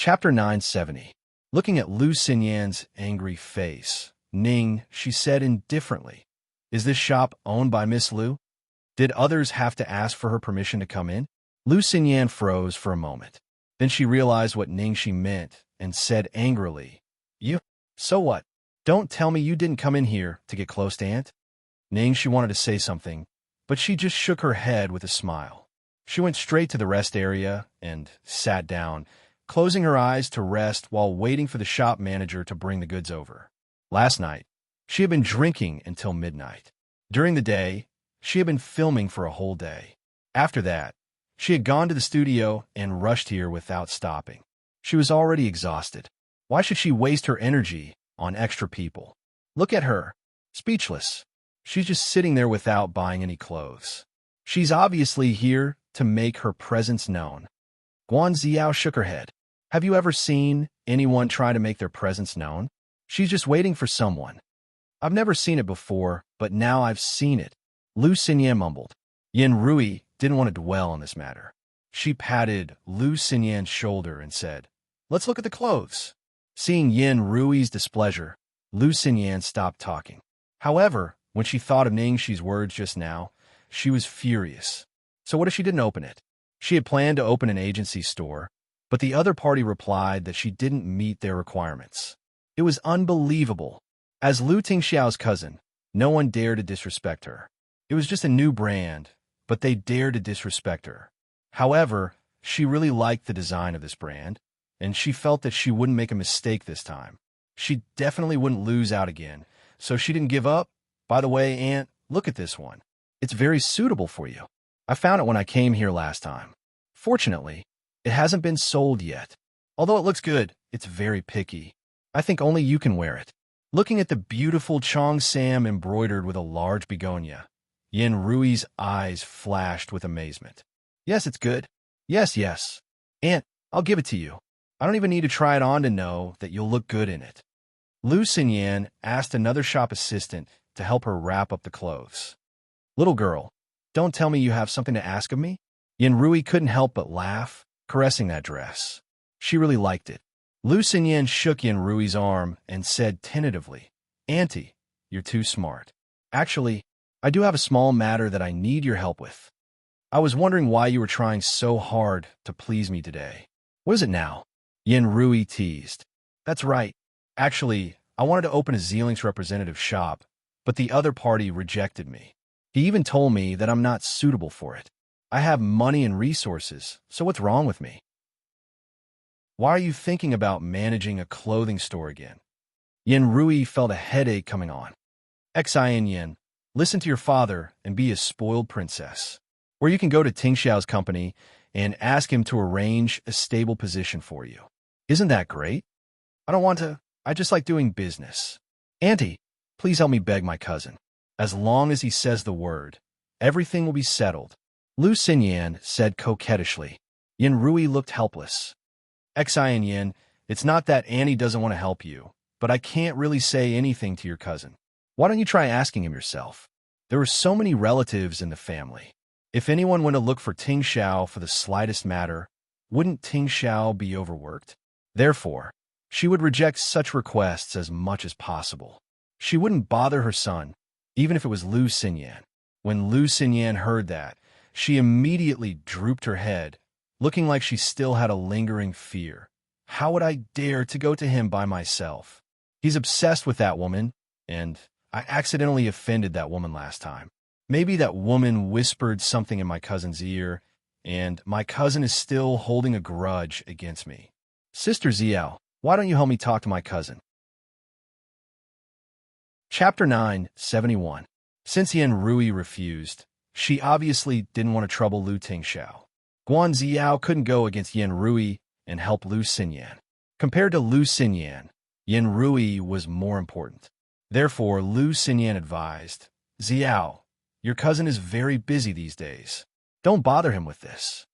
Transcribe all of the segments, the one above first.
Chapter 970. Looking at Lu Xinyan's angry face, Ning, she said indifferently, "Is this shop owned by Miss Lu? Did others have to ask for her permission to come in?" Lu Xinyan froze for a moment. Then she realized what Ning she meant and said angrily, "You? So what? Don't tell me you didn't come in here to get close to Aunt?" Ning, she wanted to say something, but she just shook her head with a smile. She went straight to the rest area and sat down, closing her eyes to rest while waiting for the shop manager to bring the goods over. Last night, she had been drinking until midnight. During the day, she had been filming for a whole day. After that, she had gone to the studio and rushed here without stopping. She was already exhausted. Why should she waste her energy on extra people? Look at her, speechless. She's just sitting there without buying any clothes. She's obviously here to make her presence known. Guanxiao shook her head. Have you ever seen anyone try to make their presence known? She's just waiting for someone. I've never seen it before, but now I've seen it. Lu Xinyan mumbled. Yin Rui didn't want to dwell on this matter. She patted Lu Xinyan's shoulder and said, "Let's look at the clothes." Seeing Yin Rui's displeasure, Lu Xinyan stopped talking. However, when she thought of Ningxi's words just now, she was furious. So what if she didn't open it? She had planned to open an agency store, but the other party replied that she didn't meet their requirements. It was unbelievable. As Lu Tingxiao's cousin, no one dared to disrespect her. It was just a new brand, but they dared to disrespect her. However, she really liked the design of this brand, and she felt that she wouldn't make a mistake this time. She definitely wouldn't lose out again, so she didn't give up. By the way, Aunt, look at this one. It's very suitable for you. I found it when I came here last time. Fortunately, it hasn't been sold yet. Although it looks good, it's very picky. I think only you can wear it. Looking at the beautiful cheongsam embroidered with a large begonia, Yin Rui's eyes flashed with amazement. Yes, it's good. Yes, yes. Aunt, I'll give it to you. I don't even need to try it on to know that you'll look good in it. Lu Xinyan asked another shop assistant to help her wrap up the clothes. Little girl, don't tell me you have something to ask of me? Yin Rui couldn't help but laugh, caressing that dress. She really liked it. Lu Xinyan shook Yin Rui's arm and said tentatively, "Auntie, you're too smart. Actually, I do have a small matter that I need your help with. I was wondering why you were trying so hard to please me today." "What is it now?" Yin Rui teased. "That's right. Actually, I wanted to open a Xianxia representative shop, but the other party rejected me. He even told me that I'm not suitable for it. I have money and resources, so what's wrong with me? Why are you thinking about managing a clothing store again?" Yin Rui felt a headache coming on. Xian Yin, listen to your father and be a spoiled princess. Or you can go to Tingxiao's company and ask him to arrange a stable position for you. Isn't that great? I don't want to. I just like doing business. Auntie, please help me beg my cousin. As long as he says the word, everything will be settled. Lu Xinyan said coquettishly. Yin Rui looked helpless. Xian Yin, it's not that Annie doesn't want to help you, but I can't really say anything to your cousin. Why don't you try asking him yourself? There are so many relatives in the family. If anyone went to look for Tingxiao for the slightest matter, wouldn't Tingxiao be overworked? Therefore, she would reject such requests as much as possible. She wouldn't bother her son, even if it was Lu Xinyan. When Lu Xinyan heard that, she immediately drooped her head, looking like she still had a lingering fear. How would I dare to go to him by myself? He's obsessed with that woman, and I accidentally offended that woman last time. Maybe that woman whispered something in my cousin's ear, and my cousin is still holding a grudge against me. Sister Xiao, why don't you help me talk to my cousin? Chapter 971. Since Yin Rui refused, she obviously didn't want to trouble Lu Tingxiao. Guanxiao couldn't go against Yin Rui and help Lu Xinyan. Compared to Lu Xinyan, Yin Rui was more important. Therefore, Lu Xinyan advised, "Xiao, your cousin is very busy these days. Don't bother him with this."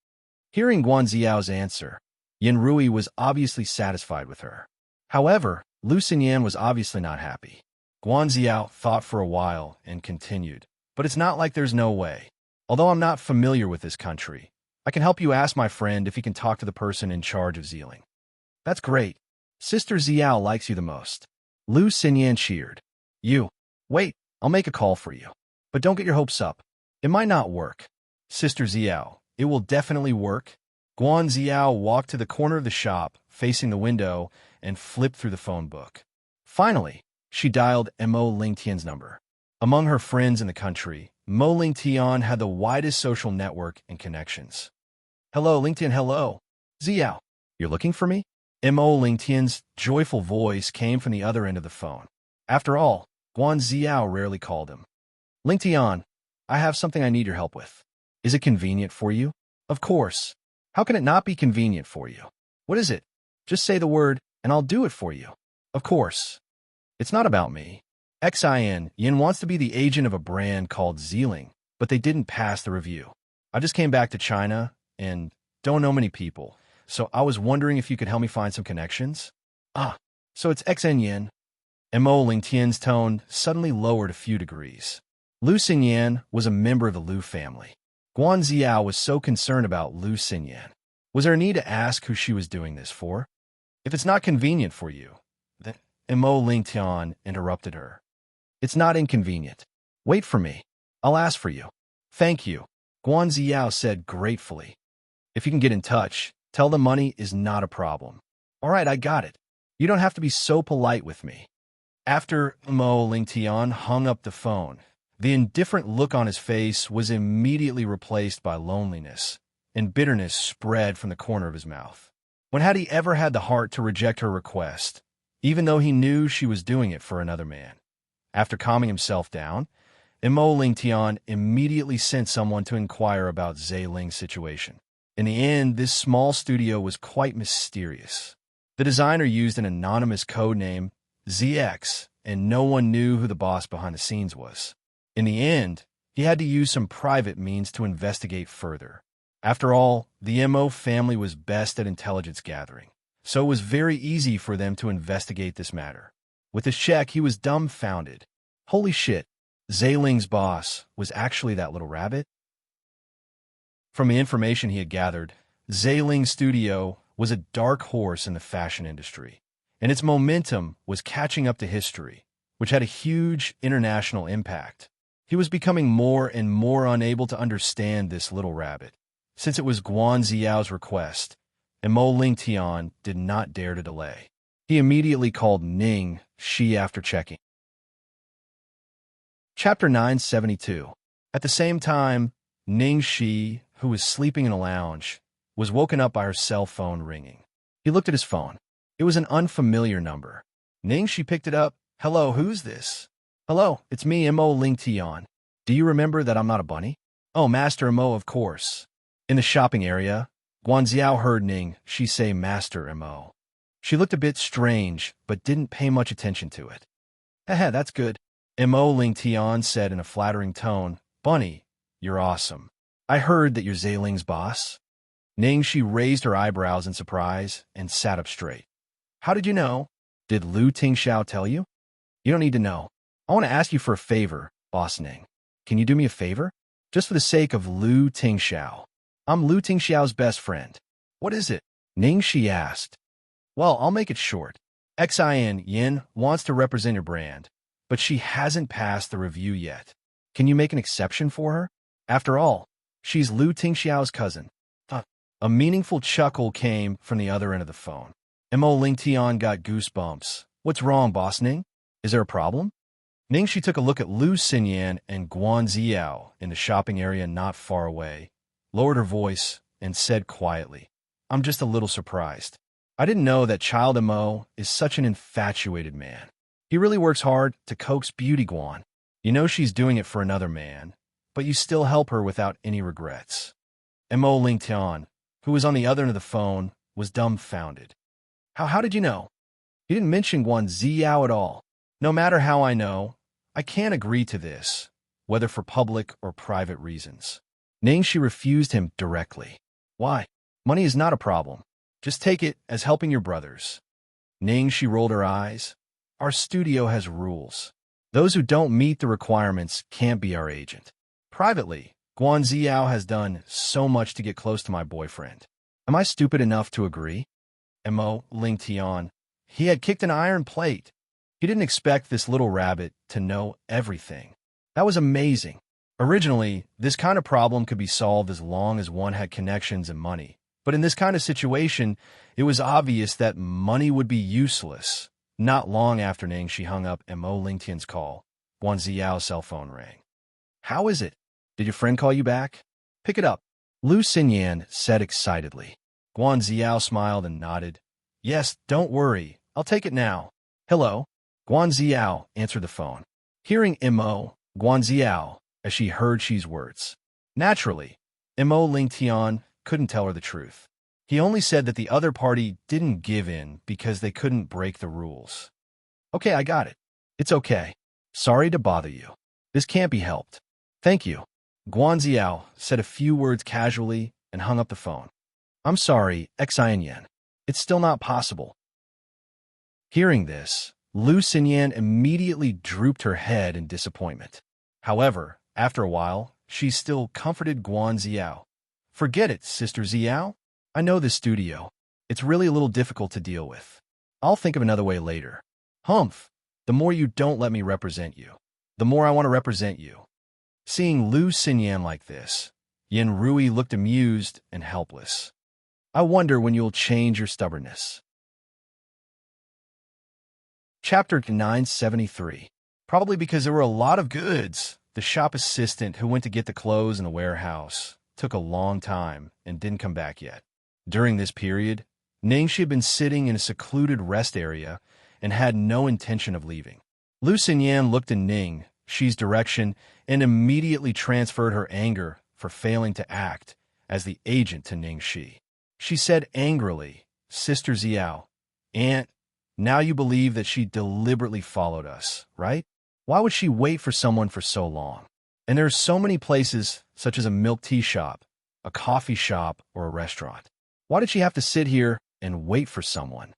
Hearing Guanxiao's answer, Yin Rui was obviously satisfied with her. However, Lu Xinyan was obviously not happy. Guanxiao thought for a while and continued, "But it's not like there's no way. Although I'm not familiar with this country, I can help you ask my friend if he can talk to the person in charge of Xiling." That's great. Sister Xiao likes you the most. Lu Xinyan cheered. You. Wait, I'll make a call for you. But don't get your hopes up. It might not work. Sister Xiao, it will definitely work. Guan Xiao walked to the corner of the shop, facing the window, and flipped through the phone book. Finally, she dialed Mo Lingtian's number. Among her friends in the country, Mo Lingtian had the widest social network and connections. Hello, Lingtian, hello. Xiao, you're looking for me? Mo Lingtian's joyful voice came from the other end of the phone. After all, Guan Xiao rarely called him. Lingtian, I have something I need your help with. Is it convenient for you? Of course. How can it not be convenient for you? What is it? Just say the word, and I'll do it for you. Of course. It's not about me. Yin wants to be the agent of a brand called Ziling, but they didn't pass the review. I just came back to China and don't know many people, so I was wondering if you could help me find some connections? Ah, so it's Yin. Mo Lingtian's tone suddenly lowered a few degrees. Lu Xinyan was a member of the Lu family. Guan Xiao was so concerned about Lu Xinyan. Was there a need to ask who she was doing this for? If it's not convenient for you, then Mo Lingtian interrupted her. It's not inconvenient. Wait for me. I'll ask for you. Thank you, Guan Xiao said gratefully. If you can get in touch, tell them money is not a problem. All right, I got it. You don't have to be so polite with me. After Mo Lingtian hung up the phone, the indifferent look on his face was immediately replaced by loneliness, and bitterness spread from the corner of his mouth. When had he ever had the heart to reject her request, even though he knew she was doing it for another man? After calming himself down, Mo Lingtian immediately sent someone to inquire about Ling's situation. In the end, this small studio was quite mysterious. The designer used an anonymous code name, ZX, and no one knew who the boss behind the scenes was. In the end, he had to use some private means to investigate further. After all, the Mo family was best at intelligence gathering, so it was very easy for them to investigate this matter. With his check, he was dumbfounded. Holy shit, Ling's boss was actually that little rabbit? From the information he had gathered, Ling's studio was a dark horse in the fashion industry, and its momentum was catching up to history, which had a huge international impact. He was becoming more and more unable to understand this little rabbit, since it was Guan Xiao's request, and Mo Lingtian did not dare to delay. He immediately called Ning Shi after checking. Chapter 972. At the same time, Ning Shi, who was sleeping in a lounge, was woken up by her cell phone ringing. He looked at his phone. It was an unfamiliar number. Ning Shi picked it up. Hello, who's this? Hello, it's me, Mo Lingtian. Do you remember that I'm not a bunny? Oh, Master Mo, of course. In the shopping area, Guan Xiao heard Ning Shi say Master Mo. She looked a bit strange, but didn't pay much attention to it. Haha, that's good. Mo Lingtian said in a flattering tone, Bunny, you're awesome. I heard that you're Ling's boss. Ning Shi raised her eyebrows in surprise and sat up straight. How did you know? Did Lu Tingxiao tell you? You don't need to know. I want to ask you for a favor, Boss Ning. Can you do me a favor? Just for the sake of Lu Tingxiao. I'm Lu Tingxiao's best friend. What is it? Ning Shi asked. Well, I'll make it short. Yin wants to represent your brand, but she hasn't passed the review yet. Can you make an exception for her? After all, she's Lu Tingxiao's cousin. A meaningful chuckle came from the other end of the phone. Mo Lingtian got goosebumps. What's wrong, Boss Ning? Is there a problem? Ning Shi took a look at Lu Xinyan and Guan Xiao in the shopping area not far away, lowered her voice, and said quietly, I'm just a little surprised. I didn't know that Child Mo is such an infatuated man. He really works hard to coax Beauty Guan. You know she's doing it for another man, but you still help her without any regrets. Mo Lingtian, who was on the other end of the phone, was dumbfounded. How did you know? He didn't mention Guan Xiao at all. No matter how I know, I can't agree to this, whether for public or private reasons. Ning Shi refused him directly. Why? Money is not a problem. Just take it as helping your brothers. Ning Shi rolled her eyes. Our studio has rules. Those who don't meet the requirements can't be our agent. Privately, Guan Xiao has done so much to get close to my boyfriend. Am I stupid enough to agree? Mo Ling Tian. He had kicked an iron plate. He didn't expect this little rabbit to know everything. That was amazing. Originally, this kind of problem could be solved as long as one had connections and money. But in this kind of situation, it was obvious that money would be useless. Not long after Ningxi hung up Mo Ling Tian's call, Guan Ziyao's cell phone rang. "How is it? Did your friend call you back?" "Pick it up," Lu Xinyan said excitedly. Guan Ziyao smiled and nodded. "Yes, don't worry. I'll take it now." "Hello?" Guan Ziyao answered the phone. Hearing Mo, Guan Ziyao, as she heard Xi's words. Naturally, Mo Ling Tian couldn't tell her the truth. He only said that the other party didn't give in because they couldn't break the rules. "Okay, I got it. It's okay. Sorry to bother you. This can't be helped." "Thank you." Guan Ziao said a few words casually and hung up the phone. "I'm sorry, Xianxia. It's still not possible." Hearing this, Lu Xinyan immediately drooped her head in disappointment. However, after a while, she still comforted Guan Ziao. "Forget it, Sister Ziao. I know this studio. It's really a little difficult to deal with. I'll think of another way later." "Humph. The more you don't let me represent you, the more I want to represent you." Seeing Lu Xinyan like this, Yan Rui looked amused and helpless. "I wonder when you'll change your stubbornness." Chapter 973. Probably because there were a lot of goods, the shop assistant who went to get the clothes in the warehouse took a long time and didn't come back yet. During this period, Ningxi had been sitting in a secluded rest area and had no intention of leaving. Lu Xinyan looked in Ningxi's direction and immediately transferred her anger for failing to act as the agent to Ningxi. She said angrily, "Sister Ziao, Aunt, now you believe that she deliberately followed us, right? Why would she wait for someone for so long? And there are so many places, such as a milk tea shop, a coffee shop, or a restaurant. Why did she have to sit here and wait for someone?"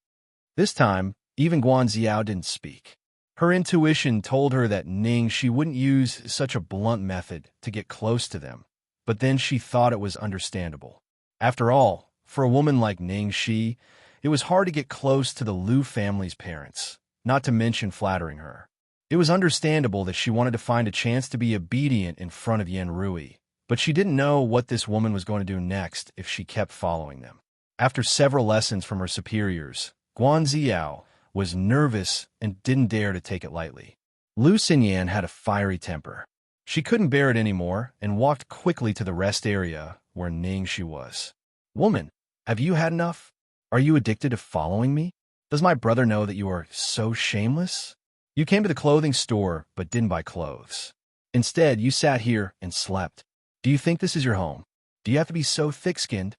This time, even Guan Ziao didn't speak. Her intuition told her that Ningxi wouldn't use such a blunt method to get close to them, but then she thought it was understandable. After all, for a woman like Ningxi, it was hard to get close to the Lu family's parents, not to mention flattering her. It was understandable that she wanted to find a chance to be obedient in front of Yan Rui, but she didn't know what this woman was going to do next if she kept following them. After several lessons from her superiors, Guan Ziao was nervous and didn't dare to take it lightly. Lu Xinyan had a fiery temper. She couldn't bear it anymore and walked quickly to the rest area where Ningxi was. "Woman, have you had enough? Are you addicted to following me? Does my brother know that you are so shameless? You came to the clothing store but didn't buy clothes. Instead, you sat here and slept. Do you think this is your home? Do you have to be so thick-skinned?"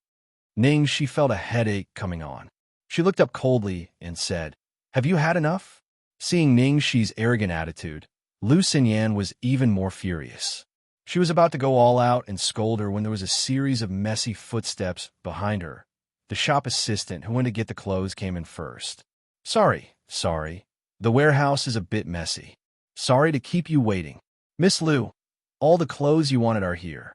Ningxi felt a headache coming on. She looked up coldly and said, "Have you had enough?" Seeing Ningxi's arrogant attitude, Lu Xinyan was even more furious. She was about to go all out and scold her when there was a series of messy footsteps behind her. The shop assistant who went to get the clothes came in first. Sorry. The warehouse is a bit messy. Sorry to keep you waiting. Miss Lu, all the clothes you wanted are here."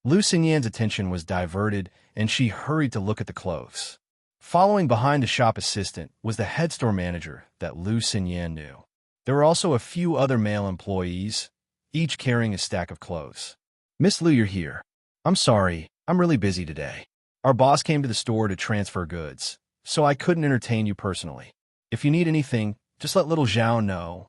Lu Xinyan's attention was diverted, and she hurried to look at the clothes. Following behind the shop assistant was the head store manager that Lu Xinyan knew. There were also a few other male employees, each carrying a stack of clothes. "Miss Lu, you're here. I'm sorry, I'm really busy today. Our boss came to the store to transfer goods, so I couldn't entertain you personally. If you need anything, just let little Zhao know."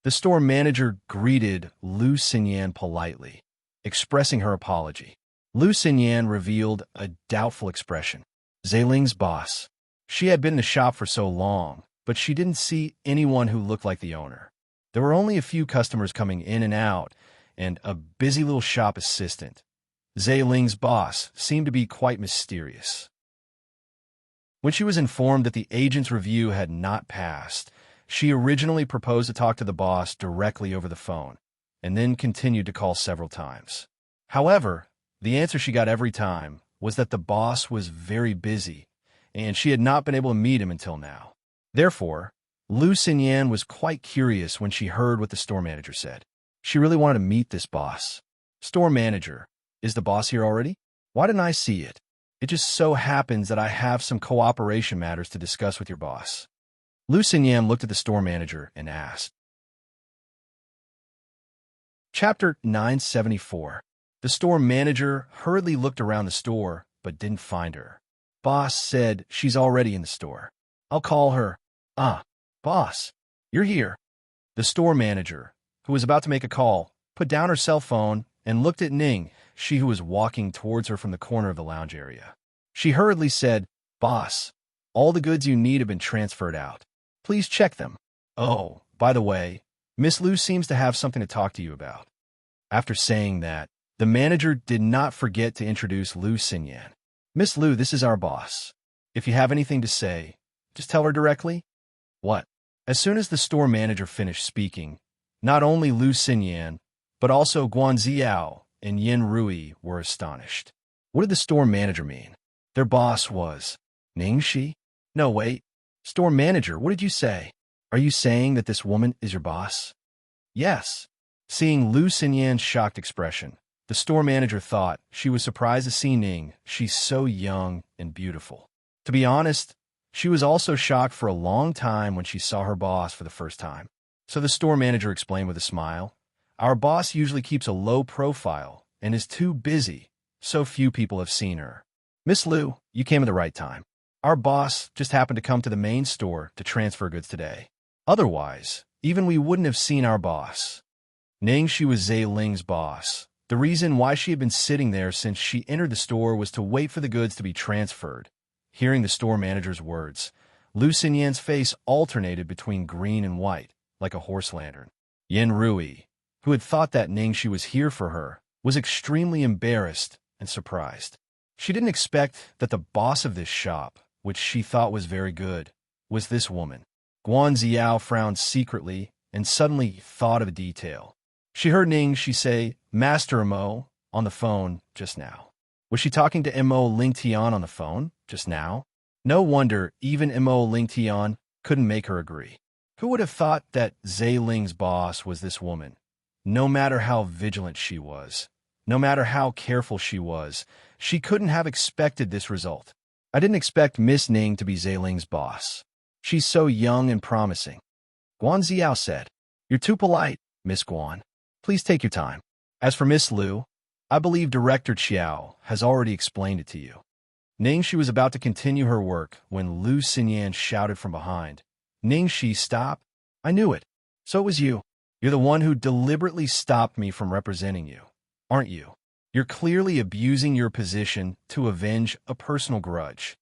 The store manager greeted Lu Xinyan politely, expressing her apology. Lu Xinyan revealed a doubtful expression. Zailing's boss. She had been in the shop for so long, but she didn't see anyone who looked like the owner. There were only a few customers coming in and out, and a busy little shop assistant. Zailing's boss seemed to be quite mysterious. When she was informed that the agent's review had not passed, she originally proposed to talk to the boss directly over the phone, and then continued to call several times. However, the answer she got every time was that the boss was very busy, and she had not been able to meet him until now. Therefore, Lu Xinyan was quite curious when she heard what the store manager said. She really wanted to meet this boss. "Store manager, is the boss here already? Why didn't I see it?" It just so happens that I have some cooperation matters to discuss with your boss. Lu Xinyan looked at the store manager and asked. Chapter 974. The store manager hurriedly looked around the store, but didn't find her. Boss said she's already in the store. I'll call her. Ah, boss, you're here. The store manager, who was about to make a call, put down her cell phone and looked at Ning, she who was walking towards her from the corner of the lounge area. She hurriedly said, Boss, all the goods you need have been transferred out. Please check them. Oh, by the way, Miss Lu seems to have something to talk to you about. After saying that, the manager did not forget to introduce Lu Xinyan. Miss Lu, this is our boss. If you have anything to say, just tell her directly. What? As soon as the store manager finished speaking, not only Lu Xinyan, but also Guan Ziao and Yin Rui were astonished. What did the store manager mean? Their boss was Ning Shi? No, wait. Store manager, what did you say? Are you saying that this woman is your boss? Yes. Seeing Lu Xinyan's shocked expression, the store manager thought she was surprised to see Ning. She's so young and beautiful. To be honest, she was also shocked for a long time when she saw her boss for the first time. So the store manager explained with a smile, Our boss usually keeps a low profile and is too busy, so few people have seen her. Miss Lu, you came at the right time. Our boss just happened to come to the main store to transfer goods today. Otherwise, even we wouldn't have seen our boss. Ning Shi was Zhe Ling's boss. The reason why she had been sitting there since she entered the store was to wait for the goods to be transferred. Hearing the store manager's words, Lu Xinyan's face alternated between green and white, like a horse lantern. Yin Rui, who had thought that Ning Shi was here for her, was extremely embarrassed and surprised. She didn't expect that the boss of this shop, which she thought was very good, was this woman. Guan Ziao frowned secretly and suddenly thought of a detail. She heard Ning Shi say, Master Mo, on the phone just now. Was she talking to Mo Lingtian on the phone just now? No wonder even Mo Lingtian couldn't make her agree. Who would have thought that Zhe Ling's boss was this woman? No matter how vigilant she was, no matter how careful she was, she couldn't have expected this result. I didn't expect Miss Ning to be Zhe Ling's boss. She's so young and promising. Guan Ziao said, You're too polite, Miss Guan. Please take your time. As for Miss Lu, I believe Director Qiao has already explained it to you. Ning Shi was about to continue her work when Lu Xinyan shouted from behind. Ning Shi, stop. I knew it. So it was you. You're the one who deliberately stopped me from representing you, aren't you? You're clearly abusing your position to avenge a personal grudge.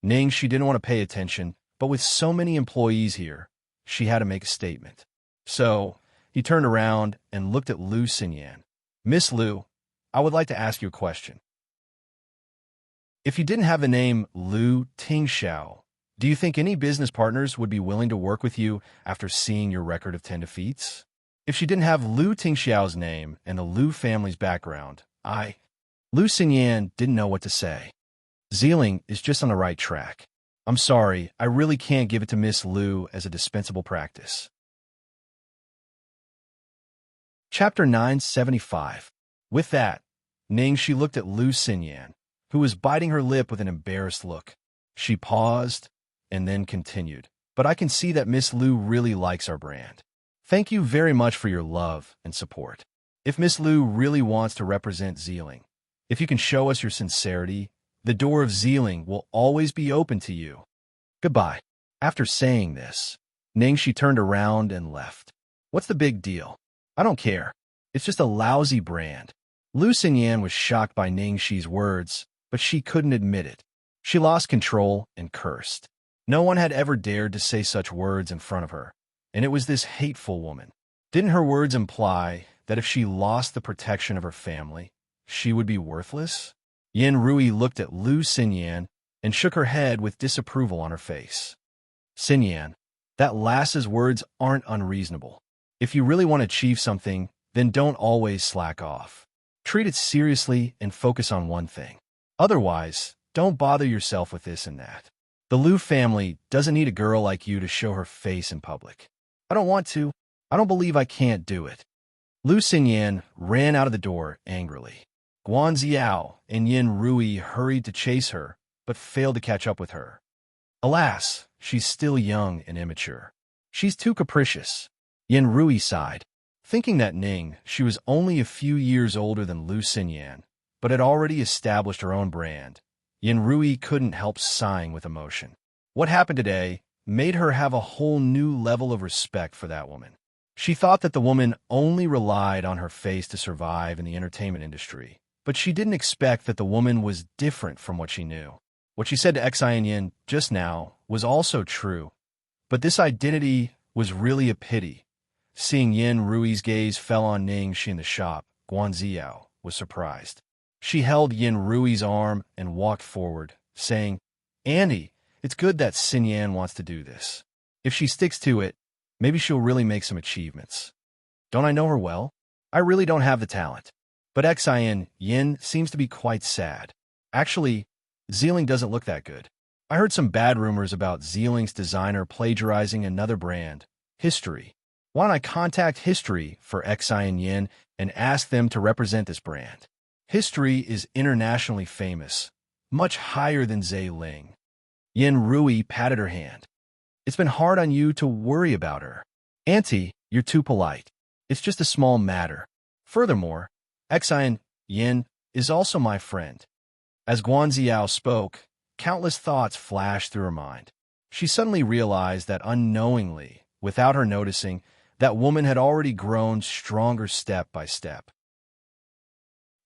Ning Shi didn't want to pay attention, but with so many employees here, she had to make a statement. So, he turned around and looked at Lu Xinyan. Miss Lu, I would like to ask you a question. If you didn't have the name Lu Tingxiao, do you think any business partners would be willing to work with you after seeing your record of 10 defeats? If she didn't have Lu Tingxiao's name and the Lu family's background, Lu Xinyan didn't know what to say. Zealing is just on the right track. I'm sorry, I really can't give it to Miss Lu as a dispensable practice. Chapter 975. With that, Ning Shi looked at Lu Xinyan, who was biting her lip with an embarrassed look. She paused and then continued. But I can see that Miss Lu really likes our brand. Thank you very much for your love and support. If Miss Lu really wants to represent Zealing, if you can show us your sincerity, the door of Zealing will always be open to you. Goodbye. After saying this, Ning Shi turned around and left. What's the big deal? I don't care. It's just a lousy brand. Lu Xinyan was shocked by Ning Shi's words, but she couldn't admit it. She lost control and cursed. No one had ever dared to say such words in front of her, and it was this hateful woman. Didn't her words imply that if she lost the protection of her family, she would be worthless? Yin Rui looked at Lu Xinyan and shook her head with disapproval on her face. Xinyan, that lass's words aren't unreasonable. If you really want to achieve something, then don't always slack off. Treat it seriously and focus on one thing. Otherwise, don't bother yourself with this and that. The Lu family doesn't need a girl like you to show her face in public. I don't want to. I don't believe I can't do it. Lu Xinyan ran out of the door angrily. Guan Ziao and Yin Rui hurried to chase her, but failed to catch up with her. Alas, she's still young and immature. She's too capricious. Yin Rui sighed, thinking that Ning, she was only a few years older than Lu Xinyan, but had already established her own brand. Yin Rui couldn't help sighing with emotion. What happened today made her have a whole new level of respect for that woman. She thought that the woman only relied on her face to survive in the entertainment industry, but she didn't expect that the woman was different from what she knew. What she said to Xianxia just now was also true, but this identity was really a pity. Seeing Yin Rui's gaze fell on Ningxi in the shop, Guan Ziao was surprised. She held Yin Rui's arm and walked forward, saying, "Andy, it's good that Xinyan wants to do this. If she sticks to it, maybe she'll really make some achievements. Don't I know her well? I really don't have the talent." But Yin seems to be quite sad. Actually, Zealing doesn't look that good. I heard some bad rumors about Zealing's designer plagiarizing another brand, History. Why don't I contact History for Yin and ask them to represent this brand? History is internationally famous, much higher than Ling. Yin Rui patted her hand. "It's been hard on you to worry about her. Auntie, you're too polite. It's just a small matter. Furthermore, Yin is also my friend." As Guan Ziao spoke, countless thoughts flashed through her mind. She suddenly realized that unknowingly, without her noticing, that woman had already grown stronger step by step.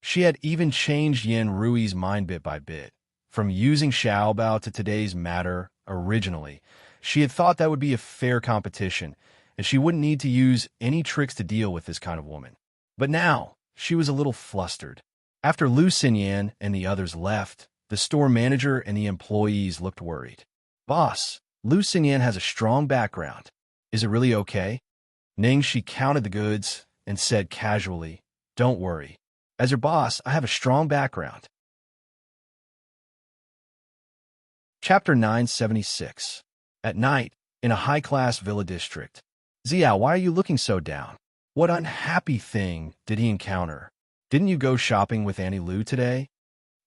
She had even changed Yin Rui's mind bit by bit. From using Xiaobao to today's matter originally, she had thought that would be a fair competition, and she wouldn't need to use any tricks to deal with this kind of woman. But now, she was a little flustered. After Lu Xinyan and the others left, the store manager and the employees looked worried. "Boss, Lu Xinyan has a strong background. Is it really okay?" Ningxi counted the goods and said casually, "Don't worry. As your boss, I have a strong background." Chapter 976. At night, in a high-class villa district. "Ziao, why are you looking so down? What unhappy thing did he encounter? Didn't you go shopping with Annie Lu today?"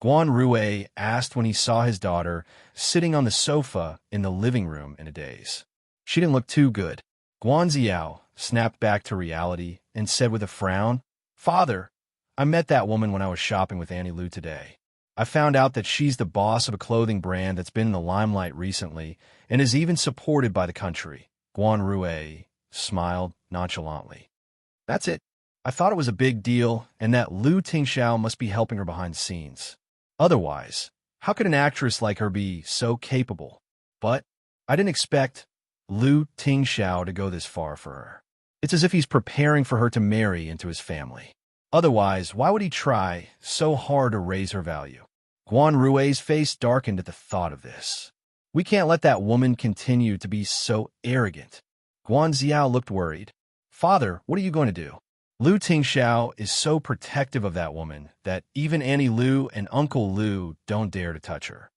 Guan Rui asked when he saw his daughter sitting on the sofa in the living room in a daze. She didn't look too good. Guan Ziao snapped back to reality and said with a frown, "Father, I met that woman when I was shopping with Annie Lu today. I found out that she's the boss of a clothing brand that's been in the limelight recently and is even supported by the country." Guan Rui smiled nonchalantly. "That's it. I thought it was a big deal and that Lu Tingxiao must be helping her behind the scenes. Otherwise, how could an actress like her be so capable? But I didn't expect Lu Tingxiao to go this far for her. It's as if he's preparing for her to marry into his family. Otherwise, why would he try so hard to raise her value?" Guan Rui's face darkened at the thought of this. "We can't let that woman continue to be so arrogant." Guan Ziao looked worried. "Father, what are you going to do? Lu Tingxiao is so protective of that woman that even Annie Lu and Uncle Lu don't dare to touch her.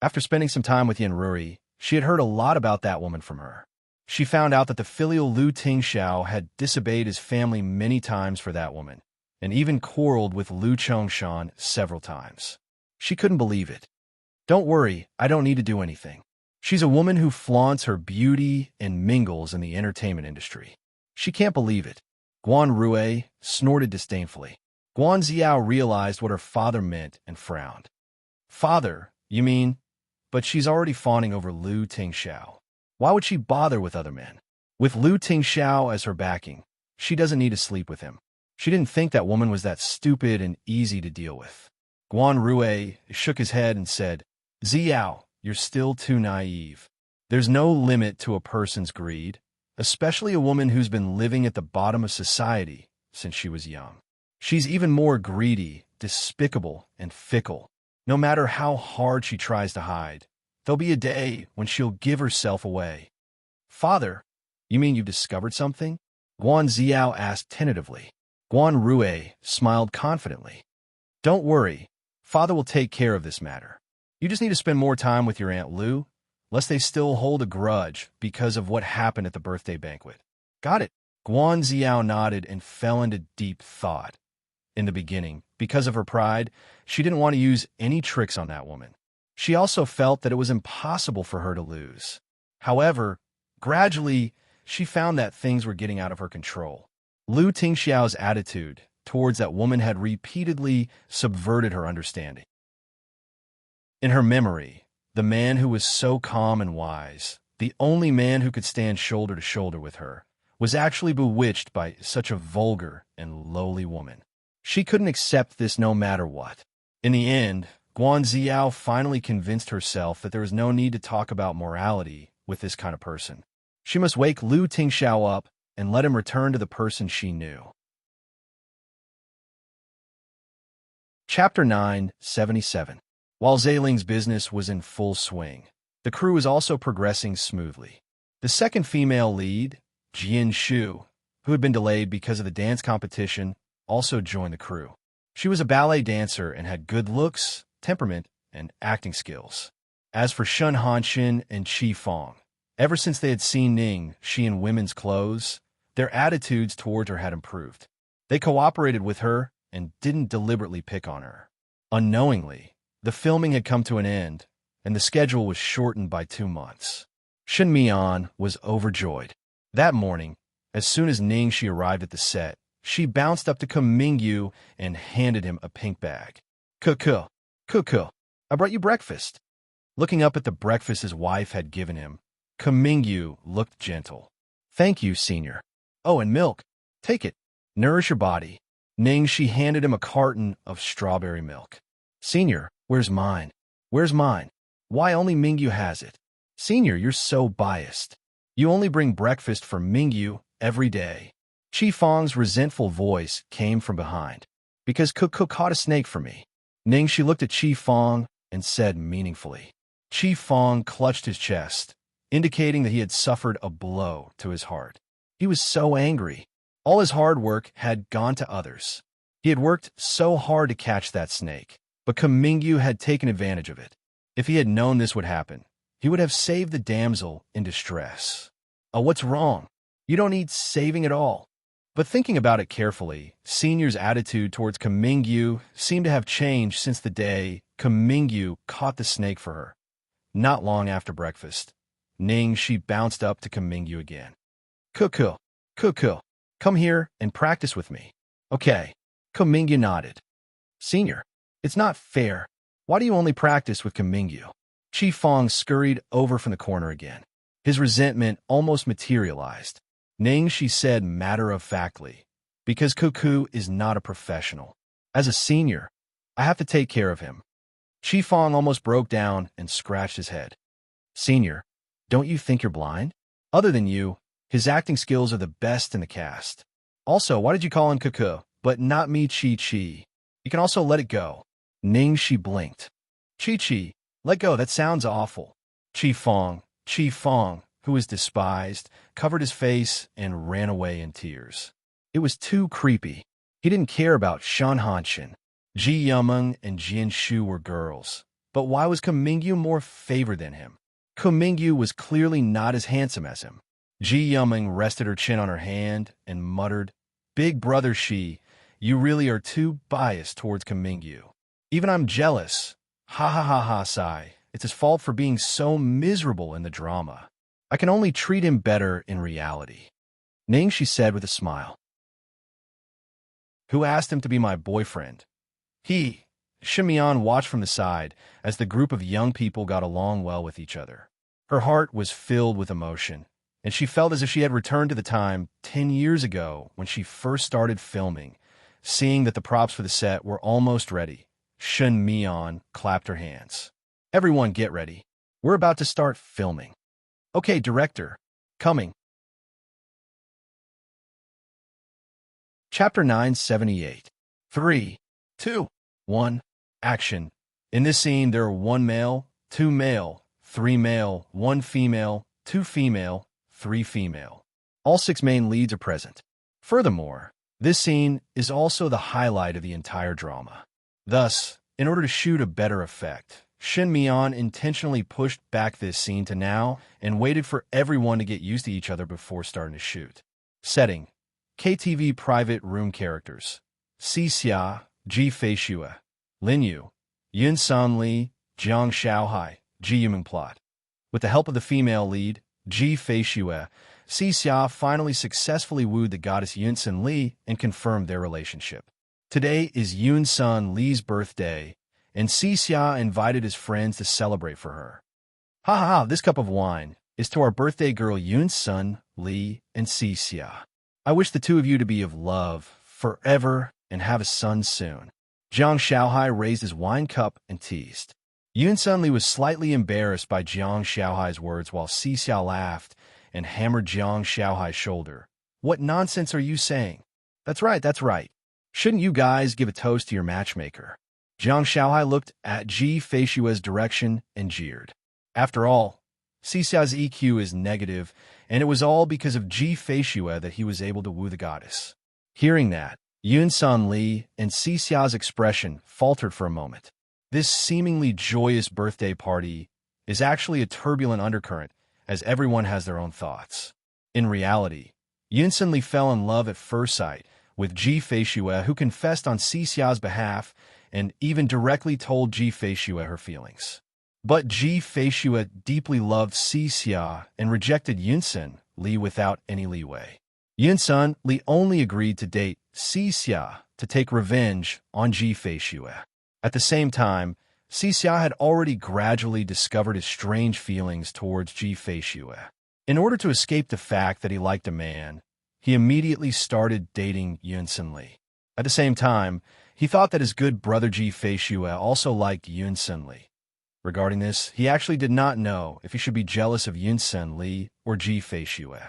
After spending some time with Yin Rui, she had heard a lot about that woman from her. She found out that the filial Lu Tingxiao had disobeyed his family many times for that woman, and even quarreled with Lu Chongshan several times. She couldn't believe it. "Don't worry, I don't need to do anything. She's a woman who flaunts her beauty and mingles in the entertainment industry. She can't believe it." Guan Rui snorted disdainfully. Guan Ziao realized what her father meant and frowned. "Father, you mean? But she's already fawning over Lu Tingxiao. Why would she bother with other men? With Lu Tingxiao as her backing, she doesn't need to sleep with him. She didn't think that woman was that stupid and easy to deal with." Guan Rui shook his head and said, "Ziao, you're still too naive. There's no limit to a person's greed, especially a woman who's been living at the bottom of society since she was young. She's even more greedy, despicable, and fickle. No matter how hard she tries to hide, there'll be a day when she'll give herself away." "Father, you mean you've discovered something?" Guan Ziao asked tentatively. Guan Rui smiled confidently. "Don't worry, Father will take care of this matter. You just need to spend more time with your Aunt Lu, lest they still hold a grudge because of what happened at the birthday banquet." "Got it." Guan Ziao nodded and fell into deep thought. In the beginning, because of her pride, she didn't want to use any tricks on that woman. She also felt that it was impossible for her to lose. However, gradually, she found that things were getting out of her control. Lu Tingxiao's attitude towards that woman had repeatedly subverted her understanding. In her memory, the man who was so calm and wise, the only man who could stand shoulder to shoulder with her, was actually bewitched by such a vulgar and lowly woman. She couldn't accept this no matter what. In the end, Guanxiao finally convinced herself that there was no need to talk about morality with this kind of person. She must wake Lu Tingxiao up and let him return to the person she knew. Chapter 977. While Zailing's business was in full swing, the crew was also progressing smoothly. The second female lead, Jianshu, who had been delayed because of the dance competition, also joined the crew. She was a ballet dancer and had good looks, temperament, and acting skills. As for Xianxia and Qi Fong, ever since they had seen Ning Shi in women's clothes, their attitudes toward her had improved. They cooperated with her and didn't deliberately pick on her. Unknowingly, the filming had come to an end, and the schedule was shortened by 2 months. Shen Mian was overjoyed. That morning, as soon as Ning Shi arrived at the set, she bounced up to Mingyu and handed him a pink bag. Cuckoo, I brought you breakfast. Looking up at the breakfast his wife had given him, Mingyu looked gentle. Thank you, senior. Oh, and milk. Take it. Nourish your body. Ning Shi handed him a carton of strawberry milk. Senior, where's mine? Where's mine? Why only Mingyu has it? Senior, you're so biased. You only bring breakfast for Mingyu every day. Qi Fong's resentful voice came from behind. Because Cook caught a snake for me. Ning Shi looked at Qi Fong and said meaningfully. Qi Fong clutched his chest, indicating that he had suffered a blow to his heart. He was so angry. All his hard work had gone to others. He had worked so hard to catch that snake, but Mingyu had taken advantage of it. If he had known this would happen, he would have saved the damsel in distress. Oh, what's wrong? You don't need saving at all. But thinking about it carefully, Senior's attitude towards Mingyu seemed to have changed since the day Mingyu caught the snake for her. Not long after breakfast, Ning Shi bounced up to Mingyu again. Cuckoo, come here and practice with me. Okay. Mingyu nodded. Senior, it's not fair. Why do you only practice with Mingyu? Qi Fong scurried over from the corner again. His resentment almost materialized. Ning Shi said matter-of-factly, because Cuckoo is not a professional. As a senior, I have to take care of him. Qi Fong almost broke down and scratched his head. Senior, don't you think you're blind? Other than you, his acting skills are the best in the cast. Also, why did you call him Cuckoo, but not me Chi? You can also let it go. Ning Shi blinked. Chi, let go, that sounds awful. Qi Fong, who was despised, covered his face and ran away in tears. It was too creepy. He didn't care about Xianxia. Ji Yumeng and Jianshu were girls. But why was Mingyu more favored than him? Mingyu was clearly not as handsome as him. Ji Yumeng rested her chin on her hand and muttered, Big brother Shi, you really are too biased towards Mingyu. Even I'm jealous. Ha, sigh. It's his fault for being so miserable in the drama. I can only treat him better in reality. Ning Shi said with a smile. Who asked him to be my boyfriend? Shimian watched from the side as the group of young people got along well with each other. Her heart was filled with emotion, and she felt as if she had returned to the time 10 years ago when she first started filming. Seeing that the props for the set were almost ready, Shen Mian clapped her hands. Everyone get ready. We're about to start filming. Okay, director. Coming. Chapter 978. 3, 2, 1. Action. In this scene, there are 1 male, 2 male, 3 male, 1 female, 2 female, 3 female. All 6 main leads are present. Furthermore, this scene is also the highlight of the entire drama. Thus, in order to shoot a better effect, Shen Mian intentionally pushed back this scene to now and waited for everyone to get used to each other before starting to shoot. Setting: KTV private room characters. Xianxia, Ji Feishue, Lin Yu, Yun San Li, Jiang Shaohai, Ji Yuming Plot. With the help of the female lead, Ji Feishue, Xianxia finally successfully wooed the goddess Yun San Li and confirmed their relationship. Today is Yun San Li's birthday, and Xianxia invited his friends to celebrate for her. Ha ha ha, this cup of wine is to our birthday girl Yun San Li and Xianxia. I wish the two of you to be of love forever and have a son soon. Jiang Shaohai raised his wine cup and teased. Yun San Li was slightly embarrassed by Jiang Shaohai's words while Xianxia laughed and hammered Jiang Shaohai's shoulder. What nonsense are you saying? That's right, that's right. Shouldn't you guys give a toast to your matchmaker? Jiang Shaohai looked at Ji Feishue's direction and jeered. After all, Xiaxia's EQ is negative, and it was all because of Ji Feishue that he was able to woo the goddess. Hearing that, Yun San Li and Xiaxia's expression faltered for a moment. This seemingly joyous birthday party is actually a turbulent undercurrent, as everyone has their own thoughts. In reality, Yun San Li fell in love at first sight with Ji Feishue, who confessed on Xiaxia's behalf and even directly told Ji Feishue her feelings. But Ji Feishue deeply loved Xianxia and rejected Yun San Li without any leeway. Yun San Li only agreed to date Xianxia to take revenge on Ji Feishue. At the same time, Xianxia had already gradually discovered his strange feelings towards Ji Feishue. In order to escape the fact that he liked a man, he immediately started dating Yun San Li. At the same time, he thought that his good brother Ji Feishue also liked Yun San Li. Regarding this, he actually did not know if he should be jealous of Yun San Li or Ji Feishue.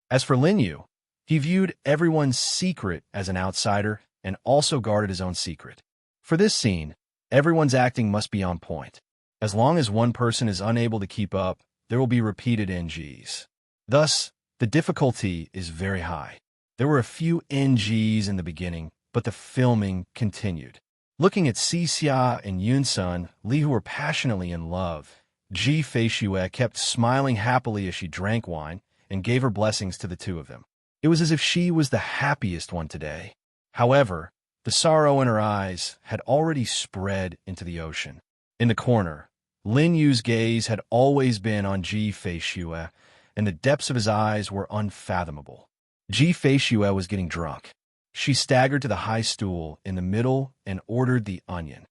As for Lin Yu, he viewed everyone's secret as an outsider and also guarded his own secret. For this scene, everyone's acting must be on point. As long as one person is unable to keep up, there will be repeated NGs. Thus, the difficulty is very high. There were a few NGs in the beginning, but the filming continued. Looking at Xianxia and Yun San Li, who were passionately in love, Ji Feishue kept smiling happily as she drank wine and gave her blessings to the two of them. It was as if she was the happiest one today. However, the sorrow in her eyes had already spread into the ocean. In the corner, Lin Yu's gaze had always been on Ji Feishue, and the depths of his eyes were unfathomable. Ji Feishue was getting drunk. She staggered to the high stool in the middle and ordered the onion.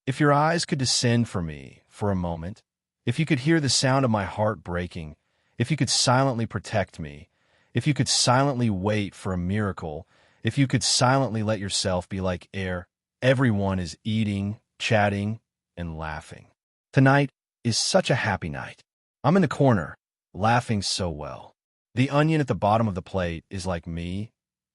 If your eyes could descend for me for a moment, if you could hear the sound of my heart breaking, if you could silently protect me, if you could silently wait for a miracle, if you could silently let yourself be like air, everyone is eating, chatting, and laughing. Tonight is such a happy night. I'm in the corner, laughing so well. The onion at the bottom of the plate is like me,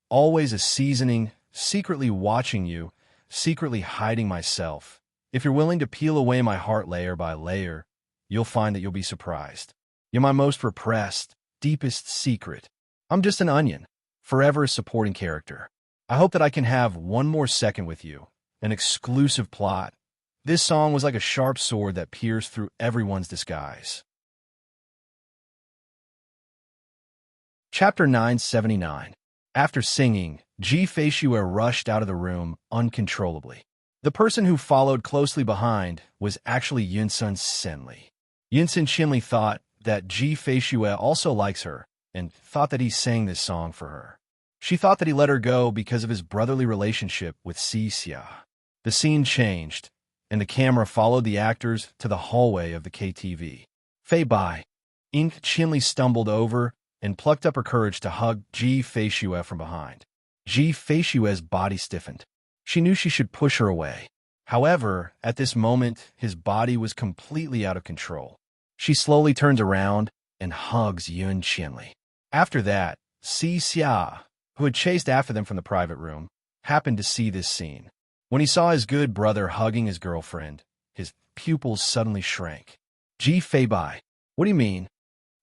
always a seasoning, secretly watching you, secretly hiding myself. If you're willing to peel away my heart layer by layer, you'll find that you'll be surprised. You're my most repressed, deepest secret. I'm just an onion, forever a supporting character. I hope that I can have one more second with you, an exclusive plot. This song was like a sharp sword that pierced through everyone's disguise. Chapter 979. After singing, Ji Feishue rushed out of the room uncontrollably. The person who followed closely behind was actually Yun San Li. Yun San Li thought that Ji Feishue also likes her and thought that he sang this song for her. She thought that he let her go because of his brotherly relationship with Xianxia. The scene changed, and the camera followed the actors to the hallway of the KTV. Fei Bai. Yun San Li stumbled over and plucked up her courage to hug Ji Feishue from behind. Ji Feishue's body stiffened. She knew she should push her away. However, at this moment, his body was completely out of control. She slowly turns around and hugs Yun San Li. After that, Xianxia, who had chased after them from the private room, happened to see this scene. When he saw his good brother hugging his girlfriend, his pupils suddenly shrank. Ji Fei Bai, what do you mean?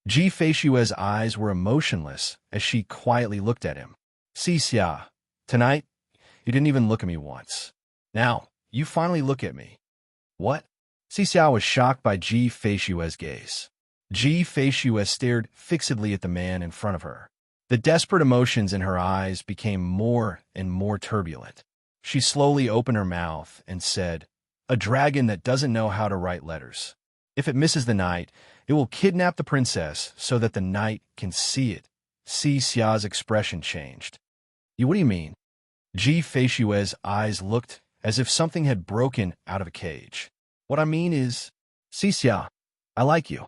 Ji Feishue's eyes were emotionless as she quietly looked at him. Xianxia, tonight, you didn't even look at me once. Now, you finally look at me. What? Xianxia was shocked by Ji Feishue's gaze. Ji Feishue stared fixedly at the man in front of her. The desperate emotions in her eyes became more and more turbulent. She slowly opened her mouth and said, "A dragon that doesn't know how to write letters. If it misses the night, it will kidnap the princess so that the knight can see it." Xia's expression changed. "What do you mean?" Ji Feishue's eyes looked as if something had broken out of a cage. "What I mean is, Xia, I like you."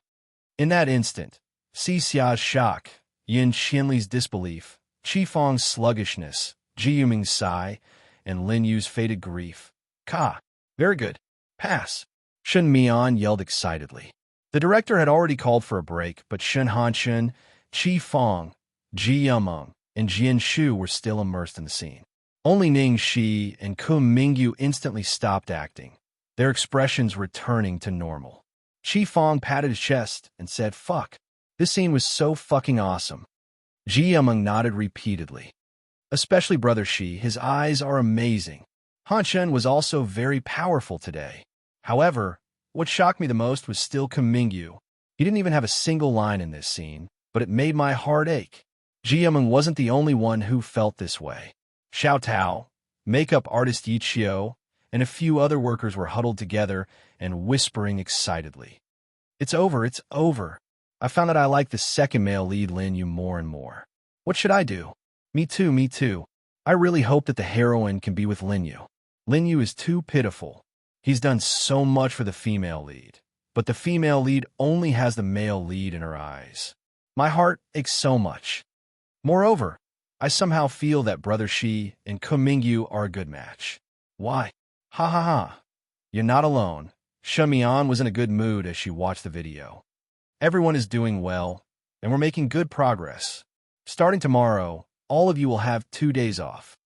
In that instant, Xia's shock, Yin Xianli's disbelief, Qi Feng's sluggishness, Ji Yuming's sigh, and Lin Yu's faded grief. "Ka. Very good. Pass." Shen Mian yelled excitedly. The director had already called for a break, but Shen Hanchen, Qi Feng, Ji Yumeng, and Jian Shu were still immersed in the scene. Only Ning Shi and Kum Mingyu instantly stopped acting, their expressions returning to normal. Qi Feng patted his chest and said, "Fuck. This scene was so fucking awesome." Ji Yumeng nodded repeatedly. "Especially Brother Shi, his eyes are amazing." Han Shen was also very powerful today. However, what shocked me the most was still Kum Mingyu. He didn't even have a single line in this scene, but it made my heart ache. Ji Yumeng wasn't the only one who felt this way. Xiao Tao, makeup artist Yi Qiu, and a few other workers were huddled together and whispering excitedly. "It's over, it's over. I found that I like the second male lead Lin Yu more and more. What should I do?" Me too, me too. I really hope that the heroine can be with Lin Yu. Lin Yu is too pitiful. He's done so much for the female lead, but the female lead only has the male lead in her eyes. My heart aches so much. Moreover, I somehow feel that Brother Shi and Kum Mingyu are a good match. Why? Ha ha ha. You're not alone. Shen Mian was in a good mood as she watched the video. Everyone is doing well, and we're making good progress. Starting tomorrow, all of you will have 2 days off.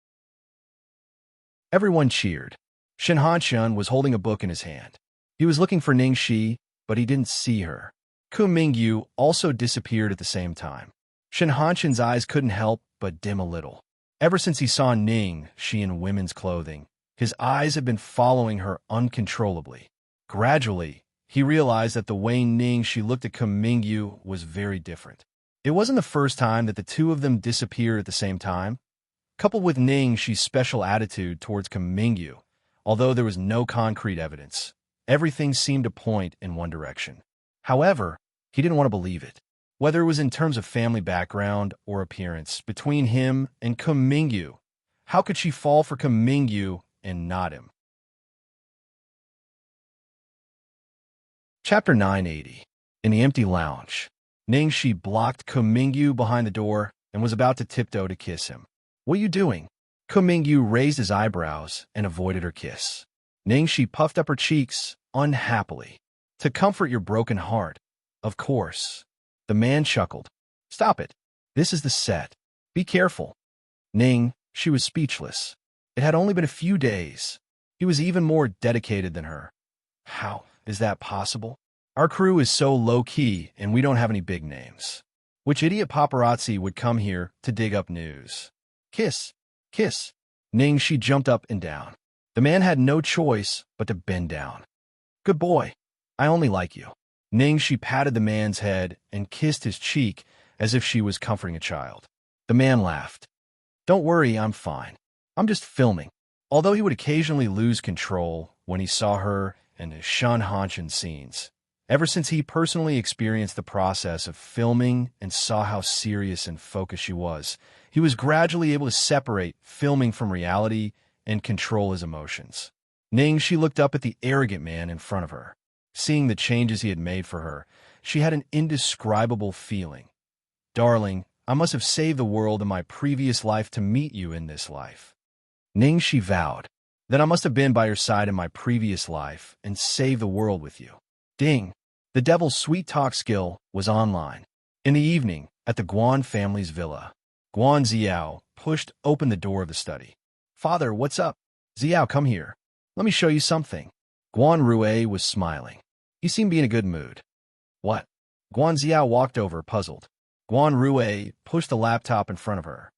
Everyone cheered. Shen Hanchen was holding a book in his hand. He was looking for Ning Shi, but he didn't see her. Kum Mingyu also disappeared at the same time. Shen Hanchen's eyes couldn't help but dim a little. Ever since he saw Ning Shi in women's clothing, his eyes had been following her uncontrollably. Gradually, he realized that the way Ning Shi looked at Kum Mingyu was very different. It wasn't the first time that the two of them disappeared at the same time. Coupled with Ning Shi's special attitude towards Kum Mingyu, although there was no concrete evidence, everything seemed to point in one direction. However, he didn't want to believe it. Whether it was in terms of family background or appearance, between him and Kum Mingyu, how could she fall for Kum Mingyu and not him? Chapter 980. In the empty lounge, Ning Shi blocked Kum Mingyu behind the door and was about to tiptoe to kiss him. "What are you doing?" Kum Mingyu raised his eyebrows and avoided her kiss. Ning Shi puffed up her cheeks unhappily. "To comfort your broken heart, of course." The man chuckled. "Stop it. This is the set. Be careful." Ning Shi was speechless. It had only been a few days. He was even more dedicated than her. How is that possible? Our crew is so low-key and we don't have any big names. Which idiot paparazzi would come here to dig up news? Kiss. Kiss. Ning Shi jumped up and down. The man had no choice but to bend down. "Good boy. I only like you." Ning Shi patted the man's head and kissed his cheek as if she was comforting a child. The man laughed. "Don't worry, I'm fine. I'm just filming." Although he would occasionally lose control when he saw her in the Shen Hanchen scenes, ever since he personally experienced the process of filming and saw how serious and focused she was, he was gradually able to separate filming from reality and control his emotions. Ning Shi looked up at the arrogant man in front of her. Seeing the changes he had made for her, she had an indescribable feeling. "Darling, I must have saved the world in my previous life to meet you in this life." Ning Shi vowed. "Then I must have been by your side in my previous life and saved the world with you." Ding! The devil's sweet talk skill was online. In the evening, at the Guan family's villa, Guan Xiao pushed open the door of the study. "Father, what's up?" "Xiao, come here. Let me show you something." Guan Rui was smiling. He seemed to be in a good mood. "What?" Guan Xiao walked over, puzzled. Guan Rui pushed the laptop in front of her.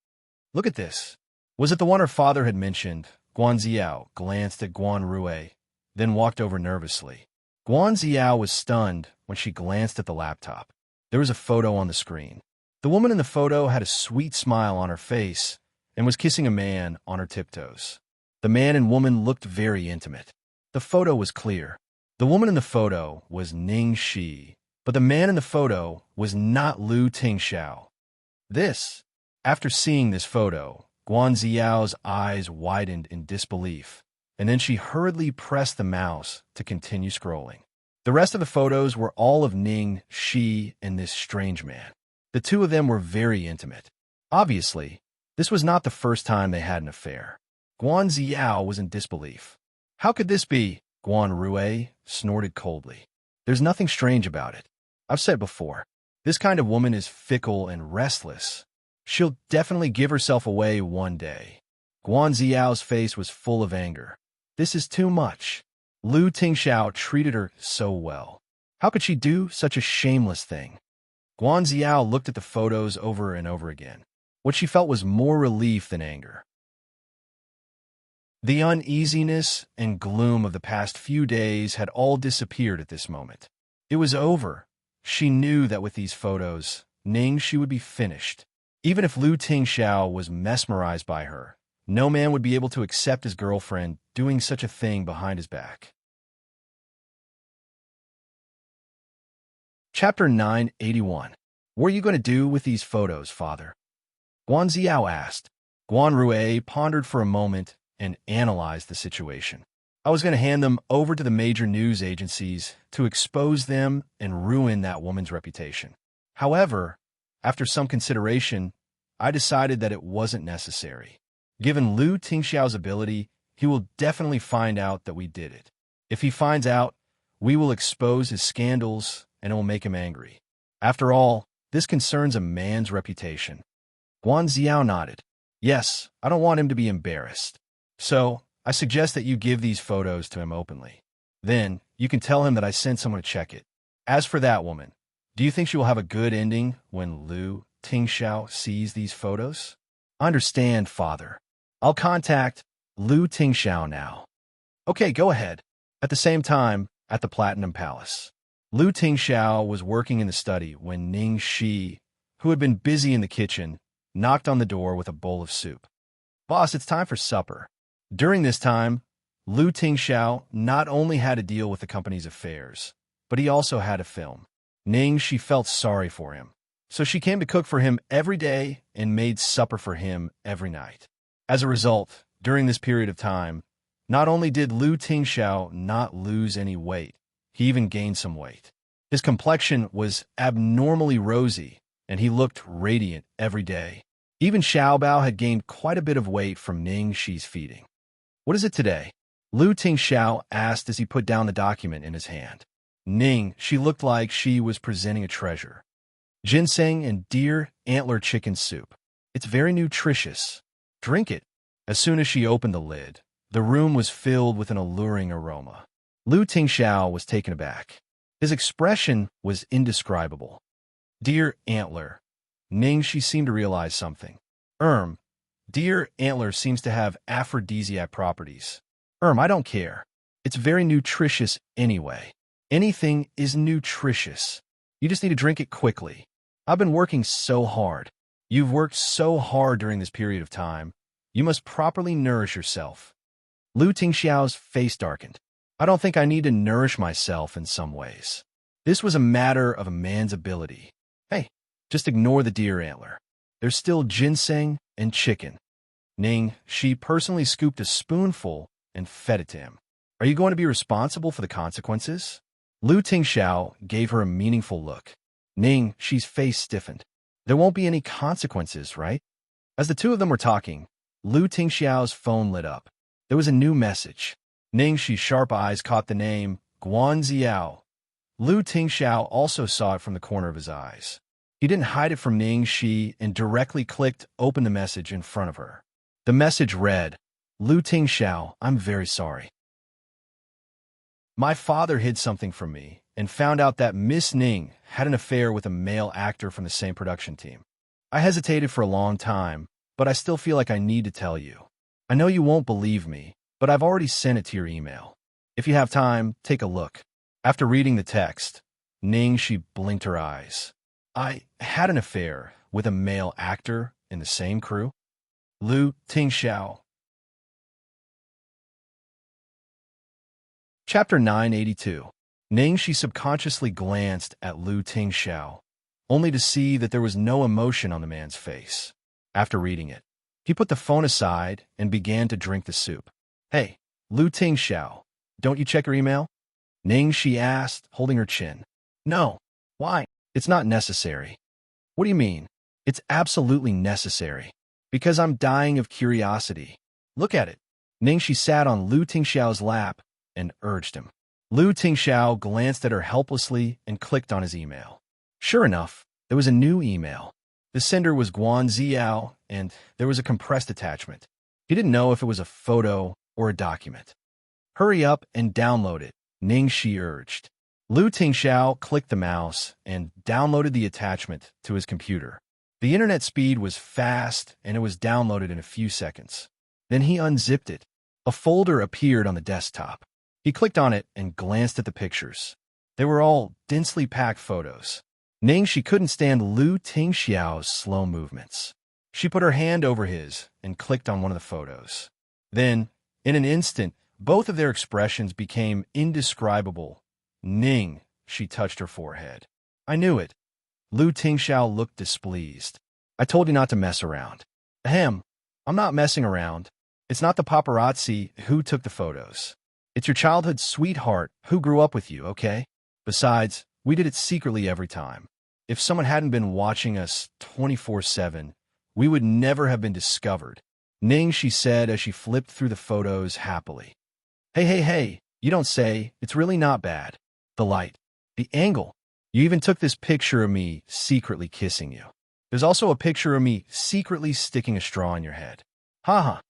"Look at this." Was it the one her father had mentioned? Guan Xiao glanced at Guan Rui, then walked over nervously. Guan Xiao was stunned when she glanced at the laptop. There was a photo on the screen. The woman in the photo had a sweet smile on her face and was kissing a man on her tiptoes. The man and woman looked very intimate. The photo was clear. The woman in the photo was Ning Shi, but the man in the photo was not Lu Tingxiao. After seeing this photo, Guanziyao's eyes widened in disbelief, and then she hurriedly pressed the mouse to continue scrolling. The rest of the photos were all of Ning Shi and this strange man. The two of them were very intimate. Obviously, this was not the first time they had an affair. Guanziyao was in disbelief. How could this be? Guan Rue snorted coldly. There's nothing strange about it. I've said before, this kind of woman is fickle and restless. She'll definitely give herself away one day. Guanziyao's face was full of anger. This is too much. Lu Tingxiao treated her so well. How could she do such a shameless thing? Guanziao looked at the photos over and over again. What she felt was more relief than anger. The uneasiness and gloom of the past few days had all disappeared at this moment. It was over. She knew that with these photos, Ning Shi would be finished. Even if Lu Tingxiao was mesmerized by her, no man would be able to accept his girlfriend doing such a thing behind his back. Chapter 981. What are you going to do with these photos, father? Guanziao asked. Guan Rue pondered for a moment and analyzed the situation. I was going to hand them over to the major news agencies to expose them and ruin that woman's reputation. However, after some consideration, I decided that it wasn't necessary. Given Lu Tingxiao's ability, he will definitely find out that we did it. If he finds out, we will expose his scandals and it will make him angry. After all, this concerns a man's reputation. Guanziao nodded. Yes, I don't want him to be embarrassed. So, I suggest that you give these photos to him openly. Then, you can tell him that I sent someone to check it. As for that woman, do you think she will have a good ending when Lu Tingxiao sees these photos? Understand, father. I'll contact Lu Tingxiao now. Okay, go ahead. At the same time, at the Platinum Palace, Lu Tingxiao was working in the study when Ning Shi, who had been busy in the kitchen, knocked on the door with a bowl of soup. Boss, it's time for supper. During this time, Lu Tingxiao not only had to deal with the company's affairs, but he also had to film. Ning Shi felt sorry for him, so she came to cook for him every day and made supper for him every night. As a result, during this period of time, not only did Lu Tingxiao not lose any weight, he even gained some weight. His complexion was abnormally rosy, and he looked radiant every day. Even Xiaobao had gained quite a bit of weight from Ning Shi's feeding. What is it today? Lu Tingxiao asked as he put down the document in his hand. Ning Shi looked like she was presenting a treasure. Ginseng and deer antler chicken soup. It's very nutritious. Drink it. As soon as she opened the lid, the room was filled with an alluring aroma. Lu Tingxiao was taken aback. His expression was indescribable. Deer antler. Ning Shi seemed to realize something. Deer antler seems to have aphrodisiac properties. I don't care. It's very nutritious anyway. Anything is nutritious. You just need to drink it quickly. I've been working so hard. You've worked so hard during this period of time. You must properly nourish yourself. Lu Tingxiao's face darkened. I don't think I need to nourish myself in some ways. This was a matter of a man's ability. Hey, just ignore the deer antler. There's still ginseng and chicken. Ning Shi personally scooped a spoonful and fed it to him. Are you going to be responsible for the consequences? Lu Tingxiao gave her a meaningful look. Ning Shi's face stiffened. There won't be any consequences, right? As the two of them were talking, Lu Tingxiao's phone lit up. There was a new message. Ning Shi's sharp eyes caught the name Guanziao. Lu Tingxiao also saw it from the corner of his eyes. He didn't hide it from Ning Shi and directly clicked open the message in front of her. The message read, Lu Tingxiao, I'm very sorry. My father hid something from me and found out that Miss Ning had an affair with a male actor from the same production team. I hesitated for a long time, but I still feel like I need to tell you. I know you won't believe me, but I've already sent it to your email. If you have time, take a look. After reading the text, Ning Shi blinked her eyes. I had an affair with a male actor in the same crew? Lu Tingxiao. Chapter 982. Ning Shi subconsciously glanced at Lu Tingxiao, only to see that there was no emotion on the man's face. After reading it, he put the phone aside and began to drink the soup. Hey, Lu Tingxiao, don't you check your email? Ning Shi asked, holding her chin. No. Why? It's not necessary. What do you mean? It's absolutely necessary. Because I'm dying of curiosity. Look at it. Ning Shi sat on Lu Tingxiao's lap and urged him. Lu Tingxiao glanced at her helplessly and clicked on his email. Sure enough, there was a new email. The sender was Guan Ziao, and there was a compressed attachment. He didn't know if it was a photo or a document. Hurry up and download it, Ning Shi urged. Lu Tingxiao clicked the mouse and downloaded the attachment to his computer. The internet speed was fast, and it was downloaded in a few seconds. Then he unzipped it. A folder appeared on the desktop. He clicked on it and glanced at the pictures. They were all densely packed photos. Ning Shi couldn't stand Lu Tingxiao's slow movements. She put her hand over his and clicked on one of the photos. Then, in an instant, both of their expressions became indescribable. Ning, she touched her forehead. I knew it. Lu Tingxiao looked displeased. I told you not to mess around. Ahem, I'm not messing around. It's not the paparazzi who took the photos. It's your childhood sweetheart who grew up with you, okay? Besides, we did it secretly every time. If someone hadn't been watching us 24/7, we would never have been discovered. Ning, she said as she flipped through the photos happily. Hey, you don't say. It's really not bad. The light. The angle. You even took this picture of me secretly kissing you. There's also a picture of me secretly sticking a straw in your head. Haha.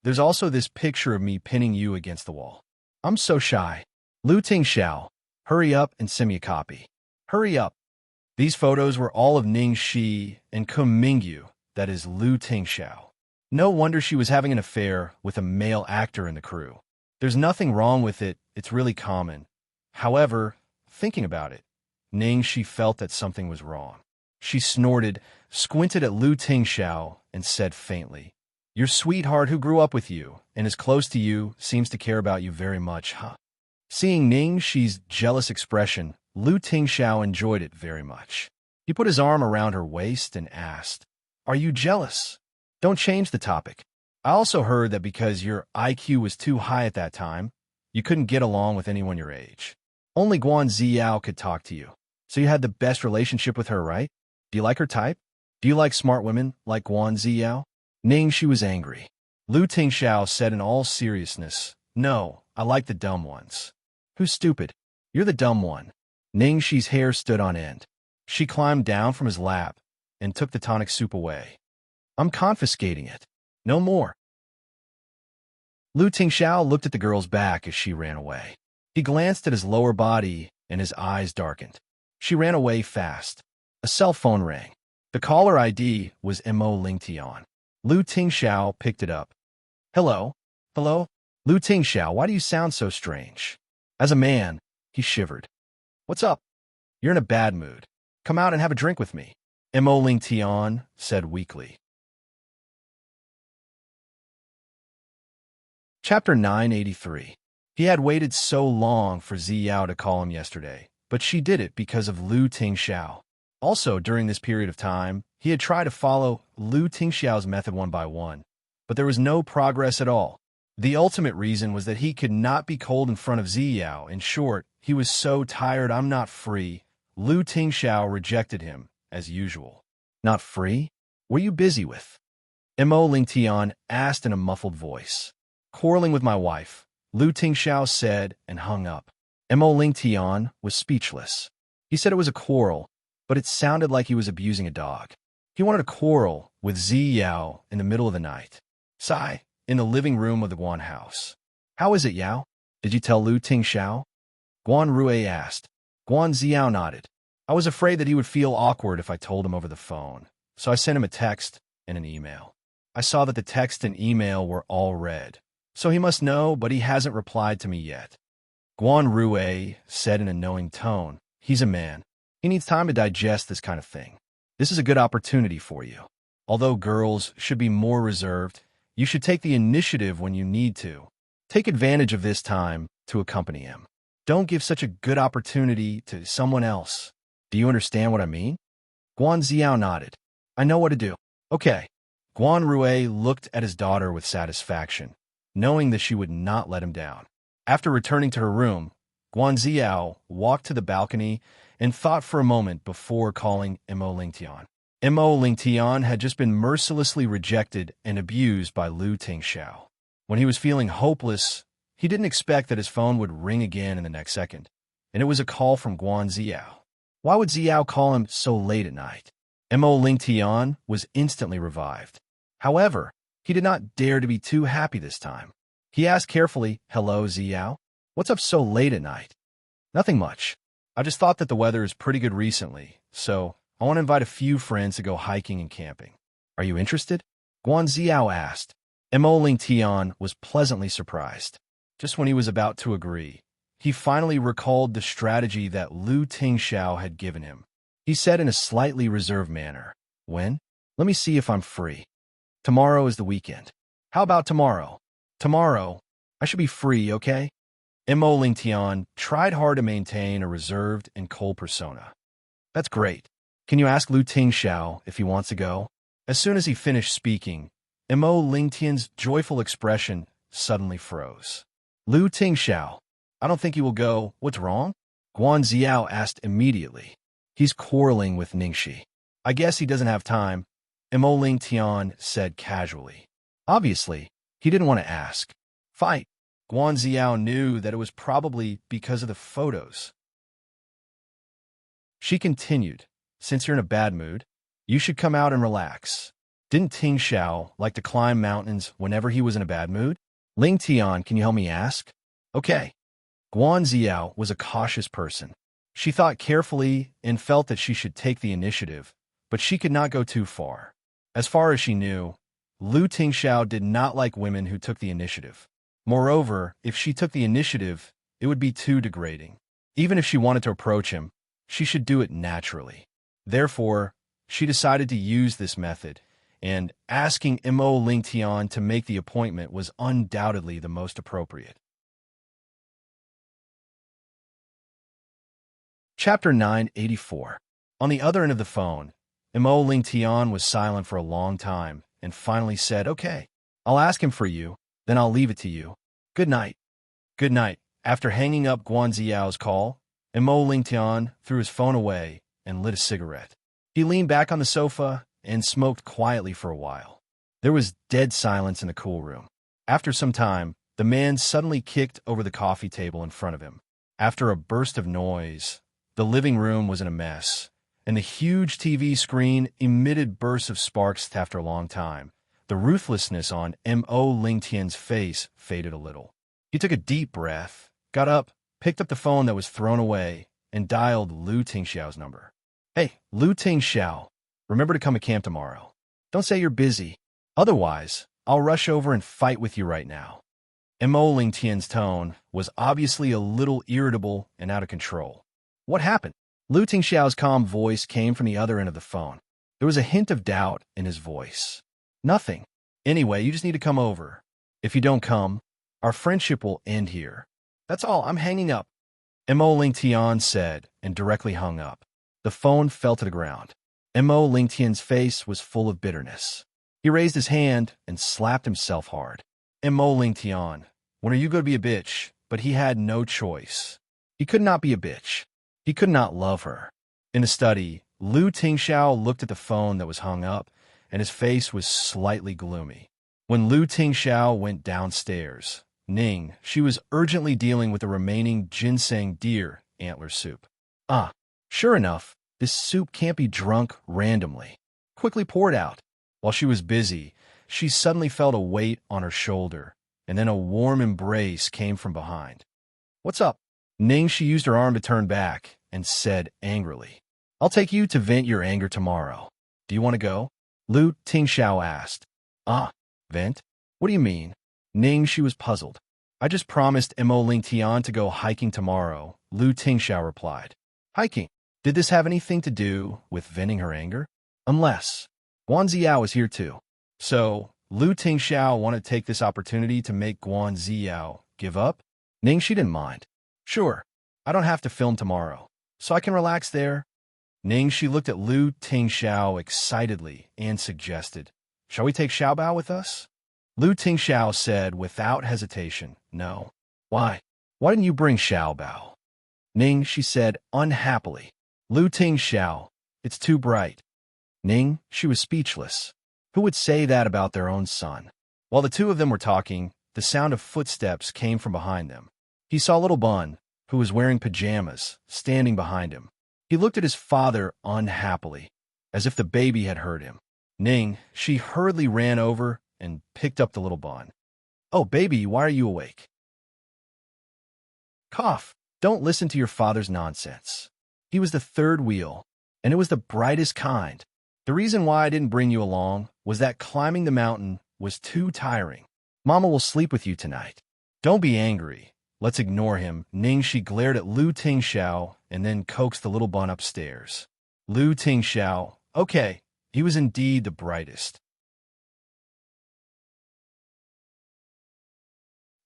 There's also this picture of me pinning you against the wall. I'm so shy. Lu Tingxiao, hurry up and send me a copy. Hurry up. These photos were all of Ning Shi and Kun Mingyu, that is Lu Tingxiao. No wonder she was having an affair with a male actor in the crew. There's nothing wrong with it, it's really common. However, thinking about it, Ning Shi felt that something was wrong. She snorted, squinted at Lu Tingxiao, and said faintly, Your sweetheart who grew up with you and is close to you seems to care about you very much, huh? Seeing Ning Shi's jealous expression, Lu Tingxiao enjoyed it very much. He put his arm around her waist and asked, Are you jealous? Don't change the topic. I also heard that because your IQ was too high at that time, you couldn't get along with anyone your age. Only Guan Ziao could talk to you. So you had the best relationship with her, right? Do you like her type? Do you like smart women like Guan Ziao? Ning Shi was angry. Lu Tingxiao said in all seriousness, No, I like the dumb ones. Who's stupid? You're the dumb one. Ning Shi's hair stood on end. She climbed down from his lap and took the tonic soup away. I'm confiscating it. No more. Lu Tingxiao looked at the girl's back as she ran away. He glanced at his lower body and his eyes darkened. She ran away fast. A cell phone rang. The caller ID was Mo Lingtian. Lu Tingxiao picked it up. Hello? Hello? Lu Tingxiao, why do you sound so strange? As a man, he shivered. What's up? You're in a bad mood. Come out and have a drink with me. Mo Lingtian said weakly. Chapter 983. He had waited so long for Ziyao to call him yesterday, but she did it because of Lu Tingxiao. Also, during this period of time, he had tried to follow Lu Tingxiao's method one by one, but there was no progress at all. The ultimate reason was that he could not be cold in front of Ziyao. In short, he was so tired. I'm not free. Lu Tingxiao rejected him, as usual. Not free? What are you busy with? Mo Lingtian asked in a muffled voice. Quarreling with my wife, Lu Tingxiao said and hung up. Mo Lingtian was speechless. He said it was a quarrel, but it sounded like he was abusing a dog. He wanted to quarrel with Ziyao in the middle of the night. Sigh, in the living room of the Guan house. How is it, Yao? Did you tell Lu Tingxiao? Guan Rui asked. Guan Ziyao nodded. I was afraid that he would feel awkward if I told him over the phone, so I sent him a text and an email. I saw that the text and email were all read, so he must know, but he hasn't replied to me yet. Guan Rui said in a knowing tone, He's a man. He needs time to digest this kind of thing. This is a good opportunity for you. Although girls should be more reserved, you should take the initiative when you need to. Take advantage of this time to accompany him. Don't give such a good opportunity to someone else. Do you understand what I mean? Guan Xiao nodded. I know what to do. Okay. Guan Rui looked at his daughter with satisfaction, knowing that she would not let him down. After returning to her room, Guan Xiao walked to the balcony and thought for a moment before calling Mo Lingtian. Mo Lingtian had just been mercilessly rejected and abused by Lu Tingxiao. When he was feeling hopeless, he didn't expect that his phone would ring again in the next second, and it was a call from Guan Xiao. Why would Xiao call him so late at night? Mo Lingtian was instantly revived. However, he did not dare to be too happy this time. He asked carefully, "Hello, Xiao? What's up so late at night?" "Nothing much. I just thought that the weather is pretty good recently, so I want to invite a few friends to go hiking and camping. Are you interested?" Guan Xiao asked. Mo Lingtian was pleasantly surprised. Just when he was about to agree, he finally recalled the strategy that Lu Tingxiao had given him. He said in a slightly reserved manner, "When? Let me see if I'm free. Tomorrow is the weekend. How about tomorrow? Tomorrow, I should be free, okay?" Mo Lingtian tried hard to maintain a reserved and cold persona. "That's great. Can you ask Lu Tingxiao if he wants to go?" As soon as he finished speaking, Mo Lingtian's joyful expression suddenly froze. "Lu Tingxiao, I don't think he will go. What's wrong?" Guan Xiao asked immediately. "He's quarreling with Ningxi. I guess he doesn't have time," Mo Lingtian said casually. Obviously, he didn't want to ask. Fight. Guan Xiao knew that it was probably because of the photos. She continued, "Since you're in a bad mood, you should come out and relax. Didn't Ting Xiao like to climb mountains whenever he was in a bad mood? Ling Tian, can you help me ask?" "Okay." Guan Xiao was a cautious person. She thought carefully and felt that she should take the initiative, but she could not go too far. As far as she knew, Lu Tingxiao did not like women who took the initiative. Moreover, if she took the initiative, it would be too degrading. Even if she wanted to approach him, she should do it naturally. Therefore, she decided to use this method, and asking Mo Lingtian to make the appointment was undoubtedly the most appropriate. Chapter 984. On the other end of the phone, Mo Lingtian was silent for a long time and finally said, "Okay, I'll ask him for you, then I'll leave it to you. Good night." "Good night." After hanging up Guan Xiao's call, Mo Lingtian threw his phone away and lit a cigarette. He leaned back on the sofa and smoked quietly for a while. There was dead silence in the cool room. After some time, the man suddenly kicked over the coffee table in front of him. After a burst of noise, the living room was in a mess, and the huge TV screen emitted bursts of sparks after a long time. The ruthlessness on Mo Lingtian's face faded a little. He took a deep breath, got up, picked up the phone that was thrown away, and dialed Lu Tingxiao's number. "Hey, Lu Tingxiao, remember to come to camp tomorrow. Don't say you're busy. Otherwise, I'll rush over and fight with you right now." Mo Lingtian's tone was obviously a little irritable and out of control. "What happened?" Lu Tingxiao's calm voice came from the other end of the phone. There was a hint of doubt in his voice. "Nothing. Anyway, you just need to come over. If you don't come, our friendship will end here. That's all. I'm hanging up," Mo Lingtian said, and directly hung up. The phone fell to the ground. Mo Lingtian's face was full of bitterness. He raised his hand and slapped himself hard. Mo Lingtian, when are you going to be a bitch? But he had no choice. He could not be a bitch. He could not love her. In the study, Lu Tingxiao looked at the phone that was hung up, and his face was slightly gloomy. When Lu Tingxiao went downstairs, she was urgently dealing with the remaining ginseng deer antler soup. Sure enough, this soup can't be drunk randomly. Quickly pour it out. While she was busy, she suddenly felt a weight on her shoulder, and then a warm embrace came from behind. "What's up?" She used her arm to turn back and said angrily, "I'll take you to vent your anger tomorrow. Do you want to go?" Lu Tingxiao asked. Vent? What do you mean?" She was puzzled. "I just promised Mo Lingtian to go hiking tomorrow," Lu Tingxiao replied. "Hiking? Did this have anything to do with venting her anger?" Unless Guan Ziao is here too. So, Lu Tingxiao wanted to take this opportunity to make Guan Ziao give up? Ning, she didn't mind. Sure, I don't have to film tomorrow, so I can relax there. Ning, she looked at Lu Tingxiao excitedly and suggested, shall we take Xiaobao with us? Lu Tingxiao said without hesitation, no. Why? Why didn't you bring Xiaobao? Ning, she said unhappily. Lu Tingxiao, it's too bright. Ning, she was speechless. Who would say that about their own son? While the two of them were talking, the sound of footsteps came from behind them. He saw little Bun, who was wearing pajamas, standing behind him. He looked at his father unhappily, as if the baby had hurt him. Ning, she hurriedly ran over and picked up the little Bun. Oh, baby, why are you awake? Cough. Don't listen to your father's nonsense. He was the third wheel, and it was the brightest kind. The reason why I didn't bring you along was that climbing the mountain was too tiring. Mama will sleep with you tonight. Don't be angry. Let's ignore him. Ning, she glared at Lu Tingxiao and then coaxed the little Bun upstairs. Lu Tingxiao, okay, he was indeed the brightest.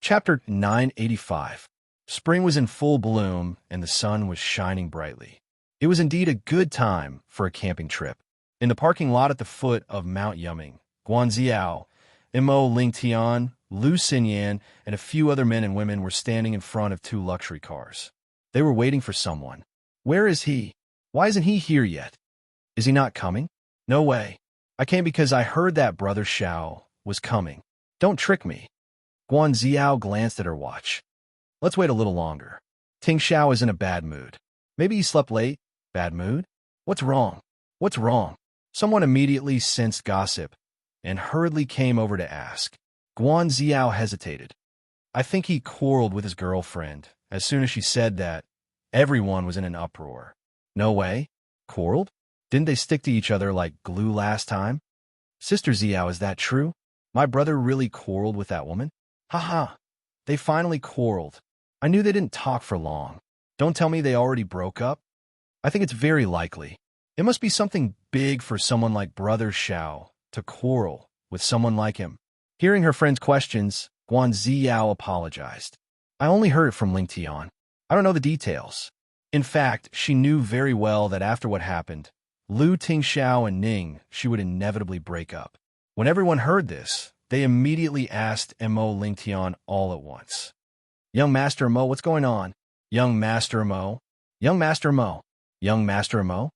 Chapter 985. Spring was in full bloom and the sun was shining brightly. It was indeed a good time for a camping trip. In the parking lot at the foot of Mount Yuming, Guan Ziao, Mo Lingtian, Lu Xinyan, and a few other men and women were standing in front of two luxury cars. They were waiting for someone. Where is he? Why isn't he here yet? Is he not coming? No way. I came because I heard that brother Xiao was coming. Don't trick me. Guan Ziao glanced at her watch. Let's wait a little longer. Ting Xiao is in a bad mood. Maybe he slept late? Bad mood? What's wrong? What's wrong? Someone immediately sensed gossip and hurriedly came over to ask. Guan Ziao hesitated. I think he quarreled with his girlfriend. As soon as she said that, everyone was in an uproar. No way. Quarreled? Didn't they stick to each other like glue last time? Sister Ziao, is that true? My brother really quarreled with that woman? Ha. They finally quarreled. I knew they didn't talk for long. Don't tell me they already broke up. I think it's very likely. It must be something big for someone like Brother Xiao to quarrel with someone like him. Hearing her friend's questions, Guan Ziao apologized. I only heard it from Ling Tian. I don't know the details. In fact, she knew very well that after what happened, Lu Tingxiao and Ning, she would inevitably break up. When everyone heard this, they immediately asked Mo Ling Tian all at once. Young Master Mo, what's going on? Young Master Mo? Young Master Mo? Young Master Mo?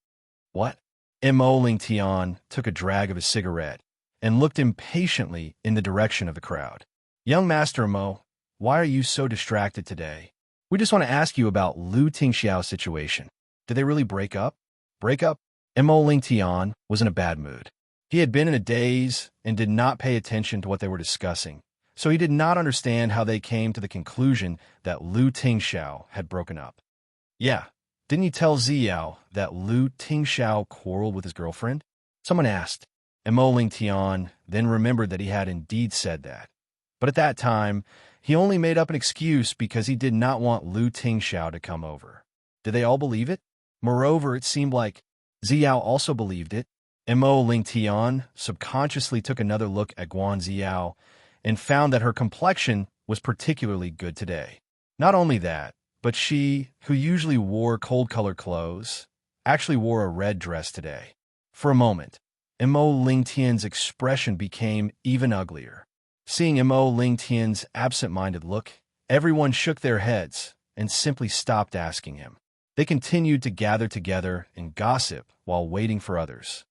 What? Mo Ling Tian took a drag of his cigarette and looked impatiently in the direction of the crowd. Young Master Mo, why are you so distracted today? We just want to ask you about Lu Tingxiao's situation. Did they really break up? Break up? Mo Ling Tian was in a bad mood. He had been in a daze and did not pay attention to what they were discussing, so he did not understand how they came to the conclusion that Lu Tingxiao had broken up. Yeah, didn't you tell Ziao that Lu Tingxiao quarreled with his girlfriend? Someone asked. Mo Ling Tian then remembered that he had indeed said that. But at that time, he only made up an excuse because he did not want Lu Tingxiao to come over. Did they all believe it? Moreover, it seemed like Ziao also believed it. Mo Ling Tian subconsciously took another look at Guan Ziao and found that her complexion was particularly good today. Not only that, but she, who usually wore cold-colored clothes, actually wore a red dress today. For a moment, Mo Ling Tian's expression became even uglier. Seeing Mo Ling Tian's absent-minded look, everyone shook their heads and simply stopped asking him. They continued to gather together and gossip while waiting for others.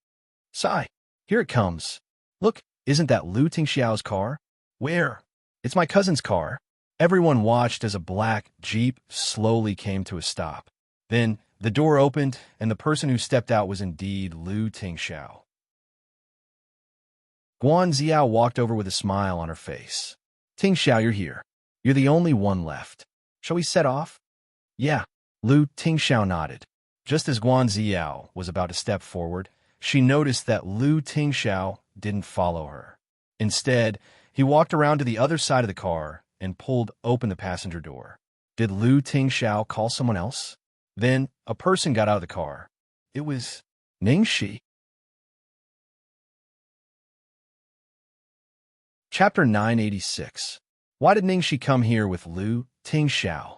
Sigh, here it comes. Look, isn't that Lu Tingxiao's car? Where? It's my cousin's car. Everyone watched as a black Jeep slowly came to a stop. Then the door opened, and the person who stepped out was indeed Lu Tingxiao. Guan Ziao walked over with a smile on her face. Tingxiao, you're here. You're the only one left. Shall we set off? Yeah. Lu Tingxiao nodded. Just as Guan Ziao was about to step forward, she noticed that Lu Tingxiao didn't follow her. Instead, he walked around to the other side of the car and pulled open the passenger door. Did Lu Tingxiao call someone else? Then a person got out of the car. It was Ningxi. Chapter 986. Why did Ningxi come here with Lu Tingxiao?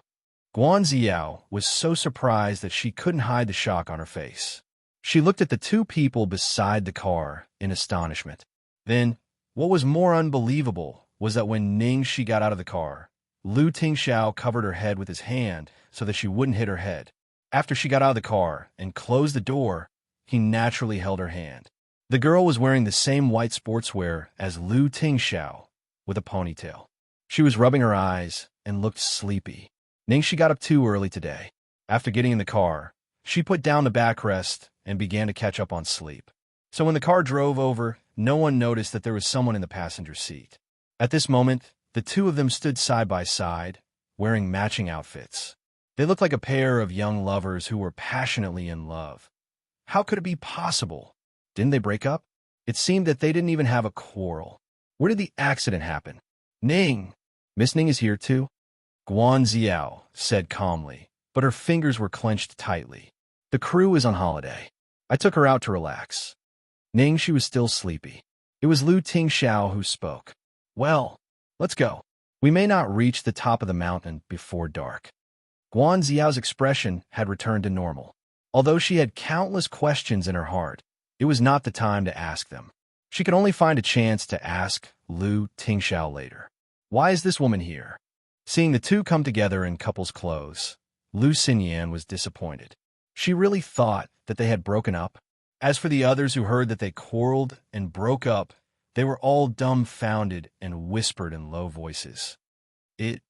Guanxiao was so surprised that she couldn't hide the shock on her face. She looked at the two people beside the car in astonishment. Then, what was more unbelievable was that when Ningxi got out of the car, Lu Tingxiao covered her head with his hand so that she wouldn't hit her head. After she got out of the car and closed the door, he naturally held her hand. The girl was wearing the same white sportswear as Lu Tingxiao, with a ponytail. She was rubbing her eyes and looked sleepy. Ningxi got up too early today. After getting in the car, she put down the backrest and began to catch up on sleep. So when the car drove over, no one noticed that there was someone in the passenger seat. At this moment, the two of them stood side by side, wearing matching outfits. They looked like a pair of young lovers who were passionately in love. How could it be possible? Didn't they break up? It seemed that they didn't even have a quarrel. Where did the accident happen? Ning! Miss Ning is here too? Guanxiao said calmly, but her fingers were clenched tightly. The crew is on holiday. I took her out to relax. Ning, she was still sleepy. It was Lu Tingxiao who spoke. Well, let's go. We may not reach the top of the mountain before dark. Guanxiao's expression had returned to normal. Although she had countless questions in her heart, it was not the time to ask them. She could only find a chance to ask Lu Tingxiao later. Why is this woman here? Seeing the two come together in couple's clothes, Lu Xinyan was disappointed. She really thought that they had broken up. As for the others who heard that they quarreled and broke up, they were all dumbfounded and whispered in low voices. It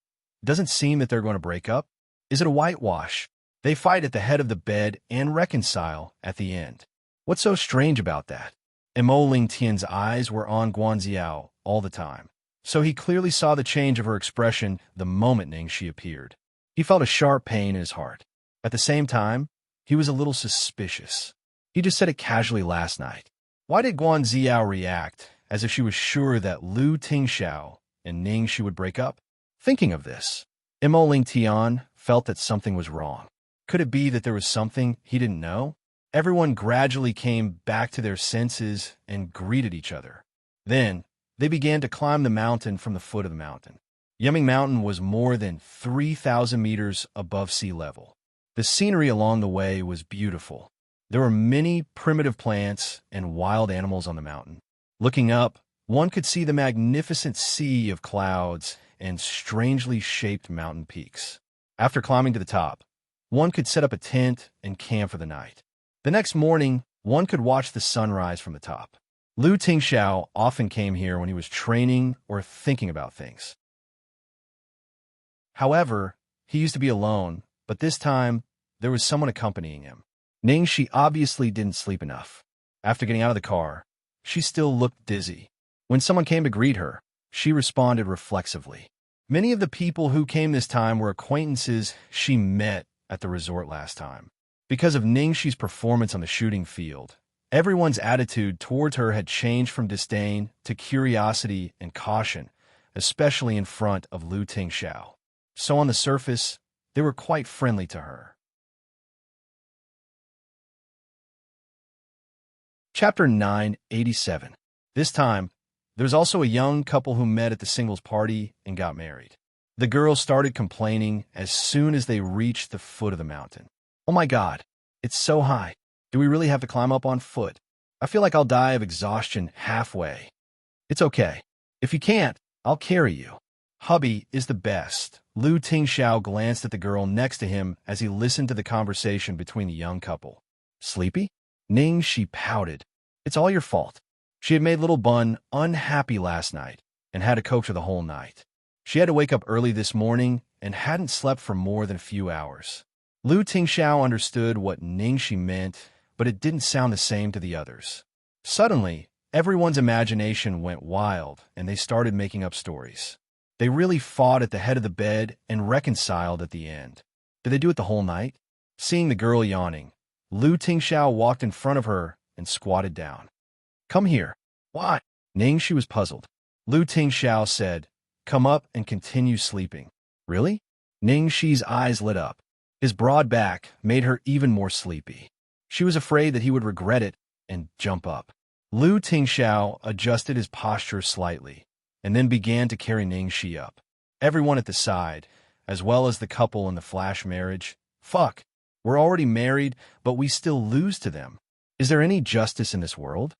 doesn't seem that they're going to break up. Is it a whitewash? They fight at the head of the bed and reconcile at the end. What's so strange about that? Imoling Tian's eyes were on Guanxiao all the time, so he clearly saw the change of her expression the moment Ningxi appeared. He felt a sharp pain in his heart. At the same time, he was a little suspicious. He just said it casually last night. Why did Guanxiao react as if she was sure that Lu Tingxiao and Ningxi would break up? Thinking of this, Imoling Tian felt that something was wrong. Could it be that there was something he didn't know? Everyone gradually came back to their senses and greeted each other. Then, they began to climb the mountain from the foot of the mountain. Yumming Mountain was more than 3,000 meters above sea level. The scenery along the way was beautiful. There were many primitive plants and wild animals on the mountain. Looking up, one could see the magnificent sea of clouds and strangely shaped mountain peaks. After climbing to the top, one could set up a tent and camp for the night. The next morning, one could watch the sunrise from the top. Lu Tingxiao often came here when he was training or thinking about things. However, he used to be alone, but this time, there was someone accompanying him. Ningxi obviously didn't sleep enough. After getting out of the car, she still looked dizzy. When someone came to greet her, she responded reflexively. Many of the people who came this time were acquaintances she met at the resort last time. Because of Ningxi's performance on the shooting field, everyone's attitude towards her had changed from disdain to curiosity and caution, especially in front of Lu Tingxiao. So on the surface, they were quite friendly to her. Chapter 987. This time, there's also a young couple who met at the singles party and got married. The girls started complaining as soon as they reached the foot of the mountain. Oh my God, it's so high. Do we really have to climb up on foot? I feel like I'll die of exhaustion halfway. It's okay. If you can't, I'll carry you. Hubby is the best. Lu Tingxiao glanced at the girl next to him as he listened to the conversation between the young couple. Sleepy? Ningxi pouted. It's all your fault. She had made little Bun unhappy last night and had to coax her the whole night. She had to wake up early this morning and hadn't slept for more than a few hours. Lu Tingxiao understood what Ningxi meant, but it didn't sound the same to the others. Suddenly, everyone's imagination went wild and they started making up stories. They really fought at the head of the bed and reconciled at the end. Did they do it the whole night? Seeing the girl yawning, Lu Tingxiao walked in front of her and squatted down. Come here. Why? Ningxi was puzzled. Lu Tingxiao said, come up and continue sleeping. Really? Ningxi's eyes lit up. His broad back made her even more sleepy. She was afraid that he would regret it and jump up. Lu Tingxiao adjusted his posture slightly, and then began to carry Ningxi up. Everyone at the side, as well as the couple in the flash marriage. Fuck, we're already married, but we still lose to them. Is there any justice in this world?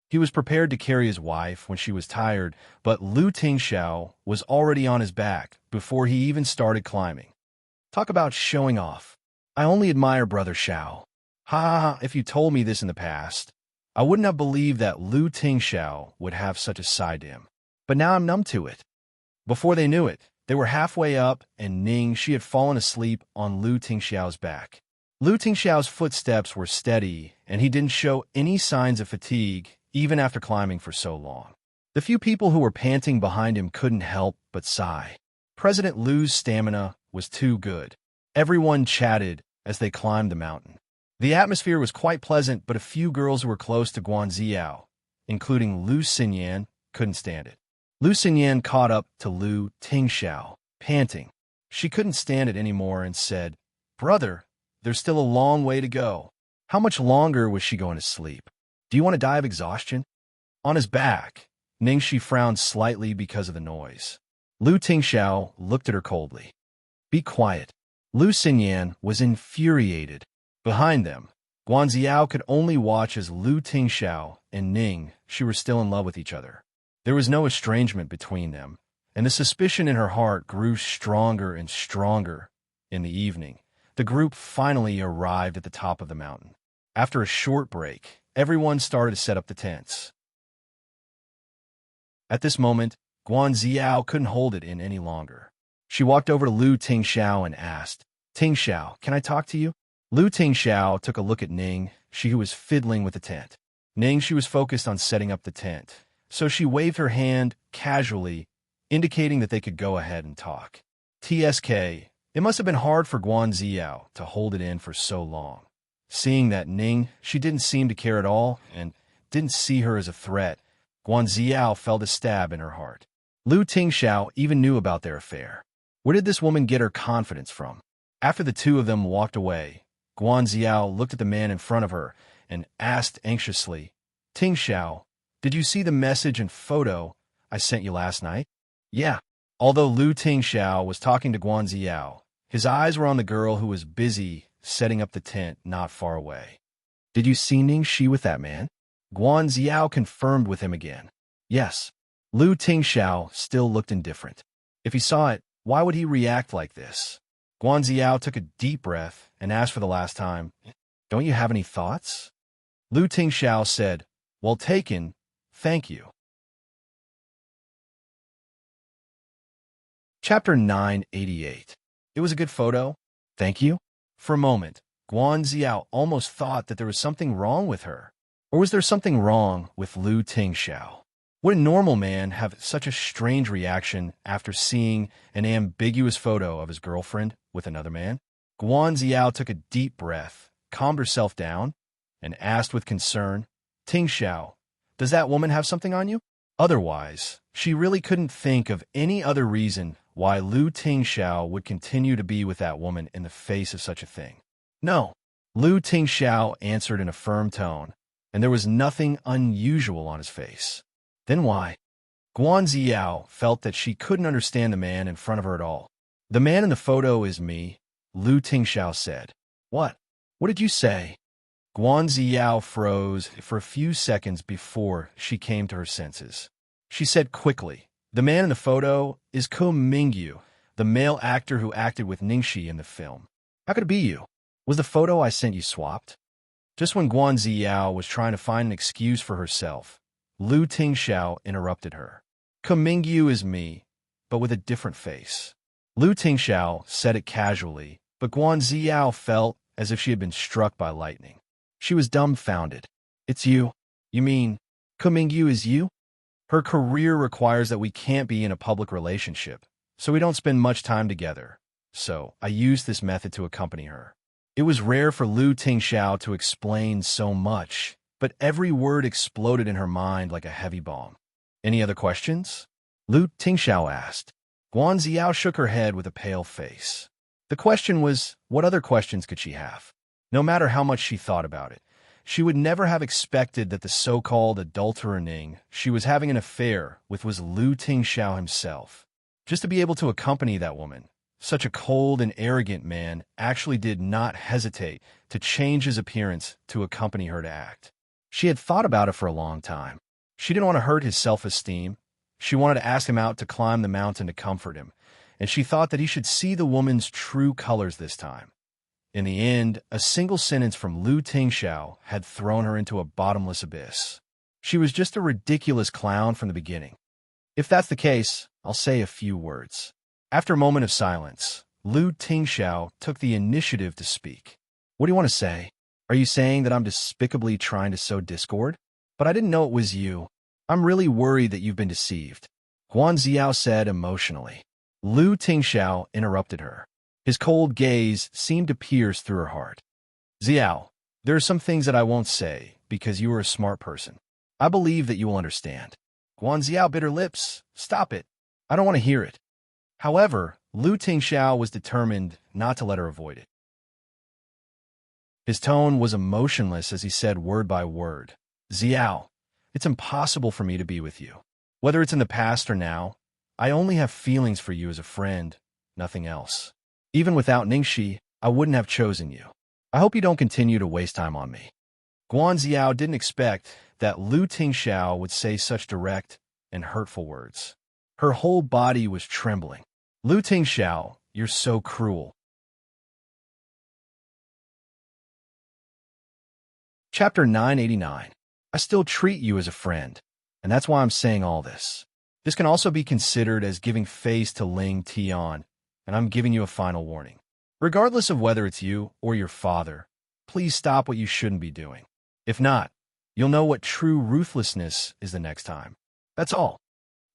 He was prepared to carry his wife when she was tired, but Lu Tingxiao was already on his back before he even started climbing. Talk about showing off. I only admire Brother Xiao. Ha, if you told me this in the past, I wouldn't have believed that Lu Tingxiao would have such a side to him. But now I'm numb to it. Before they knew it, they were halfway up, and she had fallen asleep on Lu Tingxiao's back. Lu Tingxiao's footsteps were steady, and he didn't show any signs of fatigue, even after climbing for so long. The few people who were panting behind him couldn't help but sigh. President Lu's stamina was too good. Everyone chatted as they climbed the mountain. The atmosphere was quite pleasant, but a few girls who were close to Guanziao, including Lu Xinyan, couldn't stand it. Lu Xinyan caught up to Lu Tingxiao, panting. She couldn't stand it anymore and said, "Brother, there's still a long way to go." How much longer was she going to sleep? Do you want to die of exhaustion? On his back, Ningxi frowned slightly because of the noise. Lu Tingxiao looked at her coldly. Be quiet. Lu Xinyan was infuriated. Behind them, Guanziao could only watch as Lu Tingxiao and Ningxi were still in love with each other. There was no estrangement between them, and the suspicion in her heart grew stronger and stronger. In the evening, the group finally arrived at the top of the mountain. After a short break, everyone started to set up the tents. At this moment, Guanziao couldn't hold it in any longer. She walked over to Lu Tingxiao and asked, "Tingxiao, can I talk to you?" Lu Tingxiao took a look at Ningxi, who was fiddling with the tent. Ningxi was focused on setting up the tent, so she waved her hand casually, indicating that they could go ahead and talk. TSK, it must have been hard for Guanziao to hold it in for so long. Seeing that she didn't seem to care at all and didn't see her as a threat, Guanziao felt a stab in her heart. Lu Tingxiao even knew about their affair. Where did this woman get her confidence from? After the two of them walked away, Guanziao looked at the man in front of her and asked anxiously, "Tingxiao, did you see the message and photo I sent you last night?" Yeah. Although Lu Tingxiao was talking to Guanziao, his eyes were on the girl who was busy setting up the tent not far away. Did you see Ningxi with that man? Guanziao confirmed with him again. Yes. Lu Tingxiao still looked indifferent. If he saw it, why would he react like this? Guanziao took a deep breath and asked for the last time, "Don't you have any thoughts?" Lu Tingxiao said, "Well taken, thank you." Chapter 988. It was a good photo. Thank you. For a moment, Guanziao almost thought that there was something wrong with her. Or was there something wrong with Lu Tingxiao? Would a normal man have such a strange reaction after seeing an ambiguous photo of his girlfriend with another man? Guanziao took a deep breath, calmed herself down, and asked with concern, "Tingxiao, does that woman have something on you?" Otherwise, she really couldn't think of any other reason why Lu Tingxiao would continue to be with that woman in the face of such a thing. No. Lu Tingxiao answered in a firm tone, and there was nothing unusual on his face. Then why? Guanziao felt that she couldn't understand the man in front of her at all. "The man in the photo is me," Lu Tingxiao said. What? What did you say? Guanziao froze for a few seconds before she came to her senses. She said quickly, "The man in the photo is Ko Mingyu, the male actor who acted with Ningxi in the film. How could it be you? Was the photo I sent you swapped?" Just when Guanziao was trying to find an excuse for herself, Lu Tingxiao interrupted her. "Ko Mingyu is me, but with a different face." Lu Tingxiao said it casually, but Guanziao felt as if she had been struck by lightning. She was dumbfounded. "It's you? You mean Ko Mingyu is you?" "Her career requires that we can't be in a public relationship, so we don't spend much time together. So I used this method to accompany her." It was rare for Lu Tingxiao to explain so much, but every word exploded in her mind like a heavy bomb. "Any other questions?" Lu Tingxiao asked. Guanziao shook her head with a pale face. The question was, what other questions could she have? No matter how much she thought about it, She would never have expected that the so-called adulterer Ning she was having an affair with was Lu Tingxiao himself. Just to be able to accompany that woman, such a cold and arrogant man actually did not hesitate to change his appearance to accompany her to act. She had thought about it for a long time. She didn't want to hurt his self-esteem. She wanted to ask him out to climb the mountain to comfort him, and she thought that he should see the woman's true colors this time. In the end, a single sentence from Lu Tingxiao had thrown her into a bottomless abyss. She was just a ridiculous clown from the beginning. If that's the case, I'll say a few words. After a moment of silence, Lu Tingxiao took the initiative to speak. What do you want to say? Are you saying that I'm despicably trying to sow discord? But I didn't know it was you. I'm really worried that you've been deceived, Guanxiao said emotionally. Lu Tingxiao interrupted her. His cold gaze seemed to pierce through her heart. Xiao, there are some things that I won't say because you are a smart person. I believe that you will understand. Guanxiao bit her lips. Stop it. I don't want to hear it. However, Lu Tingxiao was determined not to let her avoid it. His tone was emotionless as he said word by word. Xiao, it's impossible for me to be with you. Whether it's in the past or now, I only have feelings for you as a friend, nothing else. Even without Ningxi, I wouldn't have chosen you. I hope you don't continue to waste time on me. Guanxiao didn't expect that Lu Tingxiao would say such direct and hurtful words. Her whole body was trembling. Lu Tingxiao, you're so cruel. Chapter 989. I still treat you as a friend, and that's why I'm saying all this. This can also be considered as giving face to Ling Tian, and I'm giving you a final warning. Regardless of whether it's you or your father, please stop what you shouldn't be doing. If not, you'll know what true ruthlessness is the next time. That's all.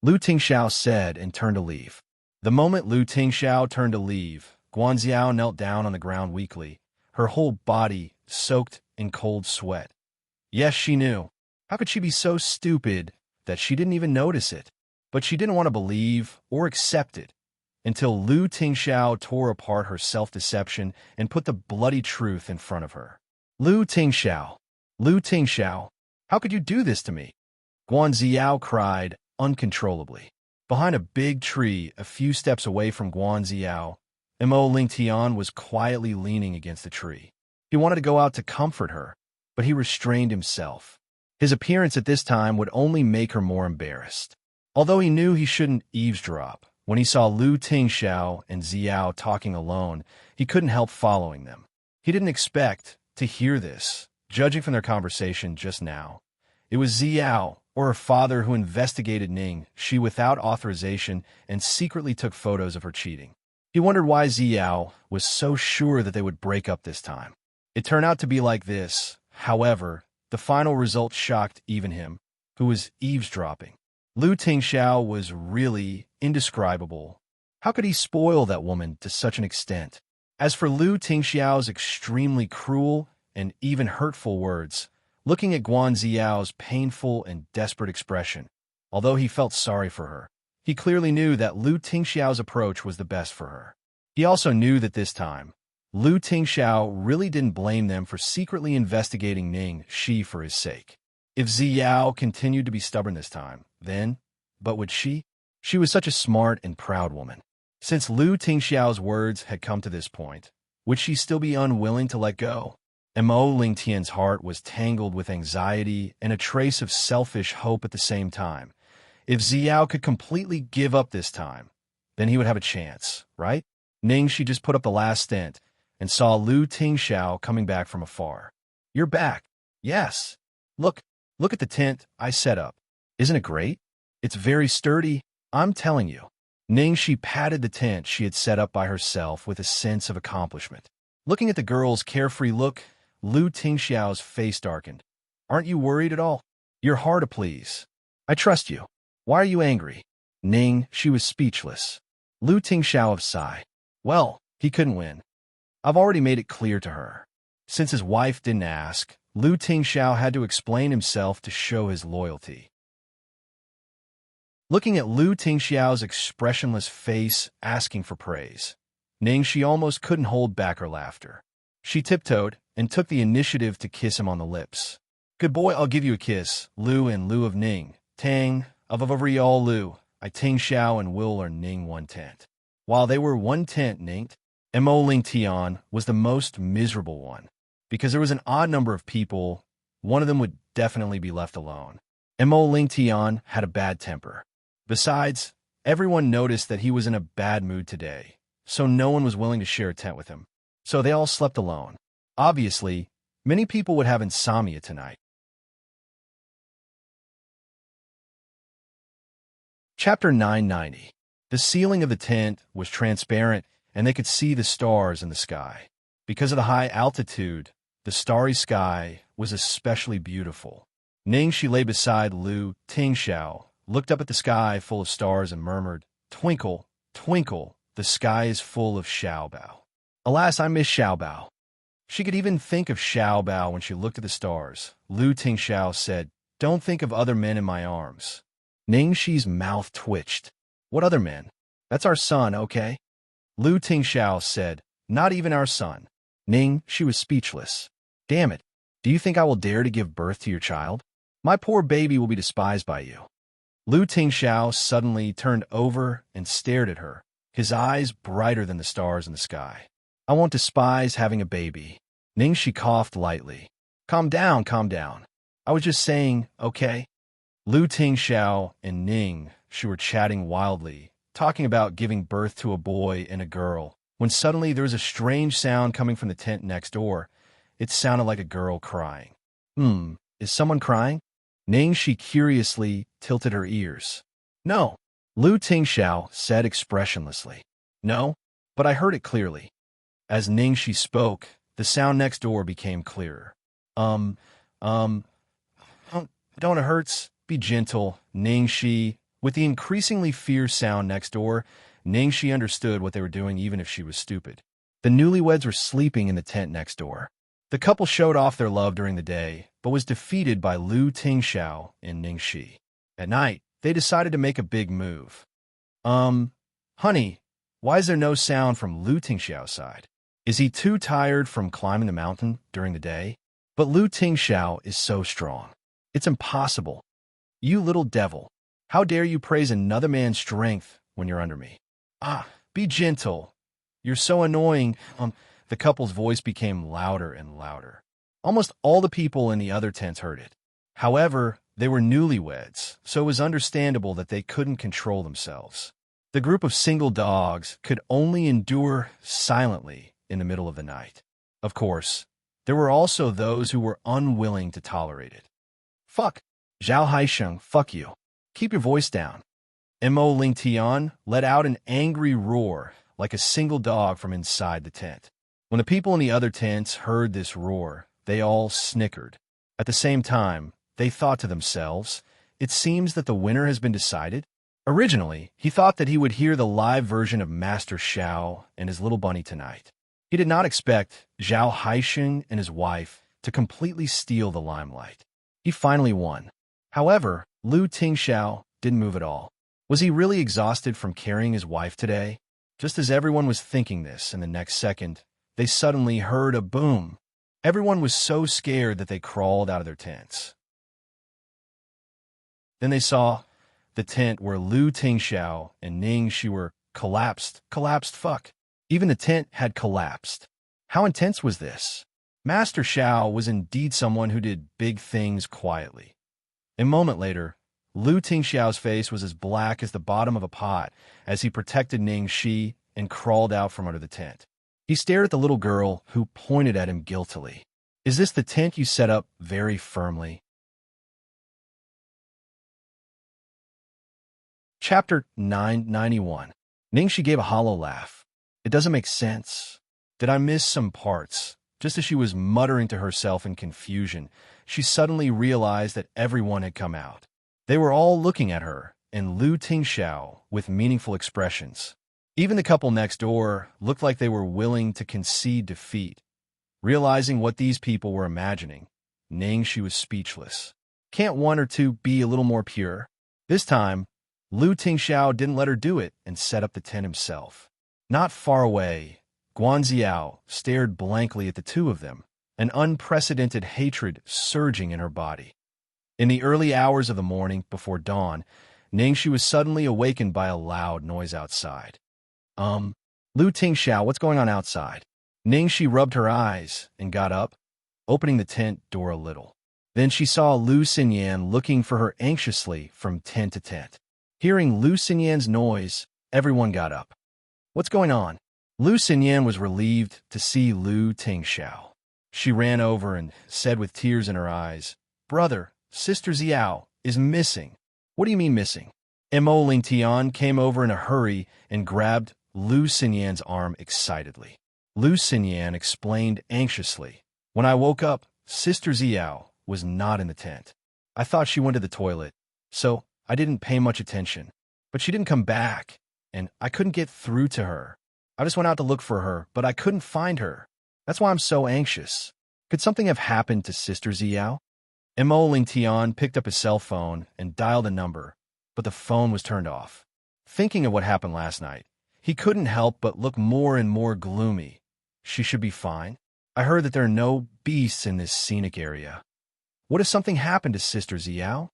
Lu Tingxiao said and turned to leave. The moment Lu Tingxiao turned to leave, Guanxiao knelt down on the ground weakly, her whole body soaked in cold sweat. Yes, she knew. How could she be so stupid that she didn't even notice it? But she didn't want to believe or accept it until Lu Tingxiao tore apart her self-deception and put the bloody truth in front of her. Lu Tingxiao, how could you do this to me? Guanxiao cried uncontrollably. Behind a big tree a few steps away from Guanxiao, Mo Lingtian was quietly leaning against the tree. He wanted to go out to comfort her, but he restrained himself. His appearance at this time would only make her more embarrassed. Although he knew he shouldn't eavesdrop, when he saw Lu Tingxiao and Xiao talking alone, he couldn't help following them. He didn't expect to hear this, judging from their conversation just now. It was Xiao, or her father, who investigated Ningxi without authorization and secretly took photos of her cheating. He wondered why Xiao was so sure that they would break up this time. It turned out to be like this. However, the final result shocked even him, who was eavesdropping. Lu Tingxiao was really indescribable. How could he spoil that woman to such an extent? As for Lu Tingxiao's extremely cruel and even hurtful words, looking at Guanxiao's painful and desperate expression, although he felt sorry for her, he clearly knew that Lu Tingxiao's approach was the best for her. He also knew that this time, Lu Tingxiao really didn't blame them for secretly investigating Ningxi for his sake. If Xiao continued to be stubborn this time, then, but would she? She was such a smart and proud woman. Since Lu Tingxiao's words had come to this point, would she still be unwilling to let go? Mo Lingtian's heart was tangled with anxiety and a trace of selfish hope at the same time. If Xiao could completely give up this time, then he would have a chance, right? Ningxi just put up the last stent and saw Lu Tingxiao coming back from afar. You're back. Yes. Look at the tent I set up. Isn't it great? It's very sturdy, I'm telling you. Ningxi patted the tent she had set up by herself with a sense of accomplishment. Looking at the girl's carefree look, Lu Tingxiao's face darkened. Aren't you worried at all? You're hard to please. I trust you. Why are you angry? She was speechless. Lu Tingxiao sighed. Well, he couldn't win. I've already made it clear to her. Since his wife didn't ask, Lu Tingxiao had to explain himself to show his loyalty. Looking at Lu Tingxiao's expressionless face asking for praise, Ningxi almost couldn't hold back her laughter. She tiptoed and took the initiative to kiss him on the lips. "Good boy, I'll give you a kiss, Lu in lieu of Ning. Tang, of all Lu, I Ting Xiao and Will are Ning one tent." While they were one tent ninked, Mo Ling Tian was the most miserable one. Because there was an odd number of people, one of them would definitely be left alone. Mo Ling Tian had a bad temper. Besides, everyone noticed that he was in a bad mood today, so no one was willing to share a tent with him. So they all slept alone. Obviously, many people would have insomnia tonight. Chapter 990. The ceiling of the tent was transparent, and they could see the stars in the sky. Because of the high altitude, the starry sky was especially beautiful. Ning Shi lay beside Lu Tingxiao, looked up at the sky full of stars and murmured, "Twinkle, twinkle, the sky is full of Xiaobao. Alas, I miss Xiaobao." She could even think of Xiaobao when she looked at the stars. Lu Tingxiao said, "Don't think of other men in my arms." Ning Shi's mouth twitched. "What other men? That's our son, okay?" Lu Tingxiao said, "Not even our son." Ning Shi was speechless. "Damn it. Do you think I will dare to give birth to your child? My poor baby will be despised by you." Lu Tingxiao suddenly turned over and stared at her, his eyes brighter than the stars in the sky. "I won't despise having a baby." Ning Shi coughed lightly. Calm down, calm down. I was just saying, okay?" Lu Tingxiao and Ning Shi were chatting wildly, talking about giving birth to a boy and a girl, when suddenly there was a strange sound coming from the tent next door. It sounded like a girl crying. Is someone crying?" Ning Shi curiously tilted her ears. "No," Lu Tingxiao said expressionlessly. "No, but I heard it clearly." As Ning Shi spoke, the sound next door became clearer. Don't it hurts? Be gentle, Ning Shi." With the increasingly fierce sound next door, Ning Shi understood what they were doing even if she was stupid. The newlyweds were sleeping in the tent next door. The couple showed off their love during the day, but was defeated by Lu Tingxiao and Ning Shi. At night, they decided to make a big move. Honey, why is there no sound from Lu Tingxiao's side? Is he too tired from climbing the mountain during the day? But Lu Tingxiao is so strong. It's impossible. You little devil. How dare you praise another man's strength when you're under me? Be gentle. You're so annoying. The couple's voice became louder and louder. Almost all the people in the other tents heard it. However, they were newlyweds, so it was understandable that they couldn't control themselves. The group of single dogs could only endure silently in the middle of the night. Of course, there were also those who were unwilling to tolerate it. "Fuck. Zhao Haisheng, fuck you. Keep your voice down." Mo Ling Tian let out an angry roar like a single dog from inside the tent. When the people in the other tents heard this roar, they all snickered. At the same time, they thought to themselves, it seems that the winner has been decided. Originally, he thought that he would hear the live version of Master Xiao and his little bunny tonight. He did not expect Zhao Haisheng and his wife to completely steal the limelight. He finally won. However, Lu Tingxiao didn't move at all. Was he really exhausted from carrying his wife today? Just as everyone was thinking this, in the next second, they suddenly heard a boom. Everyone was so scared that they crawled out of their tents. Then they saw the tent where Lu Tingxiao and Ning Shi were collapsed. Fuck. Even the tent had collapsed. How intense was this? Master Xiao was indeed someone who did big things quietly. A moment later, Lu Tingxiao's face was as black as the bottom of a pot as he protected Ning Shi and crawled out from under the tent. He stared at the little girl who pointed at him guiltily. "Is this the tent you set up very firmly?" Chapter 991. Ning Shi gave a hollow laugh. "It doesn't make sense. Did I miss some parts?" Just as she was muttering to herself in confusion, she suddenly realized that everyone had come out. They were all looking at her, and Lu Tingxiao, with meaningful expressions. Even the couple next door looked like they were willing to concede defeat. Realizing what these people were imagining, Ning Shi was speechless. Can't one or two be a little more pure? This time, Lu Tingxiao didn't let her do it and set up the tent himself. Not far away, Guanxiao stared blankly at the two of them, an unprecedented hatred surging in her body. In the early hours of the morning before dawn, Ningxi was suddenly awakened by a loud noise outside. Lu Tingxiao, what's going on outside? Ningxi rubbed her eyes and got up, opening the tent door a little. Then she saw Lu Xinyan looking for her anxiously from tent to tent. Hearing Lu Xinyan's noise, everyone got up. What's going on? Lu Xinyan was relieved to see Lu Tingxiao. She ran over and said with tears in her eyes, "Brother, Sister Xiao is missing." "What do you mean missing?" Mo Lingtian came over in a hurry and grabbed Lu Xinyan's arm excitedly. Lu Xinyan explained anxiously, "When I woke up, Sister Xiao was not in the tent. I thought she went to the toilet, so I didn't pay much attention. But she didn't come back, and I couldn't get through to her. I just went out to look for her, but I couldn't find her. That's why I'm so anxious. Could something have happened to Sister Xiao?" Mo Lingtian picked up his cell phone and dialed a number, but the phone was turned off. Thinking of what happened last night, he couldn't help but look more and more gloomy. She should be fine. I heard that there are no beasts in this scenic area. What if something happened to Sister Xiao?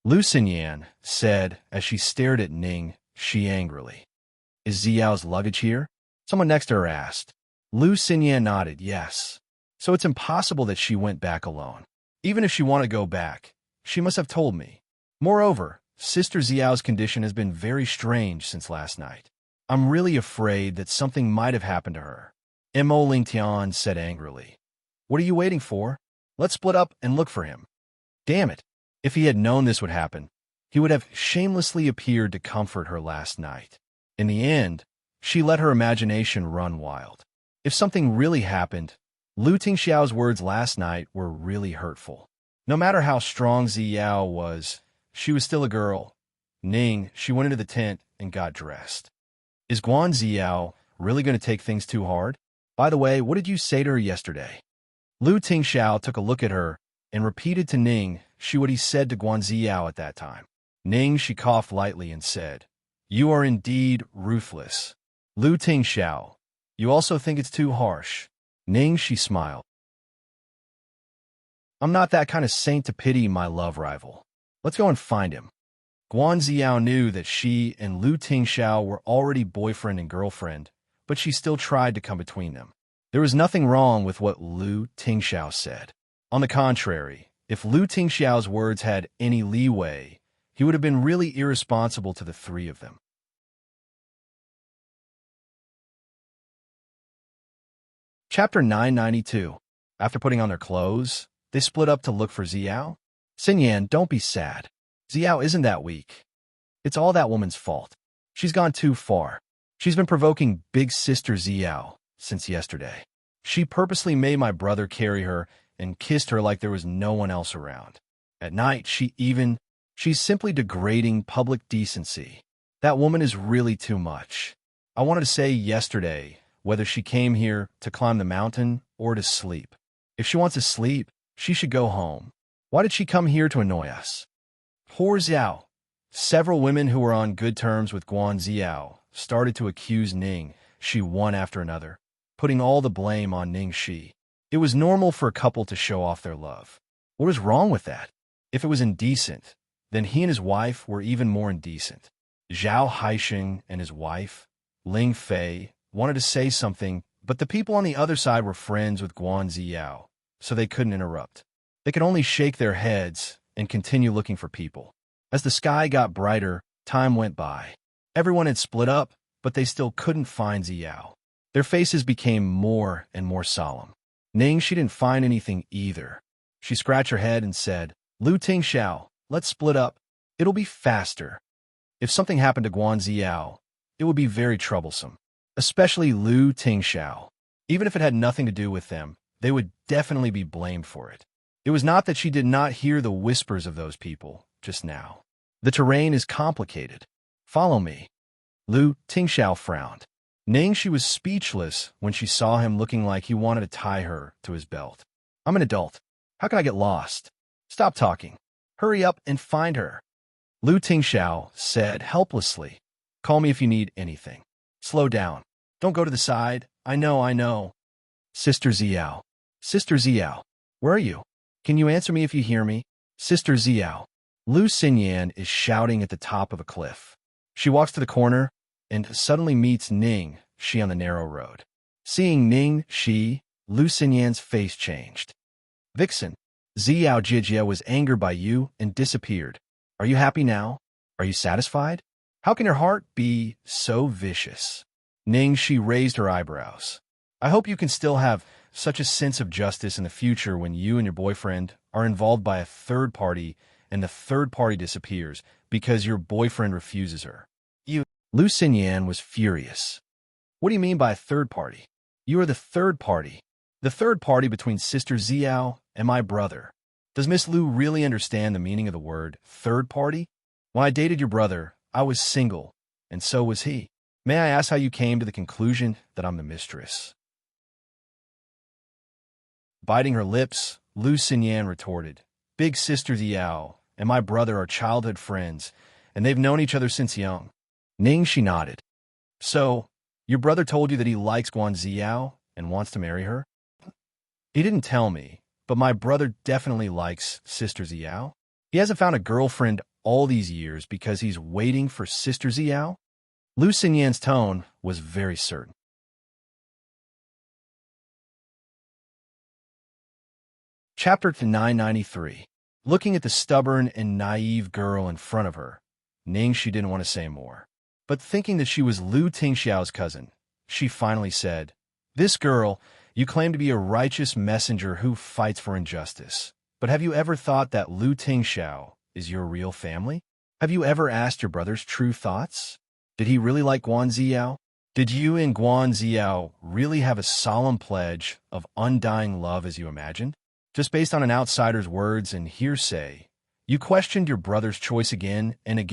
Lu Xinyan said as she stared at Ningxi angrily. "Is Xiao's luggage here?" Someone next to her asked. Lu Xinyan nodded, yes. "So it's impossible that she went back alone. Even if she wanted to go back, she must have told me. Moreover, Sister Xiao's condition has been very strange since last night. I'm really afraid that something might have happened to her." Mo Lingtian said angrily. "What are you waiting for? Let's split up and look for him." Damn it. If he had known this would happen, he would have shamelessly appeared to comfort her last night. In the end, she let her imagination run wild. If something really happened, Lu Tingxiao's words last night were really hurtful. No matter how strong Xiao was, she was still a girl. She went into the tent and got dressed. Is Guan Xiao really going to take things too hard? By the way, what did you say to her yesterday? Lu Tingxiao took a look at her and repeated to Ningxi what he said to Guan Xiao at that time. She coughed lightly and said, "You are indeed ruthless. Lu Tingxiao, you also think it's too harsh?" She smiled. "I'm not that kind of saint to pity my love rival. Let's go and find him." Guan Xiao knew that she and Lu Tingxiao were already boyfriend and girlfriend, but she still tried to come between them. There was nothing wrong with what Lu Tingxiao said. On the contrary, if Lu Tingxiao's words had any leeway, he would have been really irresponsible to the three of them. Chapter 992. After putting on their clothes, they split up to look for Xiao. "Xinyan, don't be sad. Xiao isn't that weak. It's all that woman's fault. She's gone too far. She's been provoking Big Sister Xiao since yesterday. She purposely made my brother carry her and kissed her like there was no one else around. At night, she's simply degrading public decency. That woman is really too much. I wanted to say yesterday whether she came here to climb the mountain or to sleep. If she wants to sleep, she should go home. Why did she come here to annoy us?" Poor Xiao. Several women who were on good terms with Guan Xiao started to accuse Ningxi one after another, putting all the blame on Ningxi. It was normal for a couple to show off their love. What was wrong with that? If it was indecent, then he and his wife were even more indecent. Zhao Haixing and his wife, Ling Fei, wanted to say something, but the people on the other side were friends with Guan Xiao, so they couldn't interrupt. They could only shake their heads and continue looking for people. As the sky got brighter, time went by. Everyone had split up, but they still couldn't find Xiao. Their faces became more and more solemn. She didn't find anything either. She scratched her head and said, "Lu Tingxiao, let's split up. It'll be faster." If something happened to Guan Xiao, it would be very troublesome, especially Lu Tingxiao. Even if it had nothing to do with them, they would definitely be blamed for it. It was not that she did not hear the whispers of those people just now. The terrain is complicated. Follow me. Lu Tingxiao frowned. She was speechless when she saw him looking like he wanted to tie her to his belt. "I'm an adult. How can I get lost? Stop talking. Hurry up and find her." Lu Tingxiao said helplessly, "Call me if you need anything. Slow down. Don't go to the side. I know. Sister Xiao. Sister Xiao, where are you? Can you answer me if you hear me? Sister Xiao. Lu Xinyan is shouting at the top of a cliff. She walks to the corner and suddenly meets Ning Shi on the narrow road. Seeing Ning Shi, Lu Xinyan's face changed. Vixen, Xiao Jijia was angered by you and disappeared. Are you happy now? Are you satisfied? How can your heart be so vicious? Ning Shi raised her eyebrows. I hope you can still have such a sense of justice in the future when you and your boyfriend are involved by a third party and the third party disappears because your boyfriend refuses her. Lu Xinyan was furious. What do you mean by a third party? You are the third party. The third party between Sister Xiao and my brother. Does Miss Lu really understand the meaning of the word third party? When I dated your brother, I was single, and so was he. May I ask how you came to the conclusion that I'm the mistress? Biting her lips, Lu Xinyan retorted, Big Sister Xiao and my brother are childhood friends, and they've known each other since young. Ning Shi nodded. So, your brother told you that he likes Guan Xiao and wants to marry her? He didn't tell me, but my brother definitely likes Sister Xiao. He hasn't found a girlfriend all these years because he's waiting for Sister Xiao? Lu Xinyan's tone was very certain. Chapter 993. Looking at the stubborn and naive girl in front of her, Ning Shi didn't want to say more. But thinking that she was Lu Tingxiao's cousin, she finally said, This girl, you claim to be a righteous messenger who fights for injustice. But have you ever thought that Lu Tingxiao is your real family? Have you ever asked your brother's true thoughts? Did he really like Guan Xiao? Did you and Guan Xiao really have a solemn pledge of undying love as you imagined? Just based on an outsider's words and hearsay, you questioned your brother's choice again and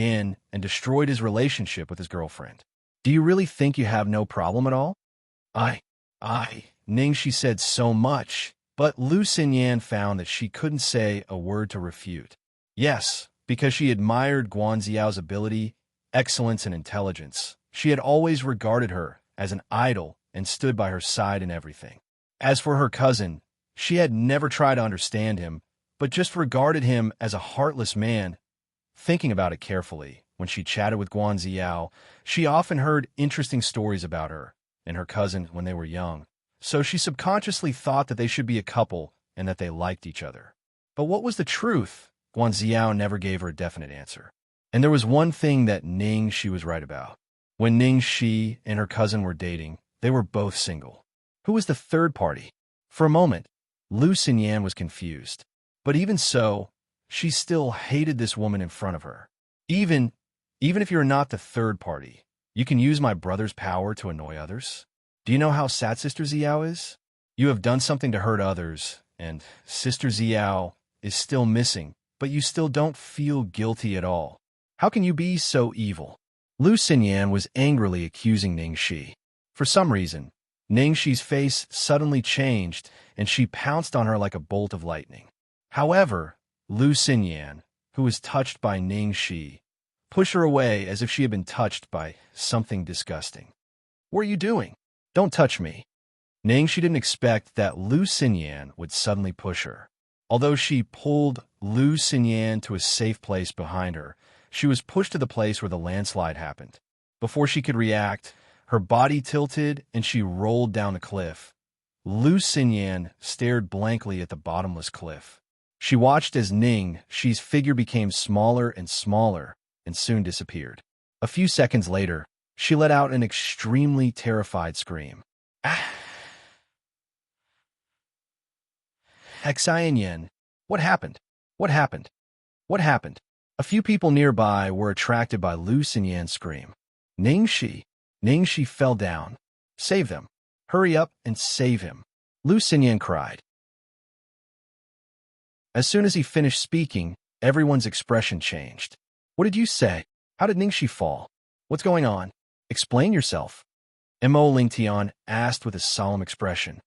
destroyed his relationship with his girlfriend. Do you really think you have no problem at all? Ning Shi said so much, but Lu Xinyan found that she couldn't say a word to refute. Yes, because she admired Guan Xiao's ability, excellence, and intelligence. She had always regarded her as an idol and stood by her side in everything. As for her cousin, she had never tried to understand him, but just regarded him as a heartless man. Thinking about it carefully, when she chatted with Guan Xiao, she often heard interesting stories about her and her cousin when they were young. So she subconsciously thought that they should be a couple and that they liked each other. But what was the truth? Guan Xiao never gave her a definite answer. And there was one thing that Ning Shi was right about. When Ning Shi and her cousin were dating, they were both single. Who was the third party? For a moment, Lu Xinyan was confused. But even so, she still hated this woman in front of her. Even if you're not the third party, you can use my brother's power to annoy others. Do you know how sad Sister Xiao is? You have done something to hurt others, and Sister Xiao is still missing, but you still don't feel guilty at all. How can you be so evil? Lu Xinyan was angrily accusing Ning Shi. For some reason, Ning Shi's face suddenly changed, and she pounced on her like a bolt of lightning. However, Lu Xinyan, who was touched by Ning Shi, pushed her away as if she had been touched by something disgusting. What are you doing? Don't touch me. Ning Shi didn't expect that Lu Xinyan would suddenly push her. Although she pulled Lu Xinyan to a safe place behind her, she was pushed to the place where the landslide happened. Before she could react, her body tilted and she rolled down the cliff. Lu Xinyan stared blankly at the bottomless cliff. She watched as Ning Shi's figure became smaller and soon disappeared. A few seconds later, she let out an extremely terrified scream. Xianxia, what happened? What happened? What happened? A few people nearby were attracted by Lu Xinyan's scream. Ning Shi fell down. Save them. Hurry up and save him. Lu Xinyan cried. As soon as he finished speaking, everyone's expression changed. What did you say? How did Ning Shi fall? What's going on? Explain yourself. Mo Ling Tian asked with a solemn expression.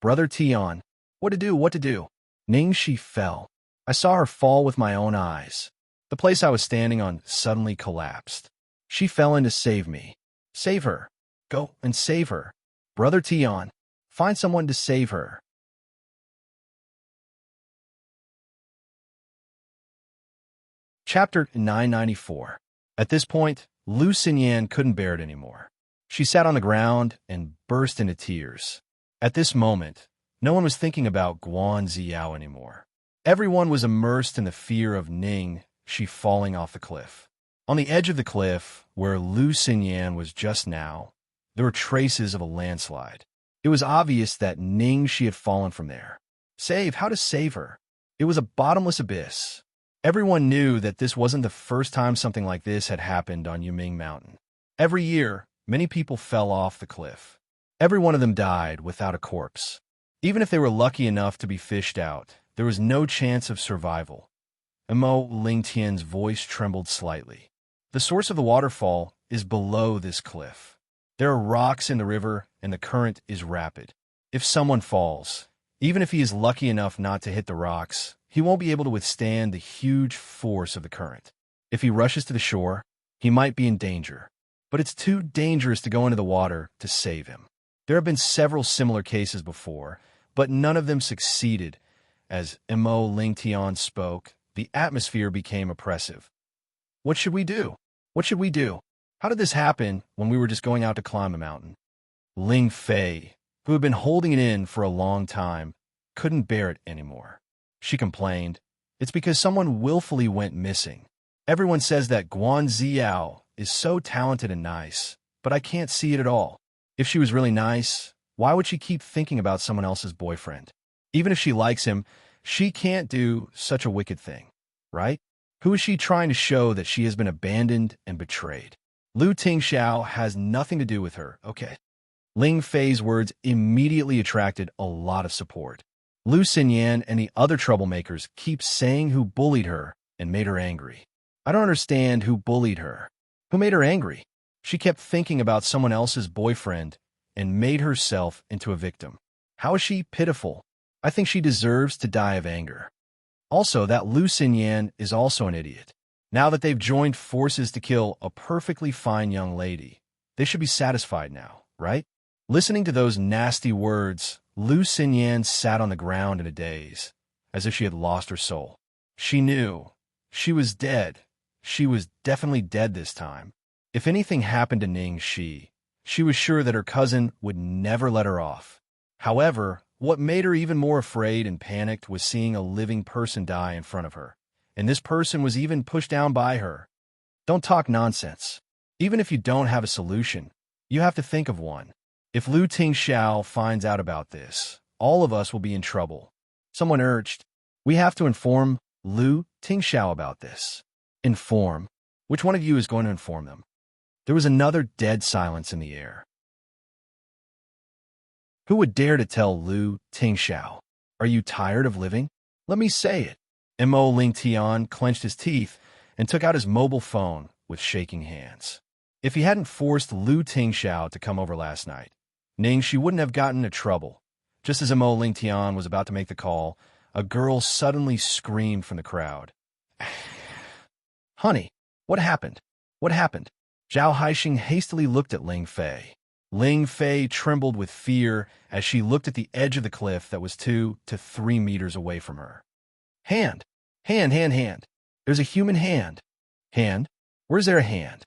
Brother Tian, what to do, what to do? Ning Shi fell. I saw her fall with my own eyes. The place I was standing on suddenly collapsed. She fell in to save me. Save her. Go and save her. Brother Tian, find someone to save her. Chapter 994. At this point, Lu Xinyan couldn't bear it anymore. She sat on the ground and burst into tears. At this moment, no one was thinking about Guan Ziao anymore. Everyone was immersed in the fear of Ningxi falling off the cliff. On the edge of the cliff, where Lu Xinyan was just now, there were traces of a landslide. It was obvious that Ningxi had fallen from there. How to save her? It was a bottomless abyss. Everyone knew that this wasn't the first time something like this had happened on Yuming Mountain. Every year, many people fell off the cliff. Every one of them died without a corpse. Even if they were lucky enough to be fished out, there was no chance of survival. Imo Lingtian's voice trembled slightly. The source of the waterfall is below this cliff. There are rocks in the river, and the current is rapid. If someone falls, even if he is lucky enough not to hit the rocks, he won't be able to withstand the huge force of the current. If he rushes to the shore, he might be in danger. But it's too dangerous to go into the water to save him. There have been several similar cases before, but none of them succeeded. As Imo Lingtian spoke, the atmosphere became oppressive. What should we do? What should we do? How did this happen when we were just going out to climb a mountain? Ling Fei, who had been holding it in for a long time, couldn't bear it anymore. She complained, "It's because someone willfully went missing. Everyone says that Guan Ziao is so talented and nice, but I can't see it at all. If she was really nice, why would she keep thinking about someone else's boyfriend? Even if she likes him, she can't do such a wicked thing, right? Who is she trying to show that she has been abandoned and betrayed? Lu Tingxiao has nothing to do with her, okay?" Ling Fei's words immediately attracted a lot of support. Lu Xinyan and the other troublemakers keep saying who bullied her and made her angry. I don't understand who bullied her. Who made her angry? She kept thinking about someone else's boyfriend and made herself into a victim. How is she pitiful? I think she deserves to die of anger. Also, that Lu Xinyan is also an idiot. Now that they've joined forces to kill a perfectly fine young lady, they should be satisfied now, right? Listening to those nasty words, Lu Xinyan sat on the ground in a daze, as if she had lost her soul. She knew. She was dead. She was definitely dead this time. If anything happened to Ningxi, she was sure that her cousin would never let her off. However, what made her even more afraid and panicked was seeing a living person die in front of her. And this person was even pushed down by her. Don't talk nonsense. Even if you don't have a solution, you have to think of one. If Lu Tingxiao finds out about this, all of us will be in trouble. Someone urged, "We have to inform Lu Tingxiao about this." Inform? Which one of you is going to inform them? There was another dead silence in the air. Who would dare to tell Lu Tingxiao? Are you tired of living? Let me say it. Imo Lingtian clenched his teeth and took out his mobile phone with shaking hands. If he hadn't forced Lu Tingxiao to come over last night, Ningxi wouldn't have gotten into trouble. Just as Imo Lingtian was about to make the call, a girl suddenly screamed from the crowd. "Honey, what happened? What happened?" Zhao Haixing hastily looked at Ling Fei. Ling Fei trembled with fear as she looked at the edge of the cliff that was 2 to 3 meters away from her. Hand! Hand! There's a human hand. Hand? Where's there a hand?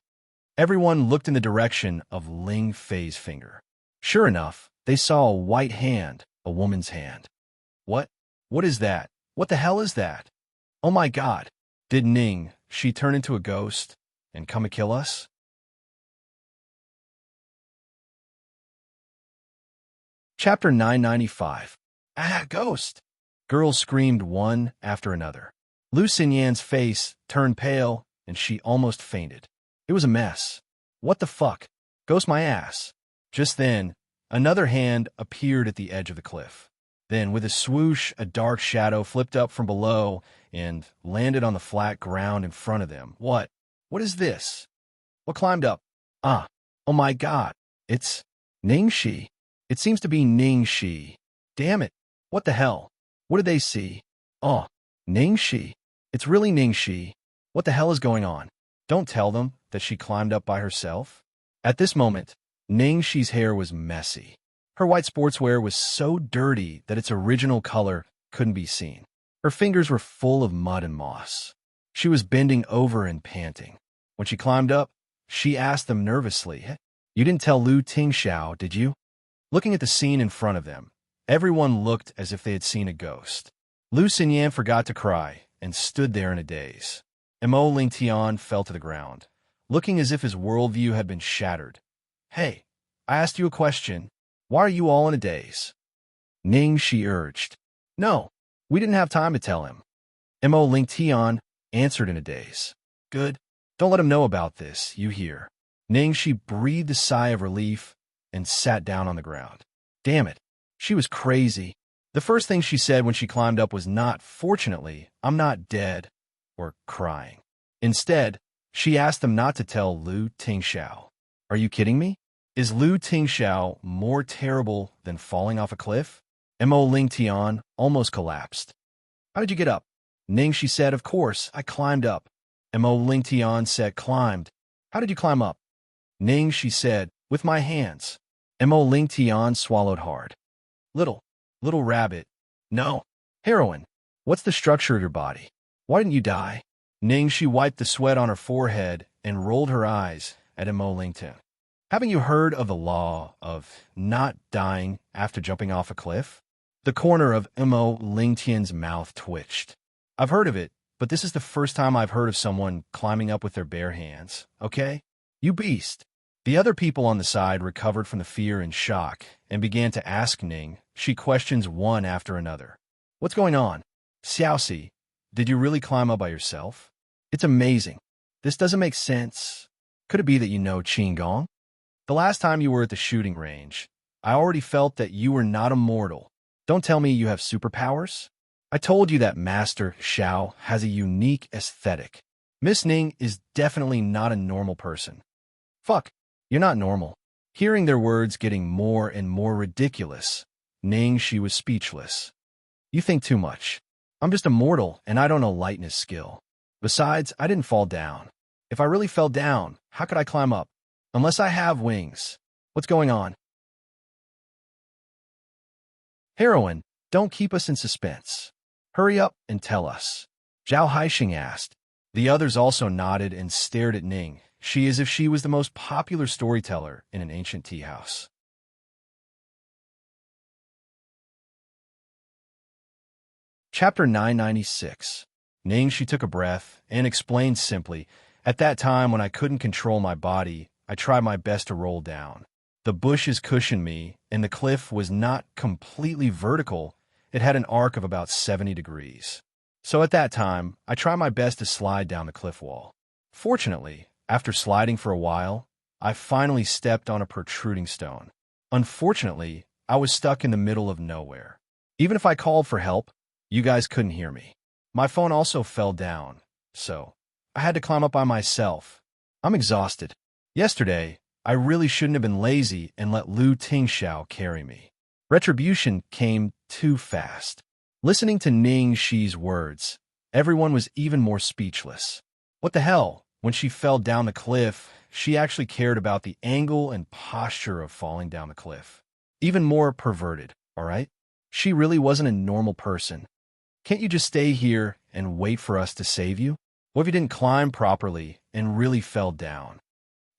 Everyone looked in the direction of Ling Fei's finger. Sure enough, they saw a white hand, a woman's hand. What? What is that? What the hell is that? Oh my God! Did she turn into a ghost and come to kill us? Chapter 995. Ah, ghost! Girls screamed one after another. Lu Xinyan's face turned pale, and she almost fainted. It was a mess. What the fuck? Ghost my ass. Just then, another hand appeared at the edge of the cliff. Then, with a swoosh, a dark shadow flipped up from below and landed on the flat ground in front of them. What? What is this? What climbed up? Ah, oh my God. It's Ningxi. It seems to be Ningxi. Damn it. What the hell? What did they see? Oh, Ningxi. It's really Ningxi. What the hell is going on? Don't tell them that she climbed up by herself. At this moment, Ningxi's hair was messy. Her white sportswear was so dirty that its original color couldn't be seen. Her fingers were full of mud and moss. She was bending over and panting. When she climbed up, she asked them nervously, "You didn't tell Lu Tingxiao, did you?" Looking at the scene in front of them, everyone looked as if they had seen a ghost. Lu Xinyan forgot to cry and stood there in a daze. Mo Lingtian fell to the ground, looking as if his worldview had been shattered. "Hey, I asked you a question. Why are you all in a daze?" Ning, she urged. "No, we didn't have time to tell him." Mo Lingtian answered in a daze. "Good. Don't let him know about this, you hear." Ning, she breathed a sigh of relief and sat down on the ground. Damn it. She was crazy. The first thing she said when she climbed up was not, "Fortunately, I'm not dead," or crying. Instead, she asked them not to tell Lu Tingxiao. "Are you kidding me? Is Lu Tingxiao more terrible than falling off a cliff?" Mo Lingtian almost collapsed. "How did you get up?" Ning, she said, "Of course, I climbed up." Mo Lingtian said, "Climbed. How did you climb up?" Ning, she said, "With my hands." Mo Lingtian swallowed hard. Little rabbit. No. Heroine. What's the structure of your body? Why didn't you die?" Ning, she wiped the sweat on her forehead and rolled her eyes at Mo Lingtian. "Haven't you heard of the law of not dying after jumping off a cliff?" The corner of Mo Lingtian's mouth twitched. "I've heard of it, but this is the first time I've heard of someone climbing up with their bare hands, okay? You beast." The other people on the side recovered from the fear and shock and began to ask Ning questions one after another. "What's going on? Xiaoxi, did you really climb up by yourself? It's amazing. This doesn't make sense. Could it be that you know Qigong? The last time you were at the shooting range, I already felt that you were not immortal. Don't tell me you have superpowers. I told you that Master Xiao has a unique aesthetic. Miss Ning is definitely not a normal person." "Fuck, you're not normal." Hearing their words getting more and more ridiculous, Ning, she was speechless. "You think too much. I'm just a mortal and I don't know lightness skill. Besides, I didn't fall down. If I really fell down, how could I climb up? Unless I have wings. What's going on?" "Heroine, don't keep us in suspense. Hurry up and tell us," Zhao Haixing asked. The others also nodded and stared at Ning, she as if she was the most popular storyteller in an ancient tea house. Chapter 996. Ning, she took a breath and explained simply, "At that time when I couldn't control my body, I tried my best to roll down. The bushes cushioned me, and the cliff was not completely vertical. It had an arc of about 70 degrees. So at that time, I tried my best to slide down the cliff wall. Fortunately, after sliding for a while, I finally stepped on a protruding stone. Unfortunately, I was stuck in the middle of nowhere. Even if I called for help, you guys couldn't hear me. My phone also fell down, so I had to climb up by myself. I'm exhausted. Yesterday, I really shouldn't have been lazy and let Lu Tingxiao carry me. Retribution came too fast." Listening to Ning Shi's words, everyone was even more speechless. What the hell? When she fell down the cliff, she actually cared about the angle and posture of falling down the cliff. Even more perverted, all right? She really wasn't a normal person. Can't you just stay here and wait for us to save you? What if you didn't climb properly and really fell down?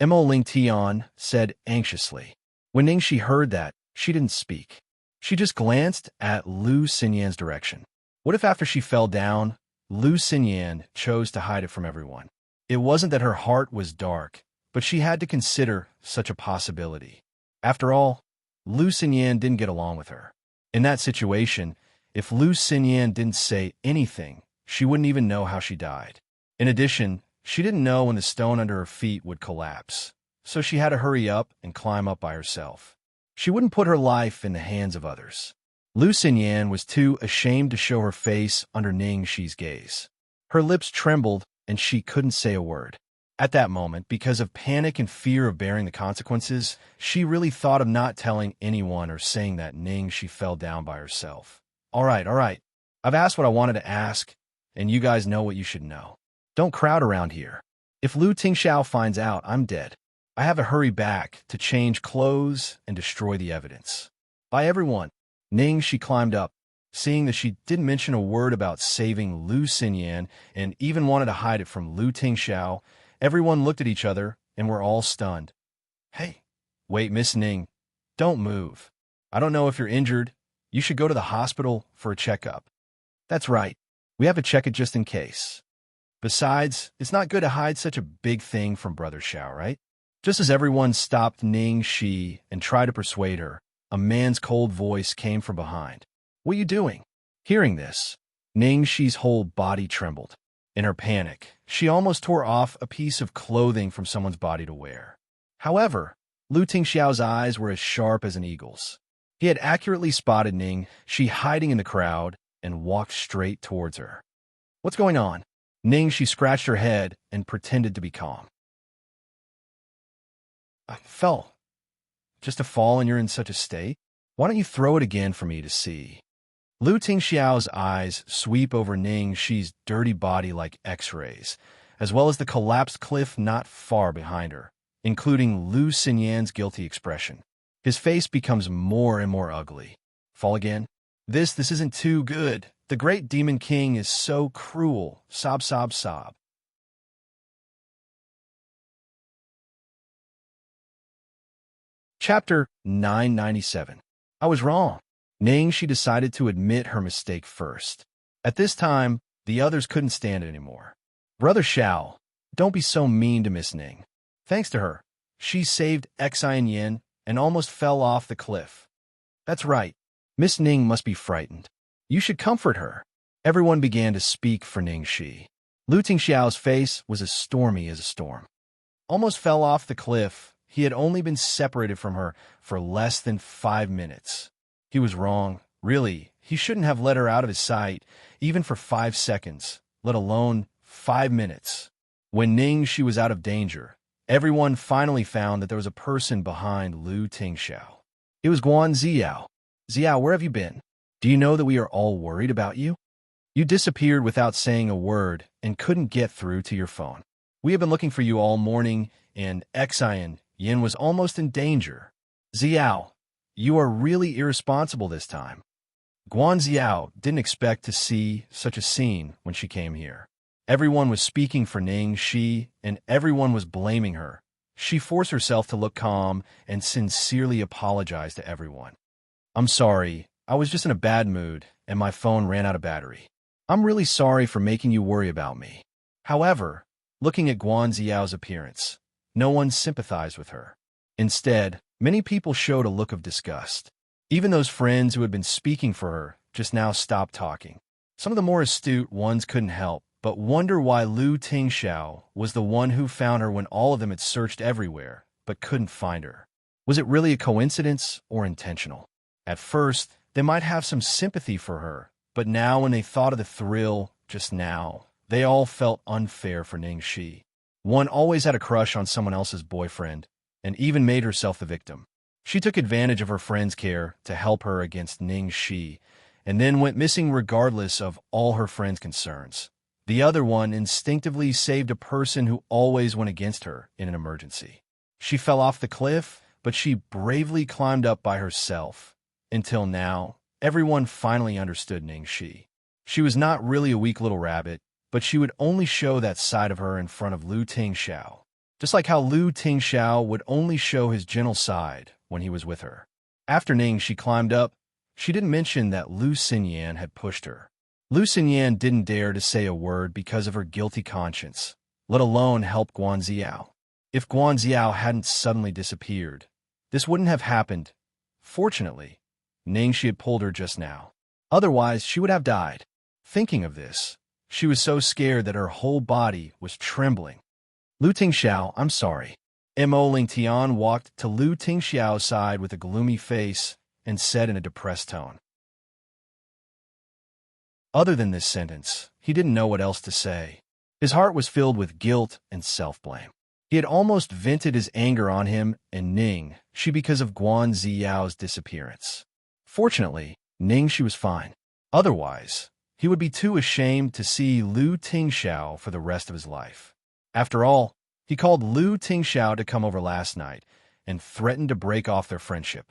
Mo Lingtian said anxiously. When Ning Shi heard that, she didn't speak. She just glanced at Lu Xinyan's direction. What if after she fell down, Lu Xinyan chose to hide it from everyone? It wasn't that her heart was dark, but she had to consider such a possibility. After all, Lu Xinyan didn't get along with her. In that situation, if Lu Xinyan didn't say anything, she wouldn't even know how she died. In addition, she didn't know when the stone under her feet would collapse, so she had to hurry up and climb up by herself. She wouldn't put her life in the hands of others. Lu Xinyan was too ashamed to show her face under Ning Shi's gaze. Her lips trembled and she couldn't say a word. At that moment, because of panic and fear of bearing the consequences, she really thought of not telling anyone or saying that Ning Shi fell down by herself. All right. I've asked what I wanted to ask, and you guys know what you should know. Don't crowd around here. If Lu Tingxiao finds out, I'm dead. I have to hurry back to change clothes and destroy the evidence. Bye, everyone. Ning, she climbed up. Seeing that she didn't mention a word about saving Lu Xinyan and even wanted to hide it from Lu Tingxiao, everyone looked at each other and were all stunned. Hey, wait, Miss Ning, don't move. I don't know if you're injured. You should go to the hospital for a checkup. That's right. We have to check it just in case. Besides, it's not good to hide such a big thing from Brother Xiao, right? Just as everyone stopped Ning Shi and tried to persuade her, a man's cold voice came from behind. What are you doing? Hearing this, Ning Shi's whole body trembled. In her panic, she almost tore off a piece of clothing from someone's body to wear. However, Lu Tingxiao's eyes were as sharp as an eagle's. He had accurately spotted Ning Shi hiding in the crowd and walked straight towards her. What's going on? Ning Shi scratched her head and pretended to be calm. I fell. Just a fall and you're in such a state? Why don't you throw it again for me to see? Lu Tingxiao's eyes sweep over Ning Shi's dirty body like X-rays, as well as the collapsed cliff not far behind her, including Lu Xinyan's guilty expression. His face becomes more and more ugly. Fall again? This isn't too good. The great demon king is so cruel. Sob, sob, sob. Chapter 997. I was wrong. Ning Shi decided to admit her mistake first. At this time, the others couldn't stand it anymore. Brother Xiao, don't be so mean to Miss Ning. Thanks to her, she saved Xianxia and almost fell off the cliff. That's right. Miss Ning must be frightened. You should comfort her. Everyone began to speak for Ning Shi. Lu Tingxiao's face was as stormy as a storm. Almost fell off the cliff. He had only been separated from her for less than 5 minutes. He was wrong. Really, he shouldn't have let her out of his sight, even for 5 seconds, let alone 5 minutes. When Ning Shi was out of danger, everyone finally found that there was a person behind Lu Tingxiao. It was Guan Ziao. Ziao, where have you been? Do you know that we are all worried about you? You disappeared without saying a word and couldn't get through to your phone. We have been looking for you all morning, and Xian Yin was almost in danger. Ziao, you are really irresponsible this time. Guan Ziao didn't expect to see such a scene when she came here. Everyone was speaking for Ning Shi, and everyone was blaming her. She forced herself to look calm and sincerely apologized to everyone. I'm sorry, I was just in a bad mood, and my phone ran out of battery. I'm really sorry for making you worry about me. However, looking at Guan Ziao's appearance, no one sympathized with her. Instead, many people showed a look of disgust. Even those friends who had been speaking for her just now stopped talking. Some of the more astute ones couldn't help but wonder why Lu Tingxiao was the one who found her when all of them had searched everywhere but couldn't find her. Was it really a coincidence or intentional? At first, they might have some sympathy for her, but now when they thought of the thrill just now, they all felt unfair for Ning Shi. One always had a crush on someone else's boyfriend, and even made herself the victim. She took advantage of her friend's care to help her against Ning Shi, and then went missing regardless of all her friends' concerns. The other one instinctively saved a person who always went against her in an emergency. She fell off the cliff, but she bravely climbed up by herself. Until now, everyone finally understood Ning Shi. She was not really a weak little rabbit, but she would only show that side of her in front of Lu Tingxiao, just like how Lu Tingxiao would only show his gentle side when he was with her. After Ning Shi climbed up, she didn't mention that Lu Xinyan had pushed her. Lu Xinyan didn't dare to say a word because of her guilty conscience, let alone help Guan Ziao. If Guan Ziao hadn't suddenly disappeared, this wouldn't have happened. Fortunately, Ning Shi had pulled her just now. Otherwise, she would have died. Thinking of this, she was so scared that her whole body was trembling. Lu Tingxiao, I'm sorry. Mo Lingtian walked to Lu Tingxiao's side with a gloomy face and said in a depressed tone. Other than this sentence, he didn't know what else to say. His heart was filled with guilt and self-blame. He had almost vented his anger on him and Ning Shi because of Guan Ziyao's disappearance. Fortunately, Ning Shi was fine. Otherwise, he would be too ashamed to see Lu Tingxiao for the rest of his life. After all, he called Lu Tingxiao to come over last night and threatened to break off their friendship.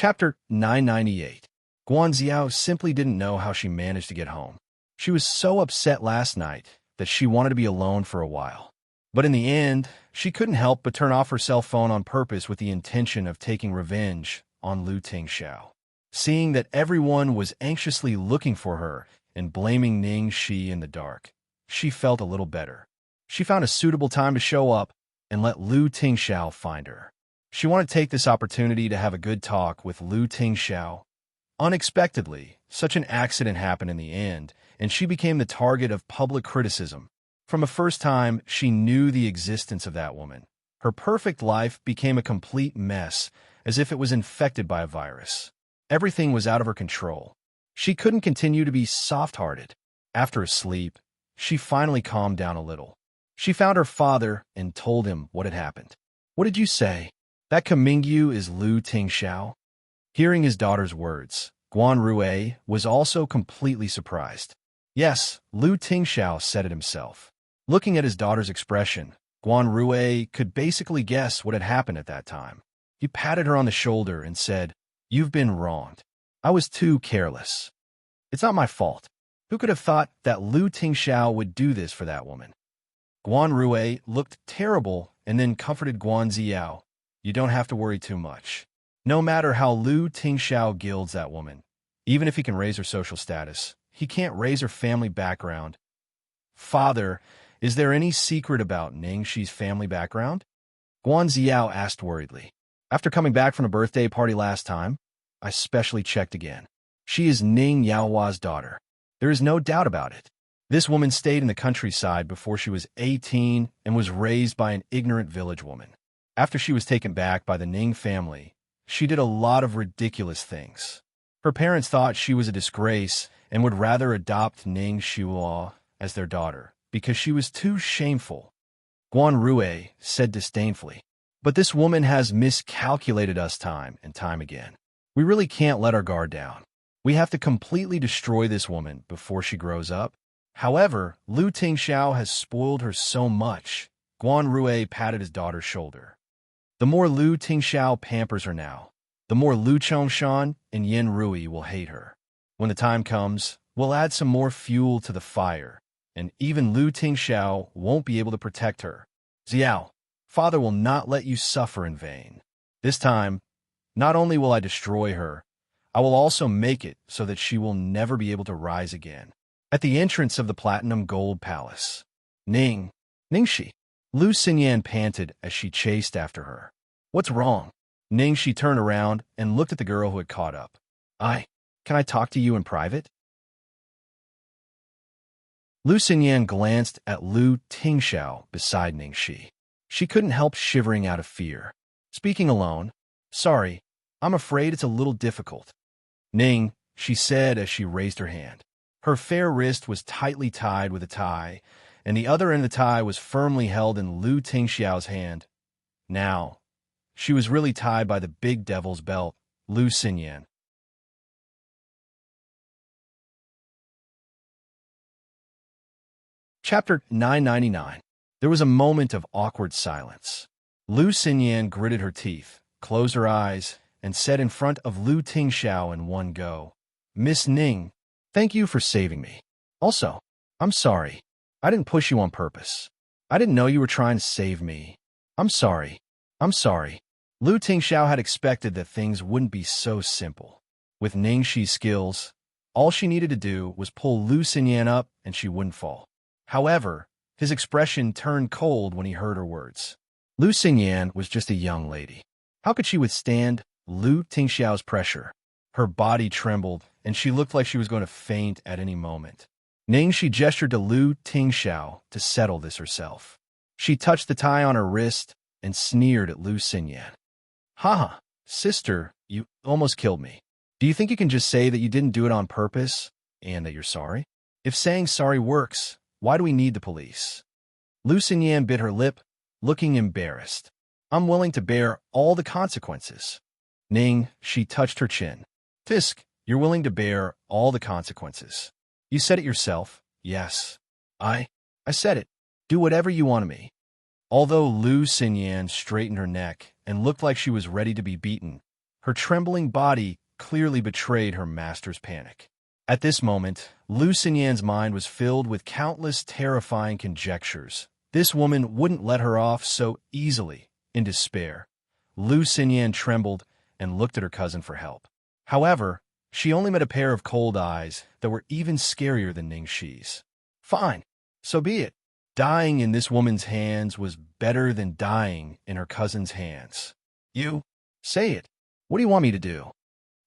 Chapter 998. Guanxiao simply didn't know how she managed to get home. She was so upset last night that she wanted to be alone for a while. But in the end, she couldn't help but turn off her cell phone on purpose with the intention of taking revenge on Lu Tingxiao. Seeing that everyone was anxiously looking for her and blaming Ningxi in the dark, she felt a little better. She found a suitable time to show up and let Lu Tingxiao find her. She wanted to take this opportunity to have a good talk with Lu Tingxiao. Unexpectedly, such an accident happened in the end, and she became the target of public criticism. From the first time she knew the existence of that woman, her perfect life became a complete mess, as if it was infected by a virus. Everything was out of her control. She couldn't continue to be soft-hearted. After a sleep, she finally calmed down a little. She found her father and told him what had happened. "What did you say? That Kamingyu is Lu Tingxiao?" Hearing his daughter's words, Guan Rui was also completely surprised. "Yes, Lu Tingxiao said it himself." Looking at his daughter's expression, Guan Rui could basically guess what had happened at that time. He patted her on the shoulder and said, "You've been wronged. I was too careless. It's not my fault. Who could have thought that Lu Tingxiao would do this for that woman?" Guan Rui looked terrible and then comforted Guan Ziao. "You don't have to worry too much. No matter how Lu Tingxiao gilds that woman, even if he can raise her social status, he can't raise her family background." "Father, is there any secret about Ningxi's family background?" Guan Ziao asked worriedly. "After coming back from a birthday party last time, I specially checked again. She is Ning Yaohua's daughter. There is no doubt about it. This woman stayed in the countryside before she was 18 and was raised by an ignorant village woman. After she was taken back by the Ning family, she did a lot of ridiculous things. Her parents thought she was a disgrace and would rather adopt Ning Xiuhua as their daughter because she was too shameful." Guan Rui said disdainfully, "But this woman has miscalculated us time and time again. We really can't let our guard down. We have to completely destroy this woman before she grows up." However, Lu Tingxiao has spoiled her so much. Guan Rui patted his daughter's shoulder. "The more Lu Tingxiao pampers her now, the more Lu Chongshan and Yin Rui will hate her. When the time comes, we'll add some more fuel to the fire, and even Lu Tingxiao won't be able to protect her. Xiao, father will not let you suffer in vain. This time, not only will I destroy her, I will also make it so that she will never be able to rise again." At the entrance of the Platinum Gold Palace, Ningxi. Lu Xinyan panted as she chased after her. "What's wrong?" Ningxi turned around and looked at the girl who had caught up. Can I talk to you in private?" Lu Xinyan glanced at Lu Tingxiao beside Ningxi. She couldn't help shivering out of fear. Speaking alone, "Sorry, I'm afraid it's a little difficult." "Ning," she said as she raised her hand. Her fair wrist was tightly tied with a tie, and the other end of the tie was firmly held in Lu Tingxiao's hand. Now, she was really tied by the big devil's belt, Lu Xinyan. Chapter 999. There was a moment of awkward silence. Lu Xinyan gritted her teeth, closed her eyes, and said in front of Lu Tingxiao in one go, "Miss Ning, thank you for saving me. Also, I'm sorry. I didn't push you on purpose. I didn't know you were trying to save me. I'm sorry. I'm sorry." Lu Tingxiao had expected that things wouldn't be so simple. With Ningxi's skills, all she needed to do was pull Lu Xinyan up and she wouldn't fall. However, his expression turned cold when he heard her words. Lu Xinyan was just a young lady. How could she withstand Lu Tingxiao's pressure? Her body trembled, and she looked like she was going to faint at any moment. Ningxi gestured to Lu Tingxiao to settle this herself. She touched the tie on her wrist and sneered at Lu Xinyan. "Haha, sister, you almost killed me. Do you think you can just say that you didn't do it on purpose and that you're sorry? If saying sorry works, why do we need the police?" Lu Xinyan bit her lip, looking embarrassed. "I'm willing to bear all the consequences." Ning, she touched her chin. "Fisk, you're willing to bear all the consequences. You said it yourself." "Yes. I said it. Do whatever you want of me." Although Lu Xinyan straightened her neck and looked like she was ready to be beaten, Her trembling body clearly betrayed her master's panic. At this moment, Lu Xinyan's mind was filled with countless terrifying conjectures. This woman wouldn't let her off so easily. In despair, Lu Xinyan trembled and looked at her cousin for help. However, she only met a pair of cold eyes that were even scarier than Ningxi's. Fine, so be it. Dying in this woman's hands was better than dying in her cousin's hands. You? Say it. What do you want me to do?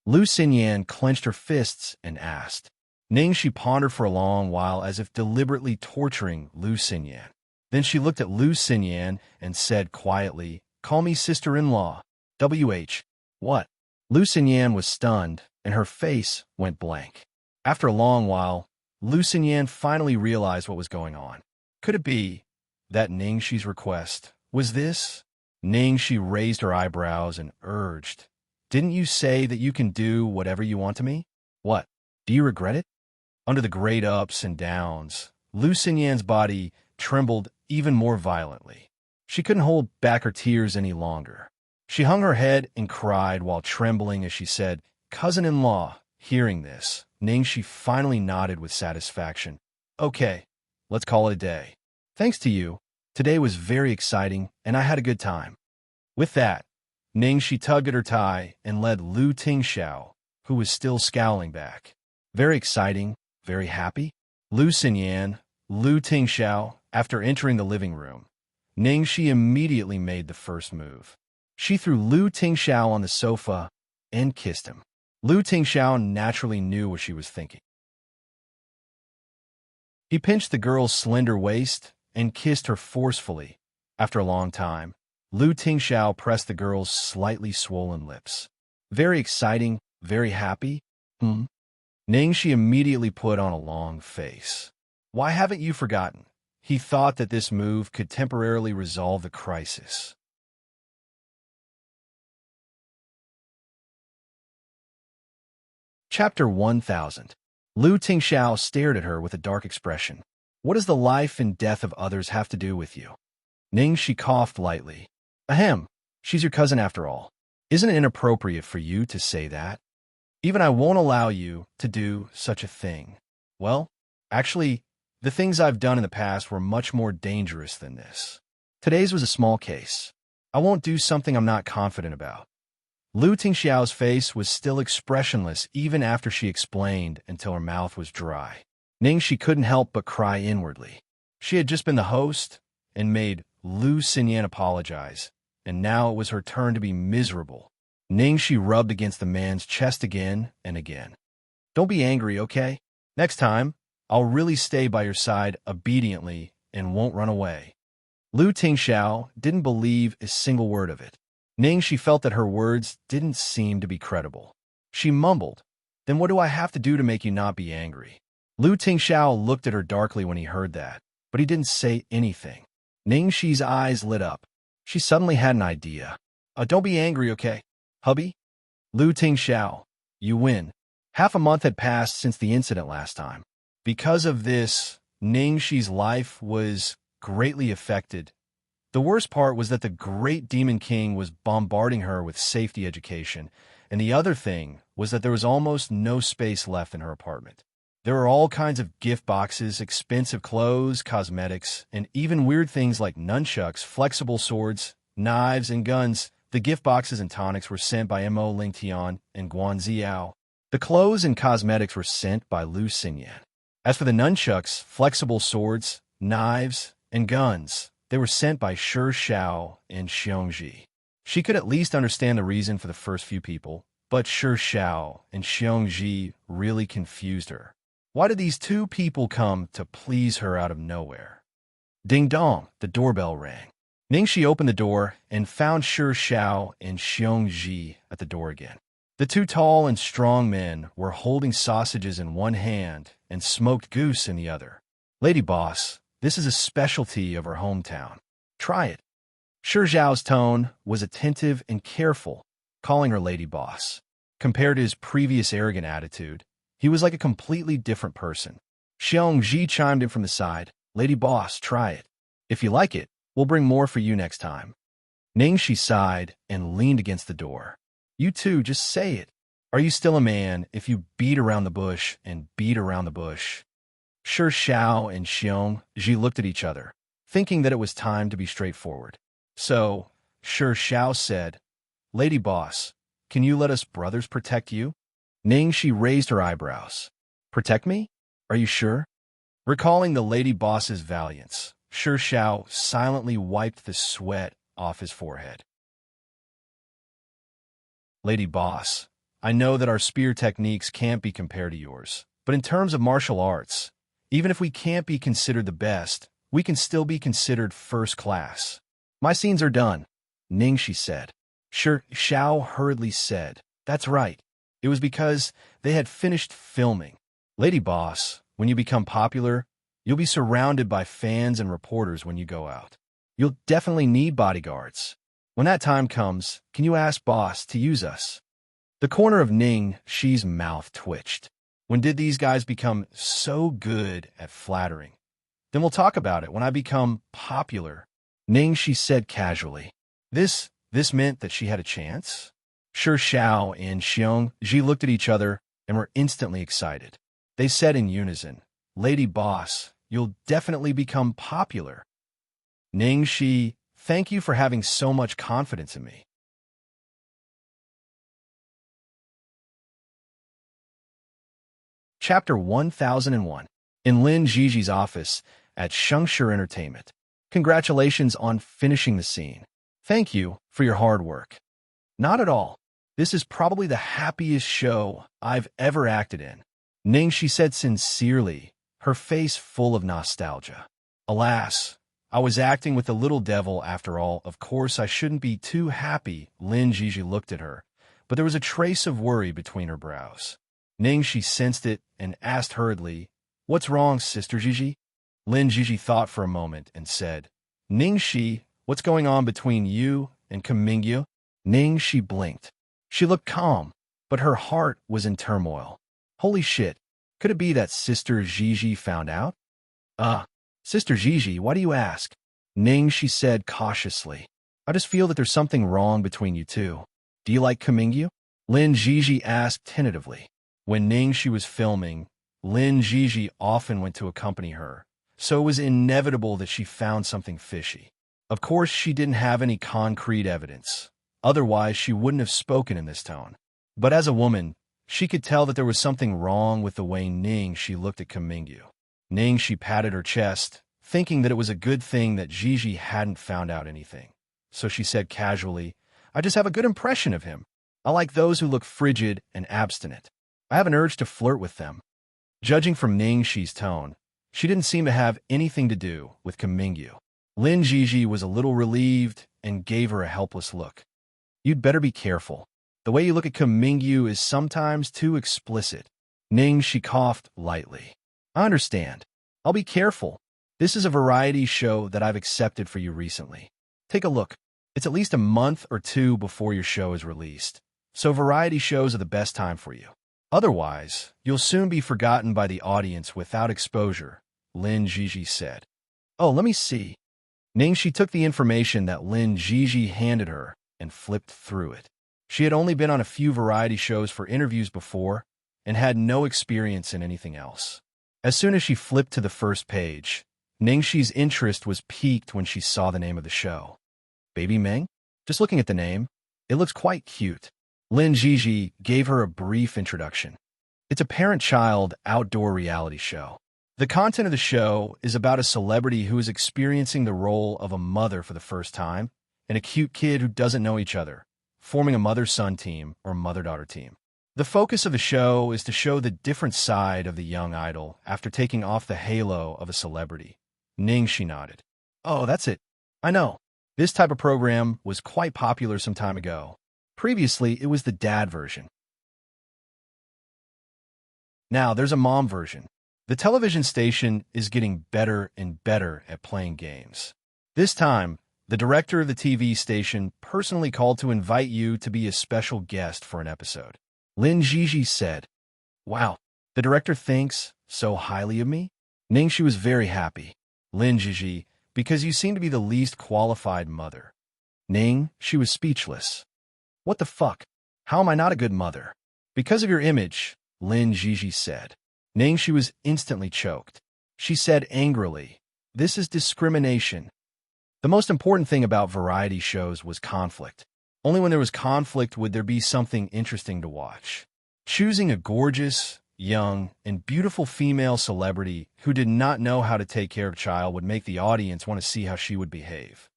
Lu Xinyan clenched her fists and asked. Ningxi pondered for a long while as if deliberately torturing Lu Xinyan. Then she looked at Lu Xinyan and said quietly, "Call me sister-in-law. W.H. What?" Lu Xinyan was stunned, and her face went blank. After a long while, Lu Xinyan finally realized what was going on. Could it be that Ningxi's request was this? Ningxi raised her eyebrows and urged, "Didn't you say that you can do whatever you want to me? What? Do you regret it?" Under the great ups and downs, Lu Xinyan's body trembled even more violently. She couldn't hold back her tears any longer. She hung her head and cried while trembling as she said, "Cousin-in-law." Hearing this, Ningxi finally nodded with satisfaction. "Okay, let's call it a day. Thanks to you, today was very exciting and I had a good time." With that, Ningxi tugged at her tie and led Lu Tingxiao, who was still scowling back. Very exciting, very happy? Lu Xinyan, Lu Tingxiao, after entering the living room, Ningxi immediately made the first move. She threw Lu Tingxiao on the sofa and kissed him. Lu Tingxiao naturally knew what she was thinking. He pinched the girl's slender waist and kissed her forcefully. After a long time, Lu Tingxiao pressed the girl's slightly swollen lips. Very exciting, very happy? Ningxi immediately put on a long face. Why haven't you forgotten? He thought that this move could temporarily resolve the crisis. Chapter 1000. Lu Tingxiao stared at her with a dark expression. What does the life and death of others have to do with you? Ningxi coughed lightly. Ahem, she's your cousin after all. Isn't it inappropriate for you to say that? Even I won't allow you to do such a thing. Well, actually, the things I've done in the past were much more dangerous than this. Today's was a small case. I won't do something I'm not confident about. Lu Tingxiao's face was still expressionless even after she explained until her mouth was dry. Ningxi couldn't help but cry inwardly. She had just been the host and made Lu Xinyan apologize, and now it was her turn to be miserable. Ningxi rubbed against the man's chest again and again. Don't be angry, okay? Next time, I'll really stay by your side obediently and won't run away. Lu Tingxiao didn't believe a single word of it. Ningxi felt that her words didn't seem to be credible. She mumbled, "Then what do I have to do to make you not be angry?" Lu Tingxiao looked at her darkly when he heard that, but he didn't say anything. Ningxi's eyes lit up. She suddenly had an idea. Don't be angry, okay, hubby? Lu Tingxiao, you win. Half a month had passed since the incident last time. Because of this, Ningxi's life was greatly affected. The worst part was that the great Demon King was bombarding her with safety education, and the other thing was that there was almost no space left in her apartment. There were all kinds of gift boxes, expensive clothes, cosmetics, and even weird things like nunchucks, flexible swords, knives, and guns. The gift boxes and tonics were sent by Mo Lingtian and Guanziao. The clothes and cosmetics were sent by Lu Xinyan. As for the nunchucks, flexible swords, knives, and guns, they were sent by Shi Xiao and Xianxia. She could at least understand the reason for the first few people, but Shi Xiao and Xianxia really confused her. Why did these two people come to please her out of nowhere? Ding dong, the doorbell rang. Ningxi opened the door and found Shi Xiao and Xianxia at the door again. The two tall and strong men were holding sausages in one hand and smoked goose in the other. Lady boss, this is a specialty of our hometown. Try it. Shi Xiao's tone was attentive and careful, calling her lady boss. Compared to his previous arrogant attitude, he was like a completely different person. Xianxia chimed in from the side. Lady boss, try it. If you like it, we'll bring more for you next time. Ningxi sighed and leaned against the door. You two, just say it. Are you still a man if you beat around the bush and beat around the bush? Sure, Xiao and Xianxia looked at each other, thinking that it was time to be straightforward. So, Sure Xiao said, Lady Boss, can you let us brothers protect you? Ningxi raised her eyebrows. Protect me? Are you sure? Recalling the Lady Boss's valiance, Sure Xiao silently wiped the sweat off his forehead. Lady Boss, I know that our spear techniques can't be compared to yours, but in terms of martial arts, even if we can't be considered the best, we can still be considered first class. My scenes are done, Ningxi said. Sure, Xiao hurriedly said, That's right. It was because they had finished filming. Lady Boss, when you become popular, you'll be surrounded by fans and reporters when you go out. You'll definitely need bodyguards. When that time comes, can you ask Boss to use us? The corner of Ningxi's mouth twitched. When did these guys become so good at flattering? Then we'll talk about it when I become popular, Ningxi said casually. This meant that she had a chance? Sure Xiao and Xianxia looked at each other and were instantly excited. They said in unison, Lady Boss, you'll definitely become popular. Ningxi, thank you for having so much confidence in me. Chapter 1001. In Lin Ziji's office at Xianxia Entertainment. Congratulations on finishing the scene. Thank you for your hard work. Not at all. This is probably the happiest show I've ever acted in. Ningxi said sincerely, her face full of nostalgia. Alas, I was acting with the little devil after all. Of course, I shouldn't be too happy. Lin Ziji looked at her, but there was a trace of worry between her brows. Ningxi sensed it and asked hurriedly, What's wrong, Sister Ziji? Lin Ziji thought for a moment and said, Ningxi, what's going on between you and Kumingyu? Ningxi blinked. She looked calm, but her heart was in turmoil. Holy shit, could it be that Sister Ziji found out? Sister Ziji, why do you ask? Ningxi said cautiously. I just feel that there's something wrong between you two. Do you like Kumingyu? Lin Ziji asked tentatively. When Ningxi was filming, Lin Ziji often went to accompany her, so it was inevitable that she found something fishy. Of course, she didn't have any concrete evidence. Otherwise, she wouldn't have spoken in this tone. But as a woman, she could tell that there was something wrong with the way Ningxi looked at Kumingyu. Ningxi patted her chest, thinking that it was a good thing that Ziji hadn't found out anything. So she said casually, I just have a good impression of him. I like those who look frigid and abstinent. I have an urge to flirt with them. Judging from Ningxi's tone, she didn't seem to have anything to do with Kumingyu. Lin Ziji was a little relieved and gave her a helpless look. You'd better be careful. The way you look at Kumingyu is sometimes too explicit. Ningxi coughed lightly. I understand. I'll be careful. This is a variety show that I've accepted for you recently. Take a look. It's at least a month or two before your show is released, so variety shows are the best time for you. Otherwise, you'll soon be forgotten by the audience without exposure, Lin Ziji said. Oh, let me see. Ningxi took the information that Lin Ziji handed her and flipped through it. She had only been on a few variety shows for interviews before and had no experience in anything else. As soon as she flipped to the first page, Ningxi's interest was piqued when she saw the name of the show. Baby Meng? Just looking at the name, it looks quite cute. Lin Ziji gave her a brief introduction. It's a parent-child outdoor reality show. The content of the show is about a celebrity who is experiencing the role of a mother for the first time and a cute kid who doesn't know each other, forming a mother-son team or mother-daughter team. The focus of the show is to show the different side of the young idol after taking off the halo of a celebrity. Ningxi nodded. Oh, that's it. I know. This type of program was quite popular some time ago. Previously, it was the dad version. Now, there's a mom version. The television station is getting better and better at playing games. This time, the director of the TV station personally called to invite you to be a special guest for an episode. Lin Ziji said, Wow, the director thinks so highly of me? Ningxi was very happy. Lin Ziji, because you seem to be the least qualified mother. She was speechless. What the fuck? How am I not a good mother? Because of your image, Lin Jiji said. Ningxi was instantly choked. She said angrily, "This is discrimination." The most important thing about variety shows was conflict. Only when there was conflict would there be something interesting to watch. Choosing a gorgeous, young, and beautiful female celebrity who did not know how to take care of a child would make the audience want to see how she would behave.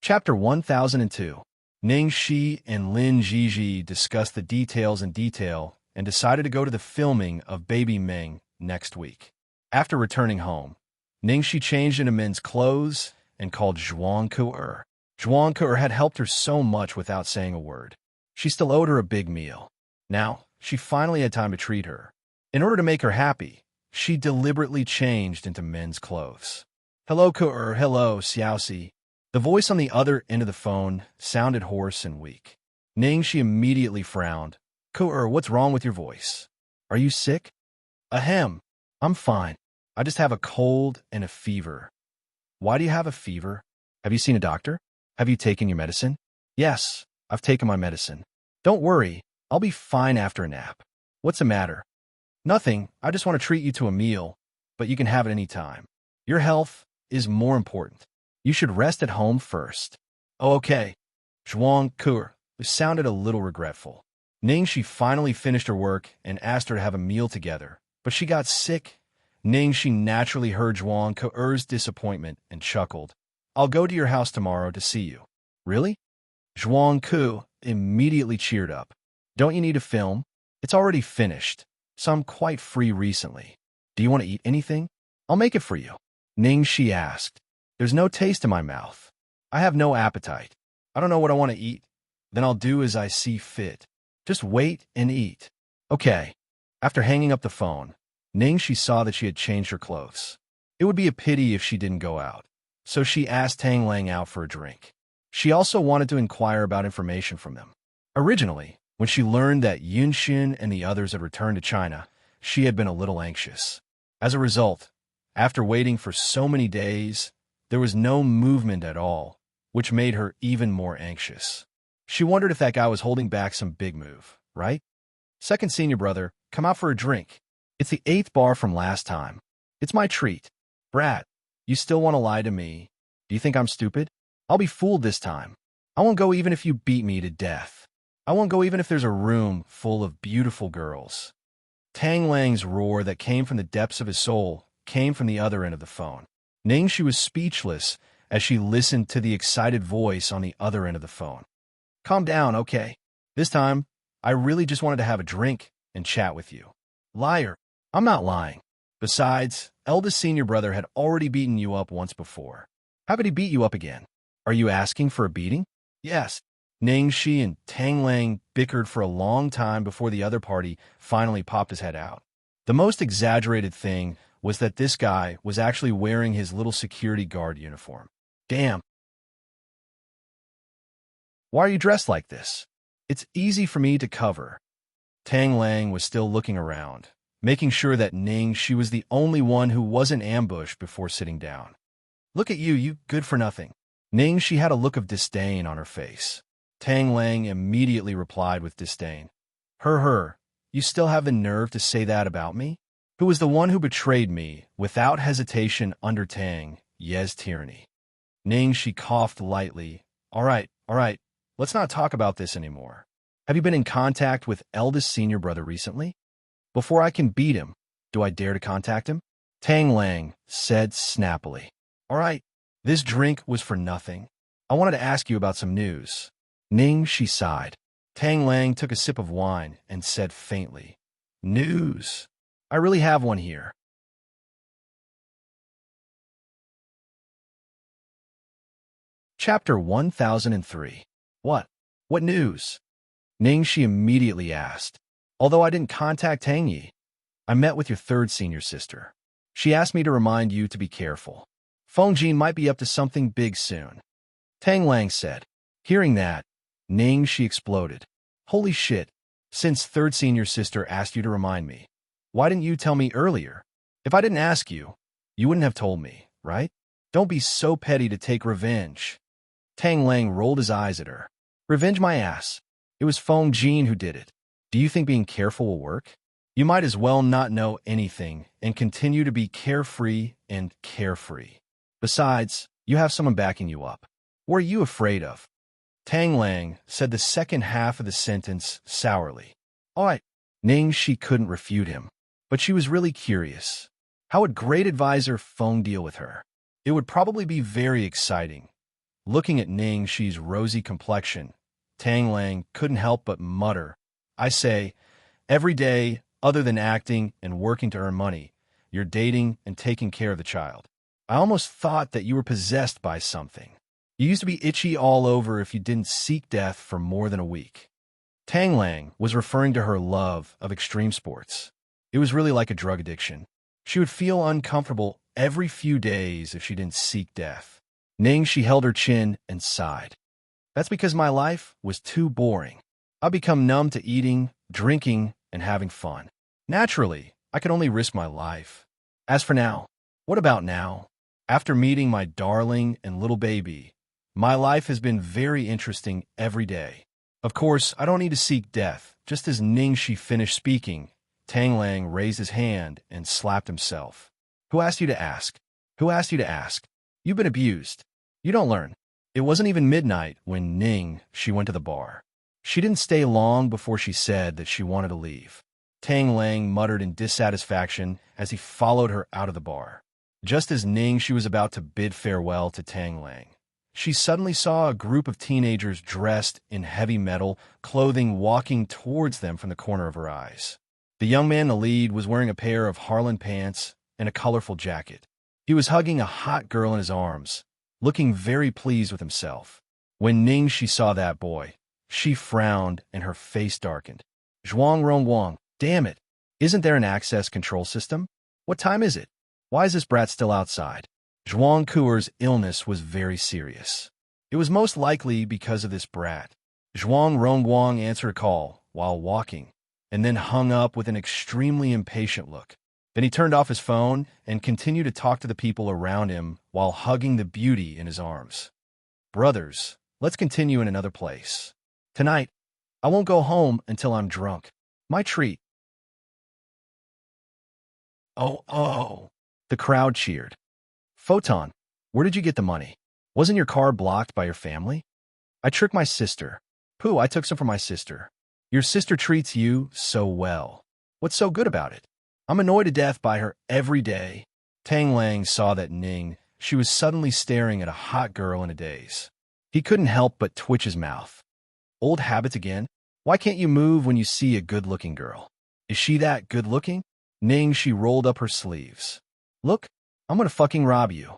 Chapter 1002. Ning Shi and Lin Jiji discussed the details in detail and decided to go to the filming of Baby Ming next week. After returning home, Ning Shi changed into men's clothes and called Xianxia. Xianxia had helped her so much without saying a word. She still owed her a big meal. Now, she finally had time to treat her. In order to make her happy, she deliberately changed into men's clothes. "Hello, Ku'er, hello, Xiaoxi." The voice on the other end of the phone sounded hoarse and weak. Ningxi immediately frowned. "Ku'er, what's wrong with your voice? Are you sick?" "Ahem. I'm fine. I just have a cold and a fever." "Why do you have a fever? Have you seen a doctor? Have you taken your medicine?" "Yes, I've taken my medicine." "Don't worry. I'll be fine after a nap." "What's the matter?" "Nothing. I just want to treat you to a meal, but you can have it any time. Your health is more important. You should rest at home first." "Oh, okay." Xianxia sounded a little regretful. Ningxi finally finished her work and asked her to have a meal together, but she got sick. Ningxi naturally heard Xianxia's disappointment and chuckled. "I'll go to your house tomorrow to see you." "Really?" Xianxia immediately cheered up. "Don't you need a film? It's already finished, so I'm quite free recently. Do you want to eat anything? I'll make it for you." Ningxi asked. "There's no taste in my mouth. I have no appetite. I don't know what I want to eat. Then I'll do as I see fit. Just wait and eat." "Okay." After hanging up the phone, Ningxi saw that she had changed her clothes. It would be a pity if she didn't go out, so she asked Tang Lang out for a drink. She also wanted to inquire about information from them. Originally, when she learned that Yunxin and the others had returned to China, she had been a little anxious. As a result, after waiting for so many days, there was no movement at all, which made her even more anxious. She wondered if that guy was holding back some big move, right? "Second senior brother, come out for a drink. It's the 8th bar from last time. It's my treat." "Brat, you still want to lie to me? Do you think I'm stupid? I'll be fooled this time. I won't go even if you beat me to death. I won't go even if there's a room full of beautiful girls." Tang Lang's roar that came from the depths of his soul came from the other end of the phone. Ningxi was speechless as she listened to the excited voice on the other end of the phone. "Calm down, okay? This time, I really just wanted to have a drink and chat with you." "Liar. I'm not lying. Besides, eldest senior brother had already beaten you up once before. How could he beat you up again? Are you asking for a beating?" "Yes." Ningxi and Tang Lang bickered for a long time before the other party finally popped his head out. The most exaggerated thing was that this guy was actually wearing his little security guard uniform. "Damn. Why are you dressed like this? It's easy for me to cover." Tang Lang was still looking around, making sure that Ningxi was the only one who wasn't ambushed before sitting down. "Look at you, you good for nothing." Ningxi had a look of disdain on her face. Tang Lang immediately replied with disdain. Her, you still have the nerve to say that about me? Who was the one who betrayed me, without hesitation under Tang Ye's tyranny?" Ningxi coughed lightly. All right, let's not talk about this anymore. Have you been in contact with eldest senior brother recently? Before I can beat him, do I dare to contact him?" Tang Lang said snappily. "All right, this drink was for nothing. I wanted to ask you about some news." Ningxi sighed. Tang Lang took a sip of wine and said faintly, "News? I really have one here." Chapter 1003. What? What news? Ningxi immediately asked. "Although I didn't contact Tang Yi, I met with your third senior sister. She asked me to remind you to be careful. Feng Jin might be up to something big soon." Tang Lang said. Hearing that, Ningxi exploded. "Holy shit. Since third senior sister asked you to remind me, why didn't you tell me earlier? If I didn't ask you, you wouldn't have told me, right? Don't be so petty to take revenge." Tang Lang rolled his eyes at her. Revenge my ass. It was Feng Jin who did it. Do you think being careful will work? You might as well not know anything and continue to be carefree and carefree. Besides, you have someone backing you up. What are you afraid of? Tang Lang said the second half of the sentence sourly. All right. Ning, she couldn't refute him, but she was really curious. How would great advisor Feng deal with her? It would probably be very exciting. Looking at Ning Shi's rosy complexion, Tang Lang couldn't help but mutter, I say, every day, other than acting and working to earn money, you're dating and taking care of the child. I almost thought that you were possessed by something. You used to be itchy all over if you didn't seek death for more than a week. Tang Lang was referring to her love of extreme sports. It was really like a drug addiction. She would feel uncomfortable every few days if she didn't seek death. Ning, she held her chin and sighed. That's because my life was too boring. I've become numb to eating, drinking, and having fun. Naturally, I could only risk my life. As for now, what about now? After meeting my darling and little baby, my life has been very interesting every day. Of course, I don't need to seek death. Just as Ning Shi finished speaking, Tang Lang raised his hand and slapped himself. Who asked you to ask? Who asked you to ask? You've been abused. You don't learn. It wasn't even midnight when Ning Shi went to the bar. She didn't stay long before she said that she wanted to leave. Tang Lang muttered in dissatisfaction as he followed her out of the bar. Just as Ning Shi was about to bid farewell to Tang Lang, she suddenly saw a group of teenagers dressed in heavy metal clothing walking towards them from the corner of her eyes. The young man in the lead was wearing a pair of Harlan pants and a colorful jacket. He was hugging a hot girl in his arms, looking very pleased with himself. When Ning Shi saw that boy, she frowned and her face darkened. Zhuang Rongguang, damn it! Isn't there an access control system? What time is it? Why is this brat still outside? Zhuang Kuer's illness was very serious. It was most likely because of this brat. Zhuang Rongguang answered a call while walking, and then hung up with an extremely impatient look. Then he turned off his phone and continued to talk to the people around him while hugging the beauty in his arms. Brothers, let's continue in another place. Tonight, I won't go home until I'm drunk. My treat. Oh. The crowd cheered. Photon, where did you get the money? Wasn't your car blocked by your family? I tricked my sister. Pooh, I took some from my sister. Your sister treats you so well. What's so good about it? I'm annoyed to death by her every day. Tang Lang saw that Ning, she was suddenly staring at a hot girl in a daze. He couldn't help but twitch his mouth. Old habits again? Why can't you move when you see a good-looking girl? Is she that good-looking? Ning, she rolled up her sleeves. Look, I'm gonna fucking rob you.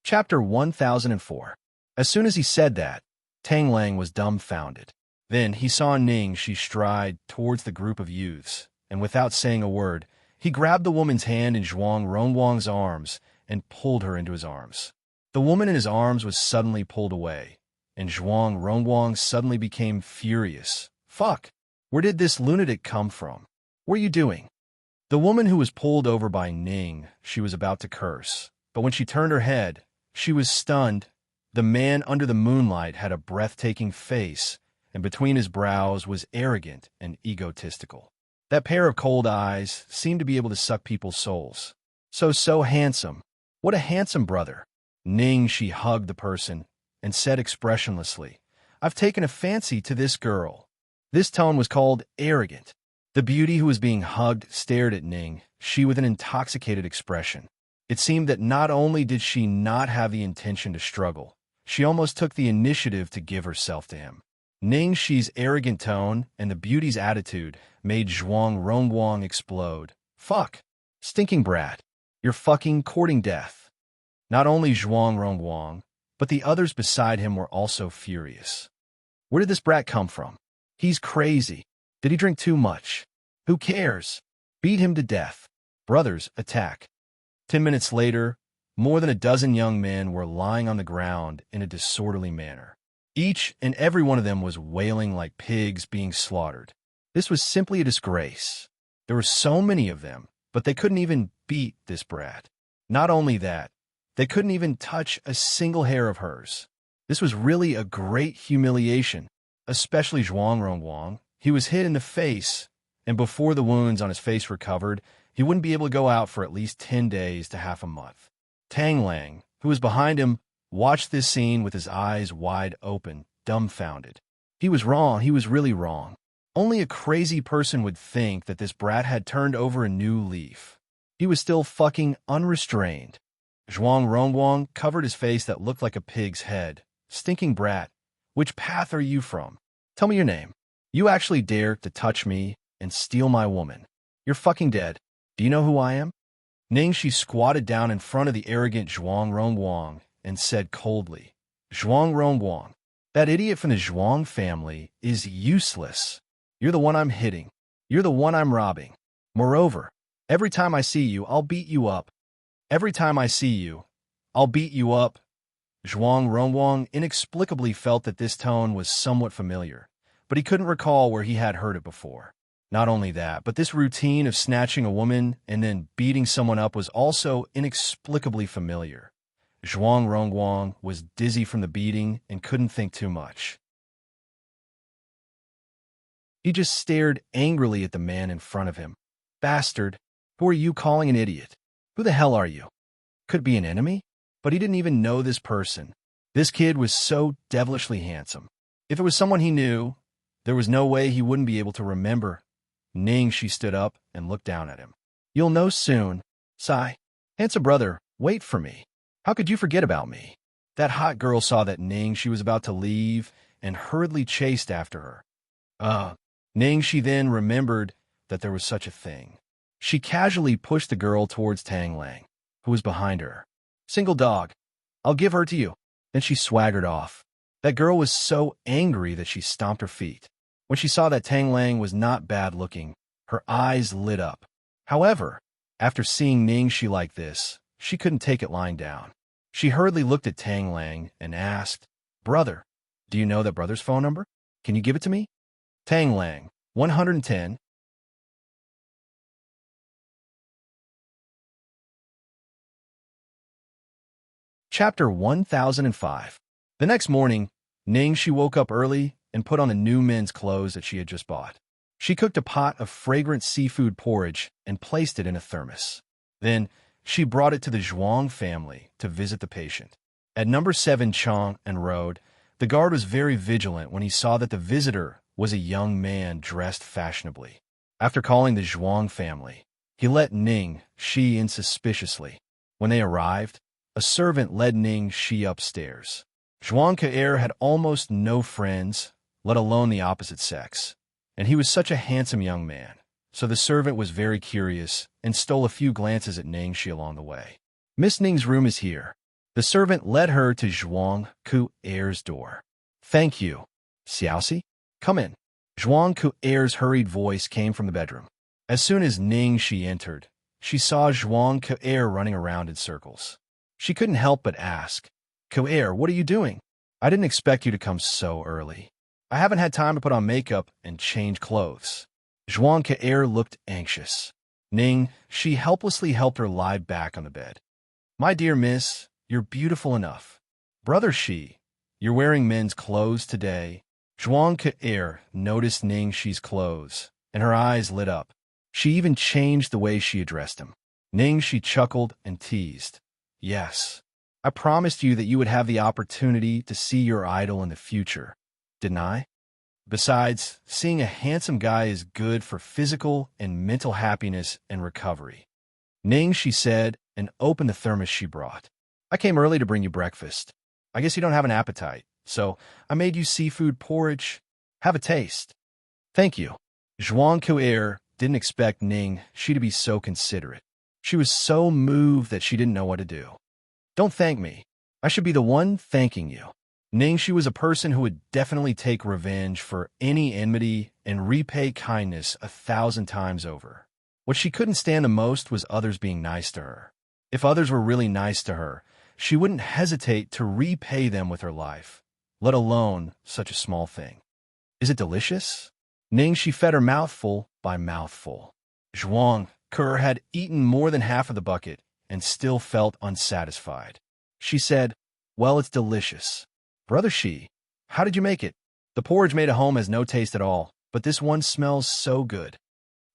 Chapter 1004. As soon as he said that, Tang Lang was dumbfounded. Then he saw Ning Shi stride towards the group of youths, and without saying a word, he grabbed the woman's hand in Zhuang Rongguang's arms and pulled her into his arms. The woman in his arms was suddenly pulled away, and Zhuang Rongguang suddenly became furious. Fuck! Where did this lunatic come from? What are you doing? The woman who was pulled over by Ning, she was about to curse, but when she turned her head, she was stunned. The man under the moonlight had a breathtaking face, and between his brows was arrogant and egotistical. That pair of cold eyes seemed to be able to suck people's souls. So handsome. What a handsome brother. Ning, she hugged the person and said expressionlessly, I've taken a fancy to this girl. This tone was called arrogant. The beauty who was being hugged stared at Ning, she with an intoxicated expression. It seemed that not only did she not have the intention to struggle, she almost took the initiative to give herself to him. Ning Shi's arrogant tone and the beauty's attitude made Zhuang Rongguang explode. Fuck. Stinking brat. You're fucking courting death. Not only Zhuang Rongguang, but the others beside him were also furious. Where did this brat come from? He's crazy. Did he drink too much? Who cares? Beat him to death. Brothers, attack. 10 minutes later, more than a dozen young men were lying on the ground in a disorderly manner. Each and every one of them was wailing like pigs being slaughtered. This was simply a disgrace. There were so many of them, but they couldn't even beat this brat. Not only that, they couldn't even touch a single hair of hers. This was really a great humiliation, especially Zhuang Rongguang. He was hit in the face, and before the wounds on his face recovered, he wouldn't be able to go out for at least 10 days to half a month. Tang Lang, who was behind him, watched this scene with his eyes wide open, dumbfounded. He was wrong. He was really wrong. Only a crazy person would think that this brat had turned over a new leaf. He was still fucking unrestrained. Zhuang Rongguang covered his face that looked like a pig's head. Stinking brat, which path are you from? Tell me your name. You actually dare to touch me and steal my woman. You're fucking dead. Do you know who I am? Ningxi squatted down in front of the arrogant Zhuang Rongguang and said coldly, Zhuang Rongguang, that idiot from the Zhuang family is useless. You're the one I'm hitting. You're the one I'm robbing. Moreover, every time I see you, I'll beat you up. Every time I see you, I'll beat you up. Zhuang Rongguang inexplicably felt that this tone was somewhat familiar, but he couldn't recall where he had heard it before. Not only that, but this routine of snatching a woman and then beating someone up was also inexplicably familiar. Zhuang Rongguang was dizzy from the beating and couldn't think too much. He just stared angrily at the man in front of him. Bastard, who are you calling an idiot? Who the hell are you? Could be an enemy? But he didn't even know this person. This kid was so devilishly handsome. If it was someone he knew, there was no way he wouldn't be able to remember. Ningxi stood up and looked down at him. You'll know soon. Sigh. Handsome brother, wait for me. How could you forget about me? That hot girl saw that Ningxi was about to leave and hurriedly chased after her. Ningxi then remembered that there was such a thing. She casually pushed the girl towards Tang Lang, who was behind her. Single dog. I'll give her to you. Then she swaggered off. That girl was so angry that she stomped her feet. When she saw that Tang Lang was not bad looking, her eyes lit up. However, after seeing Ningxi like this, she couldn't take it lying down. She hurriedly looked at Tang Lang and asked, Brother, do you know that brother's phone number? Can you give it to me? Tang Lang, 110. Chapter 1005. The next morning, Ningxi woke up early and put on the new men's clothes that she had just bought. She cooked a pot of fragrant seafood porridge and placed it in a thermos. Then, she brought it to the Zhuang family to visit the patient. At number 7 Chong and Road, the guard was very vigilant when he saw that the visitor was a young man dressed fashionably. After calling the Zhuang family, he let Ningxi in suspiciously. When they arrived, a servant led Ningxi upstairs. Zhuang Ke had almost no friends, let alone the opposite sex, and he was such a handsome young man, so the servant was very curious and stole a few glances at Ningxi along the way. Miss Ning's room is here. The servant led her to Zhuang Ke door. Thank you. Xiaoxi, come in. Zhuang Ke's hurried voice came from the bedroom. As soon as Ningxi entered, she saw Zhuang Ke running around in circles. She couldn't help but ask, Ke, what are you doing? I didn't expect you to come so early. I haven't had time to put on makeup and change clothes. Zhuang Ke looked anxious. Ningxi helplessly helped her lie back on the bed. My dear miss, you're beautiful enough. Brother Shi, you're wearing men's clothes today. Zhuang Ke noticed Ningxi's clothes, and her eyes lit up. She even changed the way she addressed him. Ningxi chuckled and teased. Yes, I promised you that you would have the opportunity to see your idol in the future, didn't I? Besides, seeing a handsome guy is good for physical and mental happiness and recovery. Ningxi said and opened the thermos she brought. I came early to bring you breakfast. I guess you don't have an appetite, so I made you seafood porridge. Have a taste. Thank you. Zhuang Ke didn't expect Ningxi to be so considerate. She was so moved that she didn't know what to do. Don't thank me. I should be the one thanking you. Ningxi was a person who would definitely take revenge for any enmity and repay kindness 1,000 times over. What she couldn't stand the most was others being nice to her. If others were really nice to her, she wouldn't hesitate to repay them with her life, let alone such a small thing. Is it delicious? Ningxi fed her mouthful by mouthful. Zhuang Ke had eaten more than half of the bucket and still felt unsatisfied. She said, "Well, it's delicious. Brother Shi, how did you make it? The porridge made at home has no taste at all, but this one smells so good.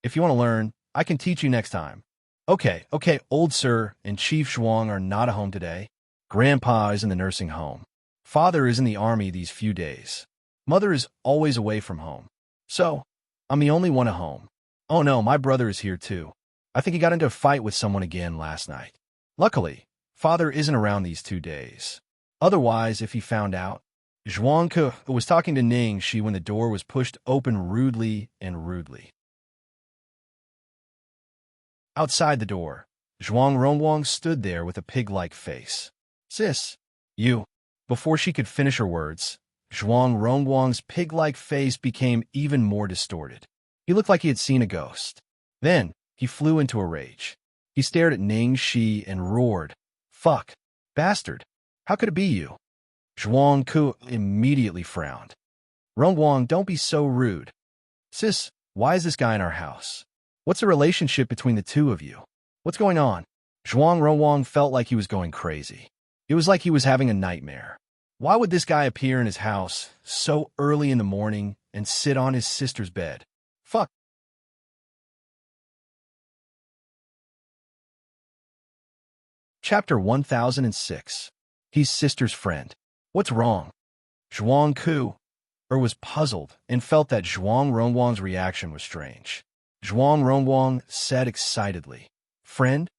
If you want to learn, I can teach you next time." Okay, old sir and Chief Zhuang are not at home today. Grandpa is in the nursing home. Father is in the army these few days. Mother is always away from home. So, I'm the only one at home. Oh no, my brother is here too. I think he got into a fight with someone again last night. Luckily, Father isn't around these 2 days. Otherwise, if he found out, Zhuang Ke was talking to Ning Shi when the door was pushed open rudely. Outside the door, Zhuang Rongwang stood there with a pig-like face. "Sis, you." Before she could finish her words, Zhuang Rongwang's pig-like face became even more distorted. He looked like he had seen a ghost. Then, he flew into a rage. He stared at Ning Shi and roared, "Fuck! Bastard! How could it be you?" Zhuang Ke immediately frowned. "Rongwang, don't be so rude. Sis, why is this guy in our house? What's the relationship between the two of you? What's going on?" Zhuang Rongwang felt like he was going crazy. It was like he was having a nightmare. Why would this guy appear in his house so early in the morning and sit on his sister's bed? Fuck. Chapter 1006. He's sister's friend. What's wrong? Zhuang Ke was puzzled and felt that Zhuang Rongwang's reaction was strange. Zhuang Rongwang said excitedly, "Friend?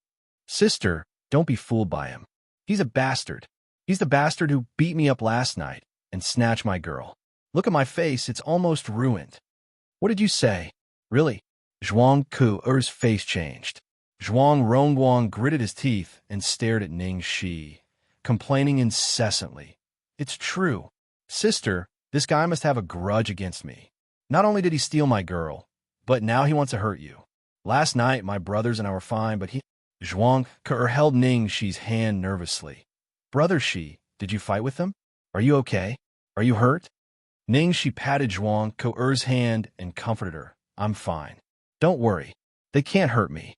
Sister, don't be fooled by him. He's a bastard. He's the bastard who beat me up last night and snatched my girl. Look at my face, it's almost ruined." "What did you say?" "Really?" Zhuang Ke's face changed. Zhuang Rongwang gritted his teeth and stared at Ning Shi, complaining incessantly. "It's true. Sister, this guy must have a grudge against me. Not only did he steal my girl, but now he wants to hurt you. Last night, my brothers and I were fine, but he..." Zhuang Ke held Ning Shi's hand nervously. "Brother Shi, did you fight with them? Are you okay? Are you hurt?" Ning Shi patted Zhuang Ke's hand and comforted her. "I'm fine. Don't worry. They can't hurt me."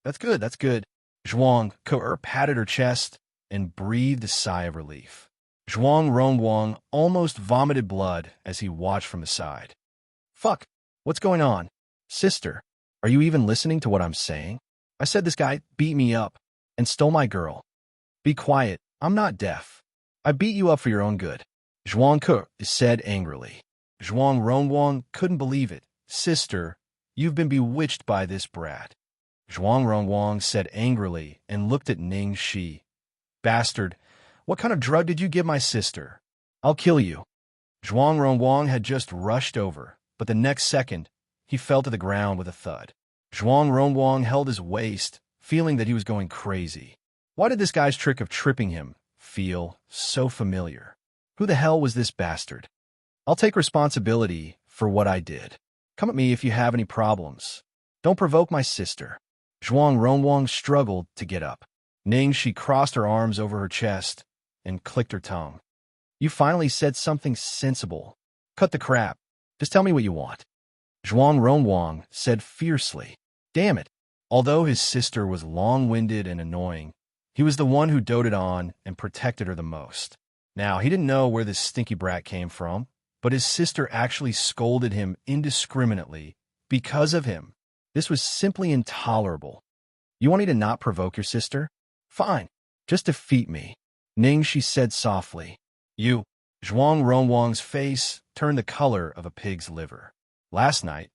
That's good. Zhuang Ke patted her chest and breathed a sigh of relief. Zhuang Rongwang almost vomited blood as he watched from the side. "Fuck! What's going on? Sister, are you even listening to what I'm saying? I said this guy beat me up and stole my girl." "Be quiet. I'm not deaf. I beat you up for your own good," Zhuang Ke said angrily. Zhuang Rongwang couldn't believe it. "Sister, you've been bewitched by this brat," Zhuang Rongwang said angrily and looked at Ning Shi. "Bastard, what kind of drug did you give my sister? I'll kill you." Zhuang Rongwang had just rushed over, but the next second, he fell to the ground with a thud. Zhuang Rongwang held his waist, feeling that he was going crazy. Why did this guy's trick of tripping him feel so familiar? Who the hell was this bastard? "I'll take responsibility for what I did. Come at me if you have any problems. Don't provoke my sister." Zhuang Rongwang struggled to get up. Ning Shi crossed her arms over her chest and clicked her tongue. "You finally said something sensible. Cut the crap. Just tell me what you want," Zhuang Rongwang said fiercely. Damn it. Although his sister was long-winded and annoying, he was the one who doted on and protected her the most. Now, he didn't know where this stinky brat came from, but his sister actually scolded him indiscriminately because of him. This was simply intolerable. "You want me to not provoke your sister? Fine. Just defeat me," Ning Shi said softly. "You..." Zhuang Rongwang's face turned the color of a pig's liver. Last night,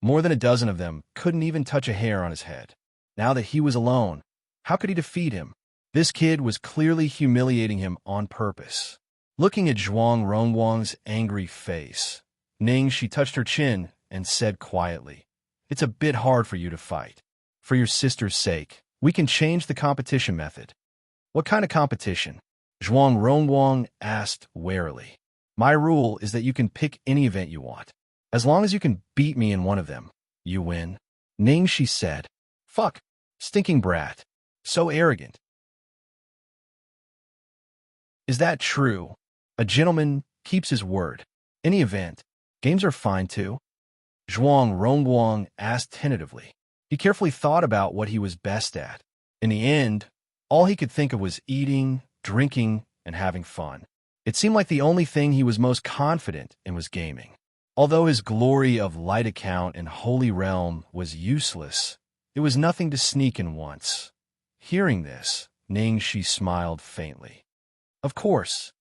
more than a dozen of them couldn't even touch a hair on his head. Now that he was alone, how could he defeat him? This kid was clearly humiliating him on purpose. Looking at Zhuang Rongwang's angry face, Ning Shi touched her chin and said quietly, "It's a bit hard for you to fight. For your sister's sake, we can change the competition method." "What kind of competition?" Zhuang Rongwang asked warily. "My rule is that you can pick any event you want. As long as you can beat me in one of them, you win," Ning Shi said. "Fuck. Stinking brat. So arrogant." "Is that true? A gentleman keeps his word. Any event. Games are fine too," Zhuang Rongwang asked tentatively. He carefully thought about what he was best at. In the end, All he could think of was eating, drinking, and having fun. It seemed like the only thing he was most confident in was gaming. Although his Glory of Light account in Holy Realm was useless, it was nothing to sneak in once. Hearing this, Xianxia smiled faintly. Of course.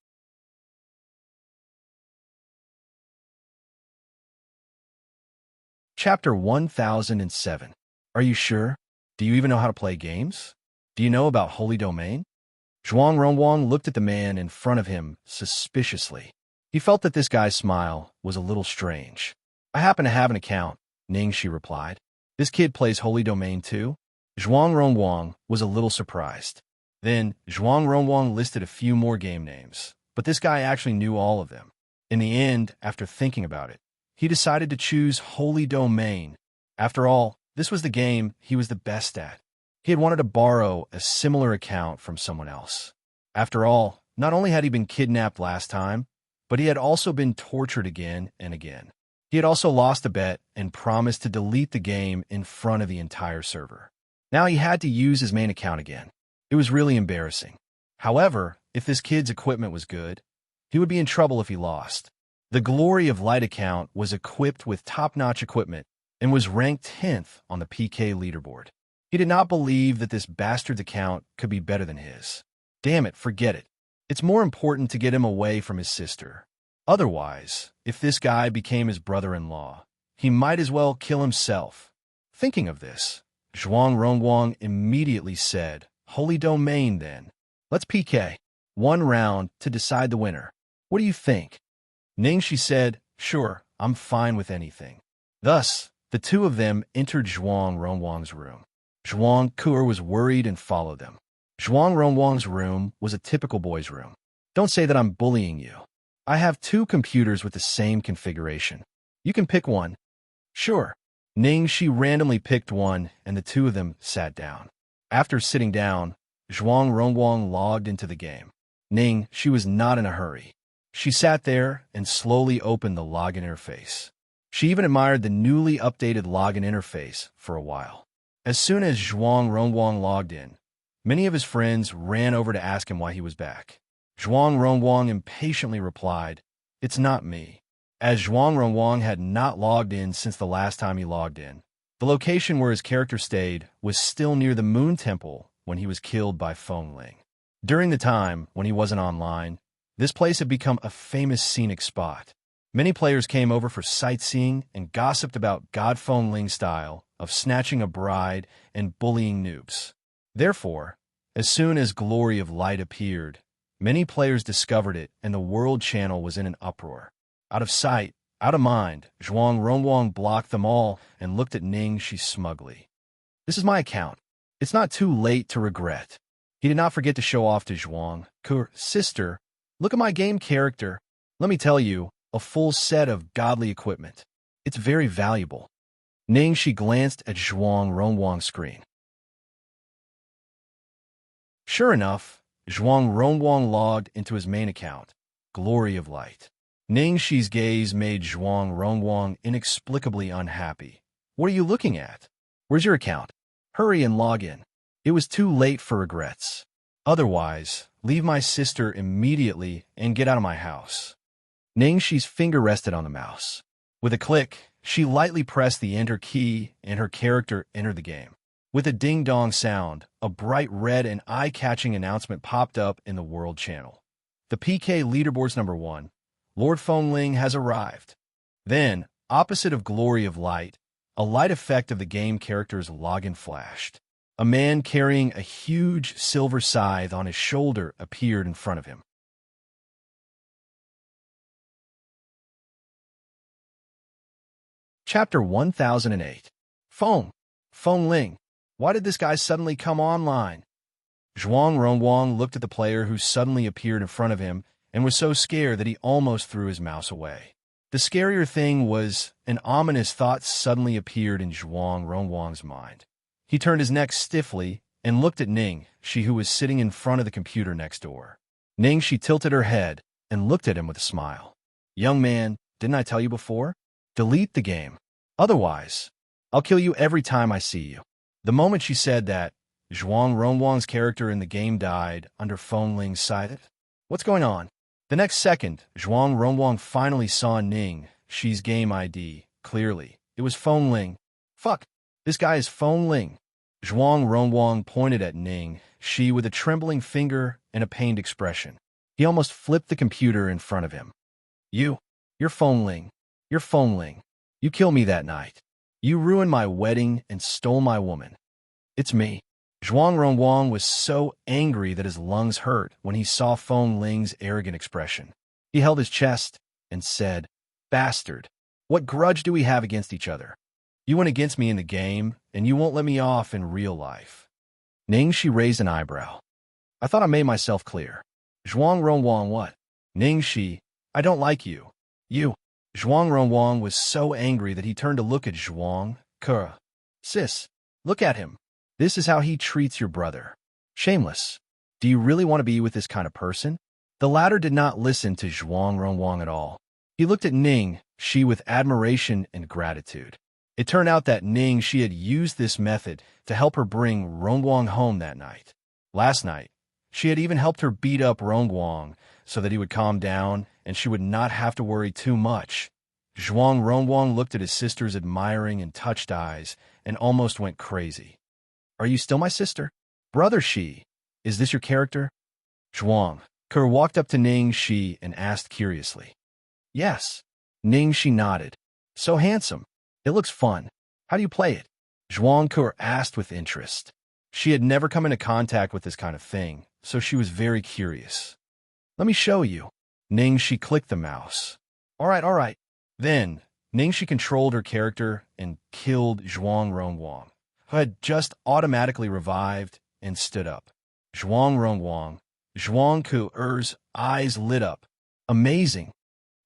Chapter 1007. Are you sure? Do you even know how to play games? Do you know about Holy Domain? Zhuang Ronguang looked at the man in front of him suspiciously. He felt that this guy's smile was a little strange. I happen to have an account, Xianxia replied. This kid plays Holy Domain too? Zhuang Ronguang was a little surprised. Then, Zhuang Ronguang listed a few more game names, but this guy actually knew all of them. In the end, after thinking about it, he decided to choose Holy Domain. After all, this was the game he was the best at. He had wanted to borrow a similar account from someone else. After all, not only had he been kidnapped last time, but he had also been tortured again and again. He had also lost a bet and promised to delete the game in front of the entire server. Now he had to use his main account again. It was really embarrassing. However, if this kid's equipment was good, he would be in trouble if he lost. The Glory of Light account was equipped with top-notch equipment and was ranked 10th on the PK leaderboard. He did not believe that this bastard's account could be better than his. Damn it, forget it. It's more important to get him away from his sister. Otherwise, if this guy became his brother-in-law, he might as well kill himself. Thinking of this, Zhuang Ronguang immediately said, Holy Domain then. Let's PK. 1 round to decide the winner. What do you think? Xianxia said, sure, I'm fine with anything. Thus, the two of them entered Zhuang Ronguang's room. Zhuang Kuer was worried and followed them. Zhuang Ronguang's room was a typical boy's room. Don't say that I'm bullying you. I have 2 computers with the same configuration. You can pick one. Sure. Xianxia randomly picked one, and the two of them sat down. After sitting down, Zhuang Ronguang logged into the game. Xianxia was not in a hurry. She sat there and slowly opened the login interface. She even admired the newly updated login interface for a while. As soon as Zhuang Ronguang logged in, many of his friends ran over to ask him why he was back. Zhuang Ronguang impatiently replied, It's not me. As Zhuang Ronguang had not logged in since the last time he logged in, the location where his character stayed was still near the Moon Temple when he was killed by Feng Ling. During the time when he wasn't online, this place had become a famous scenic spot. Many players came over for sightseeing and gossiped about God Feng Ling's style of snatching a bride and bullying noobs. Therefore, as soon as Glory of Light appeared, many players discovered it and the world channel was in an uproar. Out of sight, out of mind, Zhuang Ronguang blocked them all and looked at Xianxia smugly. This is my account. It's not too late to regret. He did not forget to show off to Zhuang Kuer, sister, look at my game character. Let me tell you, a full set of godly equipment. It's very valuable. Xianxia glanced at Zhuang Ronguang's screen. Sure enough, Zhuang Ronguang logged into his main account, Glory of Light. Xianxia's gaze made Zhuang Ronguang inexplicably unhappy. What are you looking at? Where's your account? Hurry and log in. It was too late for regrets. Otherwise, leave my sister immediately and get out of my house. Xianxia's finger rested on the mouse. With a click, she lightly pressed the Enter key and her character entered the game. With a ding-dong sound, a bright red and eye-catching announcement popped up in the World Channel. The PK Leaderboard's number 1, Lord Feng Ling has arrived. Then, opposite of Glory of Light, a light effect of the game character's login flashed. A man carrying a huge silver scythe on his shoulder appeared in front of him. Chapter 1008. Feng Ling. Why did this guy suddenly come online? Zhuang Ronguang looked at the player who suddenly appeared in front of him and was so scared that he almost threw his mouse away. The scarier thing was an ominous thought suddenly appeared in Zhuang Ronguang's mind. He turned his neck stiffly and looked at Xianxia, who was sitting in front of the computer next door. Xianxia tilted her head and looked at him with a smile. Young man, didn't I tell you before? Delete the game. Otherwise, I'll kill you every time I see you. The moment she said that, Zhuang Ronguang's character in the game died under Feng Ling's side. What's going on? The next second, Zhuang Ronguang finally saw Ning Shi's game ID. Clearly, it was Feng Ling. Fuck, this guy is Feng Ling. Zhuang Ronguang pointed at Ning Shi with a trembling finger and a pained expression. He almost flipped the computer in front of him. You're Feng Ling. You're Feng Ling. You killed me that night. You ruined my wedding and stole my woman. It's me. Zhuang Ronguang was so angry that his lungs hurt when he saw Feng Ling's arrogant expression. He held his chest and said, "Bastard, what grudge do we have against each other? You went against me in the game, and you won't let me off in real life." Ning Shi raised an eyebrow. "I thought I made myself clear." Zhuang Ronguang, what? Ning Shi, I don't like you. You. Zhuang Ronguang was so angry that he turned to look at Zhuang Ke. Sis, look at him. This is how he treats your brother. Shameless. Do you really want to be with this kind of person? The latter did not listen to Zhuang Ronguang at all. He looked at Ning Shi with admiration and gratitude. It turned out that Ning Shi had used this method to help her bring Ronguang home that night. Last night, she had even helped her beat up Ronguang so that he would calm down and she would not have to worry too much. Zhuang Ronguang looked at his sister's admiring and touched eyes and almost went crazy. Are you still my sister? Brother Shi, is this your character? Zhuang Ke walked up to Ning Shi and asked curiously. Yes. Ning Shi nodded. So handsome. It looks fun. How do you play it? Zhuang Ke asked with interest. She had never come into contact with this kind of thing, so she was very curious. Let me show you. Ning Shi clicked the mouse. All right. Then, Ning Shi controlled her character and killed Zhuang Ronguang, who had just automatically revived and stood up. Zhuang Ronguang, Zhuang Ke's eyes lit up. Amazing.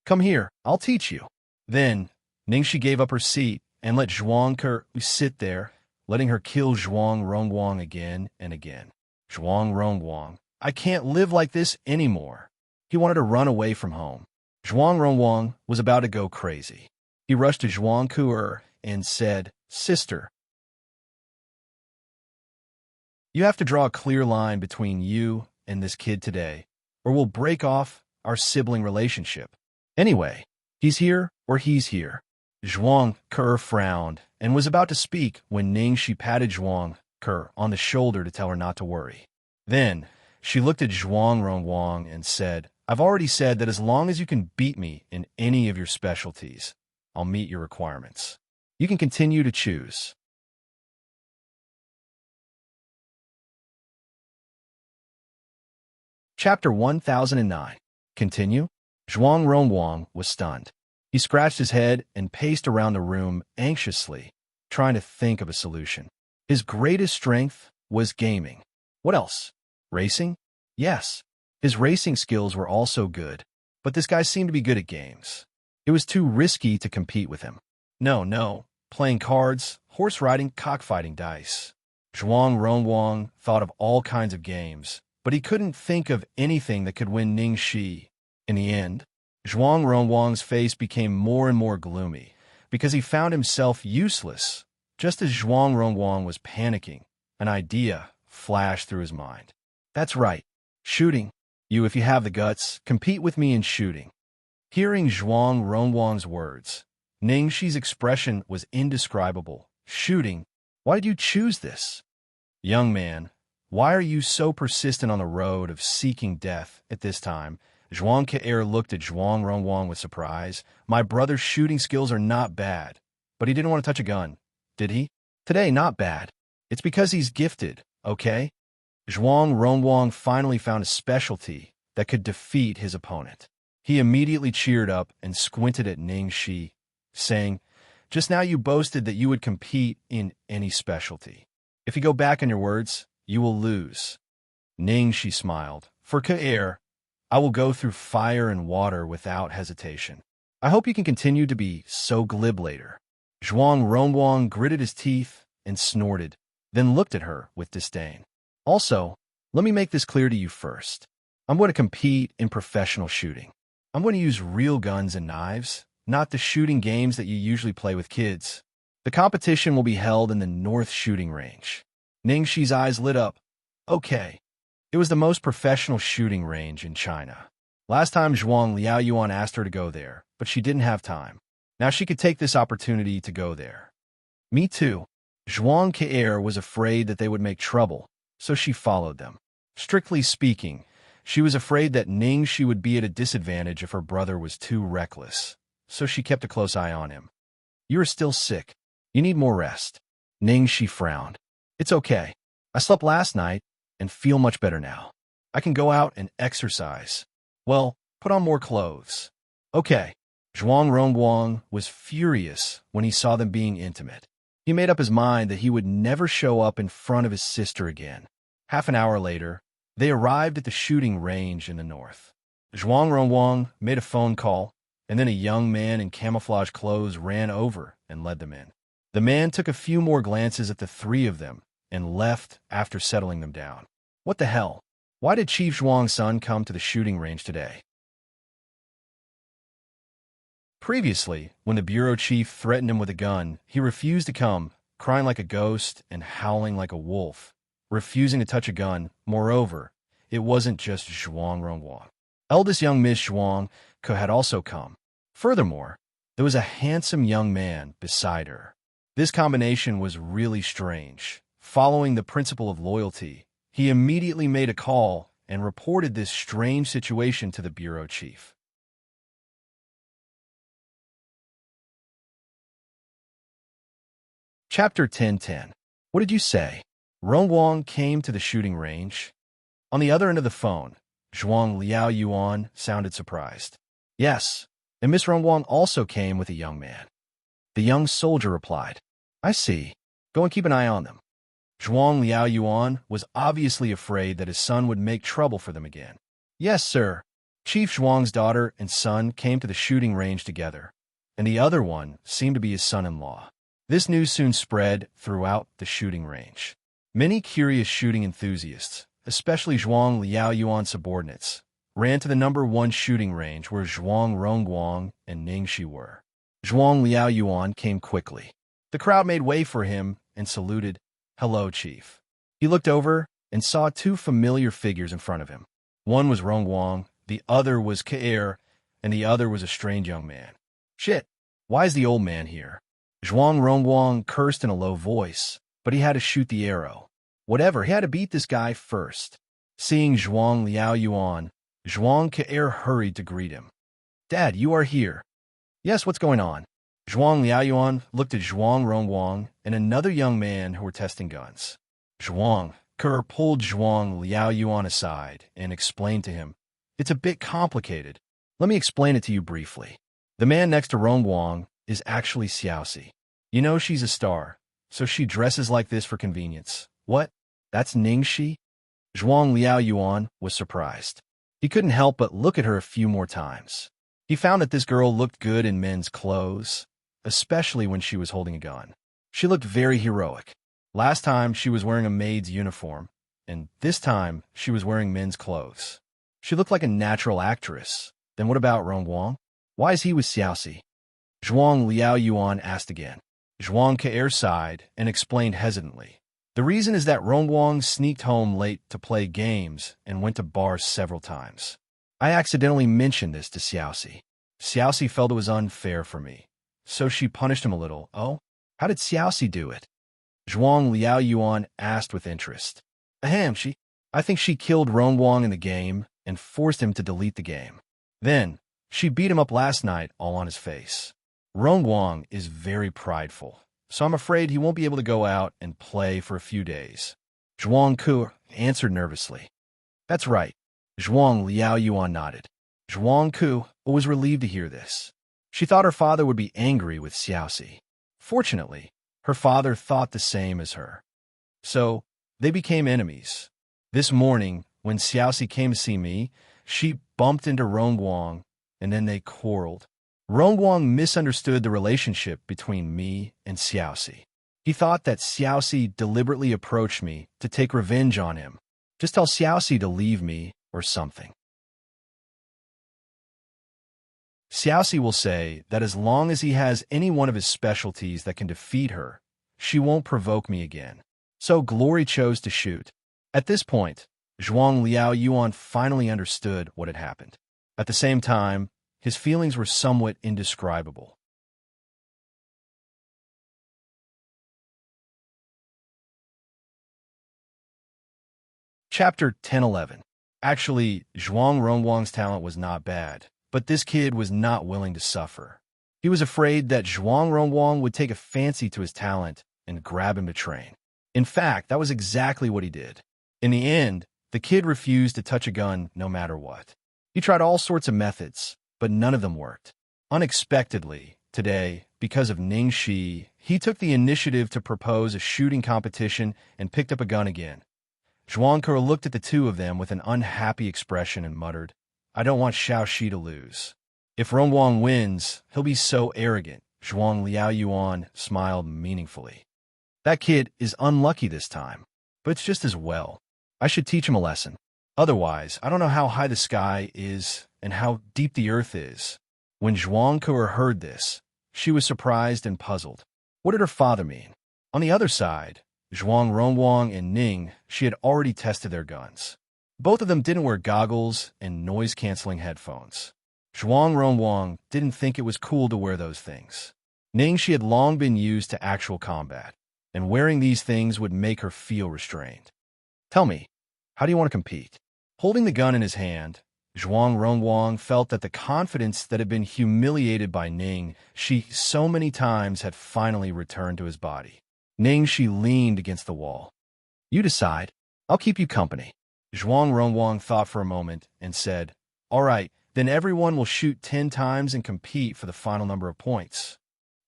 Come here, I'll teach you. Then, Ning Shi gave up her seat and let Zhuang Ke sit there, letting her kill Zhuang Ronguang again and again. Zhuang Ronguang, I can't live like this anymore. He wanted to run away from home. Zhuang Ronguang was about to go crazy. He rushed to Zhuang Ke and said, Sister, you have to draw a clear line between you and this kid today, or we'll break off our sibling relationship. Anyway, he's here or he's here. Zhuang Ke frowned and was about to speak when Ning Shi patted Zhuang Ke on the shoulder to tell her not to worry. Then, she looked at Zhuang Ronguang and said, I've already said that as long as you can beat me in any of your specialties, I'll meet your requirements. You can continue to choose. Chapter 1009. Continue. Zhuang Ronguang was stunned. He scratched his head and paced around the room anxiously, trying to think of a solution. His greatest strength was gaming. What else? Racing? Yes. His racing skills were also good, but this guy seemed to be good at games. It was too risky to compete with him. No. Playing cards, horse riding, cockfighting dice. Zhuang Ronguang thought of all kinds of games, but he couldn't think of anything that could win Ning Shi. In the end, Zhuang Ronguang's face became more and more gloomy because he found himself useless. Just as Zhuang Ronguang was panicking, an idea flashed through his mind. That's right, shooting. You, if you have the guts, compete with me in shooting. Hearing Zhuang Ronguang's words, Ning Shi's expression was indescribable. Shooting? Why did you choose this? Young man, why are you so persistent on the road of seeking death at this time? Zhuang Ke looked at Zhuang Ronguang with surprise. My brother's shooting skills are not bad, but he didn't want to touch a gun, did he? Today, not bad. It's because he's gifted, okay? Zhuang Ronguang finally found a specialty that could defeat his opponent. He immediately cheered up and squinted at Ning Shi, saying, Just now you boasted that you would compete in any specialty. If you go back on your words, you will lose. Ning Shi smiled. For Ke, I will go through fire and water without hesitation. I hope you can continue to be so glib later. Zhuang Ronguang gritted his teeth and snorted, then looked at her with disdain. Also, let me make this clear to you first. I'm going to compete in professional shooting. I'm going to use real guns and knives, not the shooting games that you usually play with kids. The competition will be held in the North Shooting Range. Ningxi's eyes lit up. Okay. It was the most professional shooting range in China. Last time Zhuang Liaoyuan asked her to go there, but she didn't have time. Now she could take this opportunity to go there. Me too. Zhuang Ke'er was afraid that they would make trouble, so she followed them. Strictly speaking, she was afraid that Ningxi would be at a disadvantage if her brother was too reckless, so she kept a close eye on him. You are still sick. You need more rest. Ningxi frowned. It's okay. I slept last night and feel much better now. I can go out and exercise. Well, put on more clothes. Okay. Zhuang Rongguang was furious when he saw them being intimate. He made up his mind that he would never show up in front of his sister again. Half an hour later, they arrived at the shooting range in the north. Zhuang Rongguang made a phone call, and then a young man in camouflage clothes ran over and led them in. The man took a few more glances at the three of them and left after settling them down. What the hell? Why did Chief Zhuang's son come to the shooting range today? Previously, when the bureau chief threatened him with a gun, he refused to come, crying like a ghost and howling like a wolf, refusing to touch a gun. Moreover, it wasn't just Zhuang Rongguang. Eldest young Miss Zhuang had also come. Furthermore, there was a handsome young man beside her. This combination was really strange. Following the principle of loyalty, he immediately made a call and reported this strange situation to the bureau chief. Chapter 10:10. What did you say? Rongguang came to the shooting range. On the other end of the phone, Zhuang Liaoyuan sounded surprised. Yes, and Miss Rongguang also came with a young man. The young soldier replied, I see. Go and keep an eye on them. Zhuang Liaoyuan was obviously afraid that his son would make trouble for them again. Yes, sir. Chief Zhuang's daughter and son came to the shooting range together, and the other one seemed to be his son-in-law. This news soon spread throughout the shooting range. Many curious shooting enthusiasts, especially Zhuang Liaoyuan's subordinates, ran to the #1 shooting range where Zhuang Rongguang and Ningxi were. Zhuang Liaoyuan came quickly. The crowd made way for him and saluted, Hello, Chief. He looked over and saw two familiar figures in front of him. One was Rongguang, the other was Ke'er, and the other was a strange young man. Shit, why is the old man here? Zhuang Rongguang cursed in a low voice, but he had to shoot the arrow. Whatever, he had to beat this guy first. Seeing Zhuang Liaoyuan, Zhuang Ke'er hurried to greet him. Dad, you are here. Yes, what's going on? Zhuang Liaoyuan looked at Zhuang Rongguang and another young man who were testing guns. Zhuang Ke'er pulled Zhuang Liaoyuan aside and explained to him, It's a bit complicated. Let me explain it to you briefly. The man next to Rongguang is actually Xiaoxi. You know she's a star, so she dresses like this for convenience. What? That's Ningxi? Zhuang Liaoyuan was surprised. He couldn't help but look at her a few more times. He found that this girl looked good in men's clothes, especially when she was holding a gun. She looked very heroic. Last time she was wearing a maid's uniform, and this time she was wearing men's clothes. She looked like a natural actress. Then what about Rongguang? Why is he with Xiaoxi? Zhuang Liaoyuan asked again. Zhuang Ke'er sighed and explained hesitantly. The reason is that Rongguang sneaked home late to play games and went to bars several times. I accidentally mentioned this to Xiaoxi. Xiaoxi felt it was unfair for me, so she punished him a little. Oh? How did Xiaoxi do it? Zhuang Liaoyuan asked with interest. Ahem, I think she killed Rongguang in the game and forced him to delete the game. Then, she beat him up last night all on his face. Rongguang is very prideful, so I'm afraid he won't be able to go out and play for a few days. Zhuang Ke'er answered nervously. That's right. Zhuang Liaoyuan nodded. Zhuang Ke'er was relieved to hear this. She thought her father would be angry with Xiaoxi. Fortunately, her father thought the same as her. So, they became enemies. This morning, when Xiaoxi came to see me, she bumped into Rongguang, and then they quarreled. Rongguang misunderstood the relationship between me and Xiaoxi. He thought that Xiaoxi deliberately approached me to take revenge on him. Just tell Xiaoxi to leave me or something. Xiaoxi will say that as long as he has any one of his specialties that can defeat her, she won't provoke me again. So Glory chose to shoot. At this point, Zhuang Liao Yuan finally understood what had happened. At the same time, his feelings were somewhat indescribable. Chapter 10-11. Actually, Zhuang Ronguang's talent was not bad, but this kid was not willing to suffer. He was afraid that Zhuang Ronguang would take a fancy to his talent and grab him to train. In fact, that was exactly what he did. In the end, the kid refused to touch a gun no matter what. He tried all sorts of methods, but none of them worked. Unexpectedly, today, because of Ning Shi, he took the initiative to propose a shooting competition and picked up a gun again. Zhuangke looked at the two of them with an unhappy expression and muttered, "I don't want Xiaoxi to lose. If Ronguang wins, he'll be so arrogant." Zhuang Liaoyuan smiled meaningfully. "That kid is unlucky this time, but it's just as well. I should teach him a lesson. Otherwise, I don't know how high the sky is and how deep the earth is." When Zhuangke heard this, she was surprised and puzzled. What did her father mean? On the other side, Zhuang Ronguang and Ning, she had already tested their guns. Both of them didn't wear goggles and noise-canceling headphones. Zhuang Ronguang didn't think it was cool to wear those things. Ning, she had long been used to actual combat, and wearing these things would make her feel restrained. "Tell me, how do you want to compete?" Holding the gun in his hand, Zhuang Ronguang felt that the confidence that had been humiliated by Ning, she so many times had finally returned to his body. Ning, she leaned against the wall. "You decide. I'll keep you company." Zhuang Ronguang thought for a moment and said, "All right, then everyone will shoot 10 times and compete for the final number of points."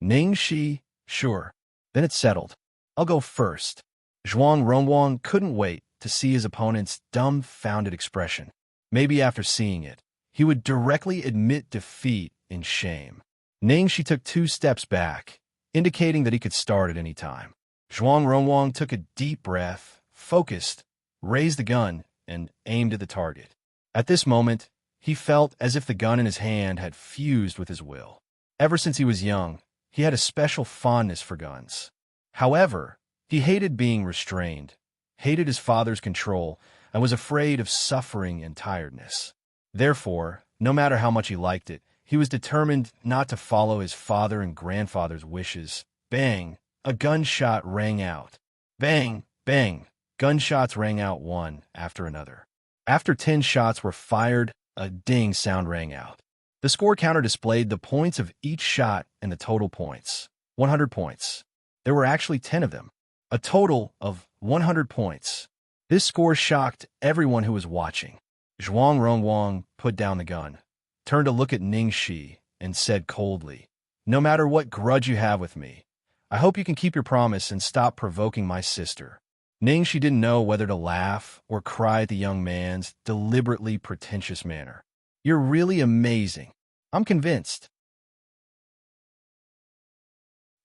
Ning Shi, "Sure. Then it's settled. I'll go first." Zhuang Ronguang couldn't wait to see his opponent's dumbfounded expression. Maybe after seeing it, he would directly admit defeat in shame. Ning Shi took 2 steps back, indicating that he could start at any time. Zhuang Ronguang took a deep breath, focused, raised the gun, and aimed at the target. At this moment, he felt as if the gun in his hand had fused with his will. Ever since he was young, he had a special fondness for guns. However, he hated being restrained, hated his father's control, and was afraid of suffering and tiredness. Therefore, no matter how much he liked it, he was determined not to follow his father and grandfather's wishes. Bang! A gunshot rang out. Bang! Bang! Gunshots rang out one after another. After 10 shots were fired, a ding sound rang out. The score counter displayed the points of each shot and the total points. 100 points. There were actually 10 of them. A total of 100 points. This score shocked everyone who was watching. Zhuang Ronguang put down the gun, turned to look at Ning Shi, and said coldly, "No matter what grudge you have with me, I hope you can keep your promise and stop provoking my sister." Ning Shi didn't know whether to laugh or cry at the young man's deliberately pretentious manner. "You're really amazing. I'm convinced.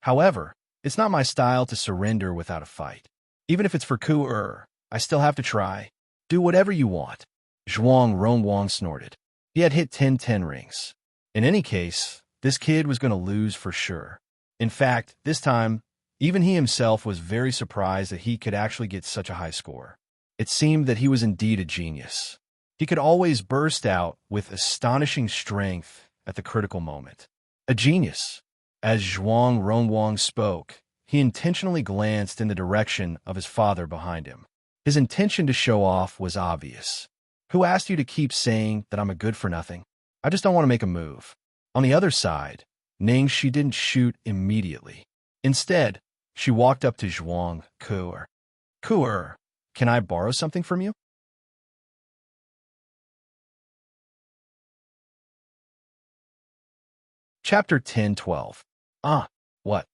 However, it's not my style to surrender without a fight. Even if it's for coup, I still have to try. Do whatever you want." Zhuang Ronguang snorted. He had hit 10 rings. In any case, this kid was going to lose for sure. In fact, this time, even he himself was very surprised that he could actually get such a high score. It seemed that he was indeed a genius. He could always burst out with astonishing strength at the critical moment. A genius. As Zhuang Ronguang spoke, he intentionally glanced in the direction of his father behind him. His intention to show off was obvious. "Who asked you to keep saying that I'm a good-for-nothing? I just don't want to make a move." On the other side, Ning, she didn't shoot immediately. Instead, she walked up to Zhuang Kuer. "Kuer, can I borrow something from you?" Chapter 10-12. What?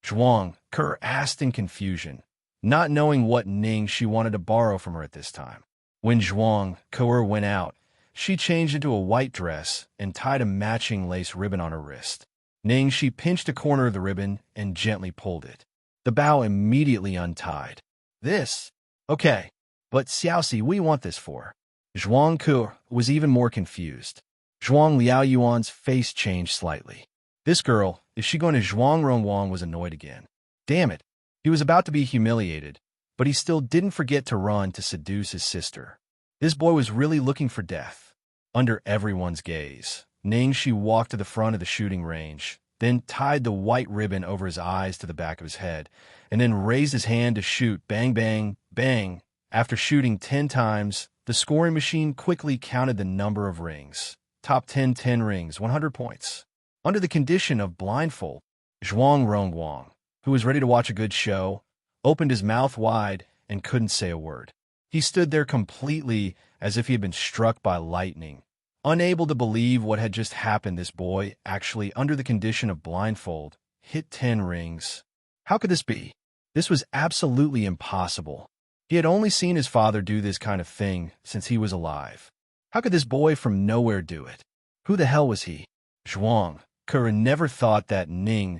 Zhuang Kuer asked in confusion, not knowing what Ning she wanted to borrow from her at this time. When Zhuang Kuer went out, she changed into a white dress and tied a matching lace ribbon on her wrist. Ning, she pinched a corner of the ribbon and gently pulled it. The bow immediately untied. "This? Okay. But Xiaoxi, what do you want this for?" Zhuang Kuer was even more confused. Zhuang Liaoyuan's face changed slightly. This girl, is she going to Zhuang Ronguang was annoyed again. Damn it. He was about to be humiliated, but he still didn't forget to run to seduce his sister. This boy was really looking for death. Under everyone's gaze, Xianxia walked to the front of the shooting range, then tied the white ribbon over his eyes to the back of his head, and then raised his hand to shoot. Bang, bang, bang. After shooting 10 times, the scoring machine quickly counted the number of rings. Top 10, 10 rings, 100 points. Under the condition of blindfold, Zhuang Rongguang, who was ready to watch a good show, opened his mouth wide and couldn't say a word. He stood there completely as if he had been struck by lightning. Unable to believe what had just happened, this boy, actually under the condition of blindfold, hit 10 rings. How could this be? This was absolutely impossible. He had only seen his father do this kind of thing since he was alive. How could this boy from nowhere do it? Who the hell was he? Zhuang Ke never thought that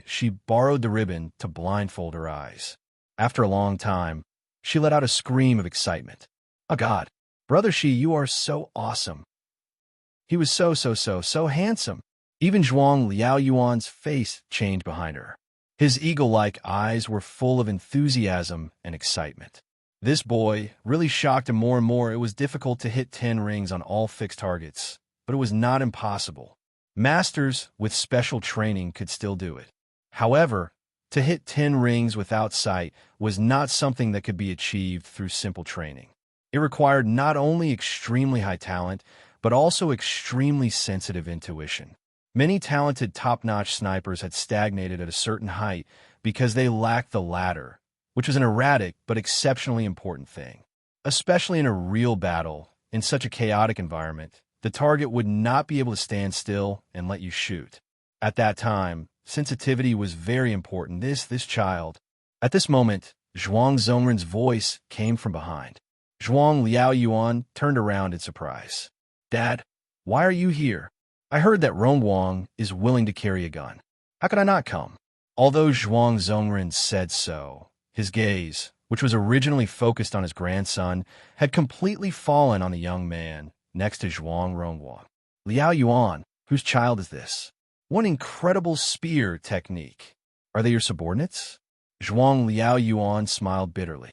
she borrowed the ribbon to blindfold her eyes. After a long time, she let out a scream of excitement. Oh God, Brother Shi, you are so awesome. He was so handsome. Even Zhuang Liaoyuan's face changed behind her. His eagle-like eyes were full of enthusiasm and excitement. This boy really shocked him more and more. It was difficult to hit 10 rings on all fixed targets, but it was not impossible. Masters with special training could still do it. However, to hit 10 rings without sight was not something that could be achieved through simple training. It required not only extremely high talent, but also extremely sensitive intuition. Many talented top-notch snipers had stagnated at a certain height because they lacked the latter, which was an erratic but exceptionally important thing. Especially in a real battle, in such a chaotic environment, the target would not be able to stand still and let you shoot. At that time, sensitivity was very important. This child. At this moment, Zhuang Zongren's voice came from behind. Zhuang Liaoyuan turned around in surprise. Dad, why are you here? I heard that Rongguang is willing to carry a gun. How could I not come? Although Zhuang Zongren said so, his gaze, which was originally focused on his grandson, had completely fallen on the young man next to Zhuang Rongguang. Liaoyuan, whose child is this? What incredible spear technique. Are they your subordinates? Zhuang Liaoyuan smiled bitterly.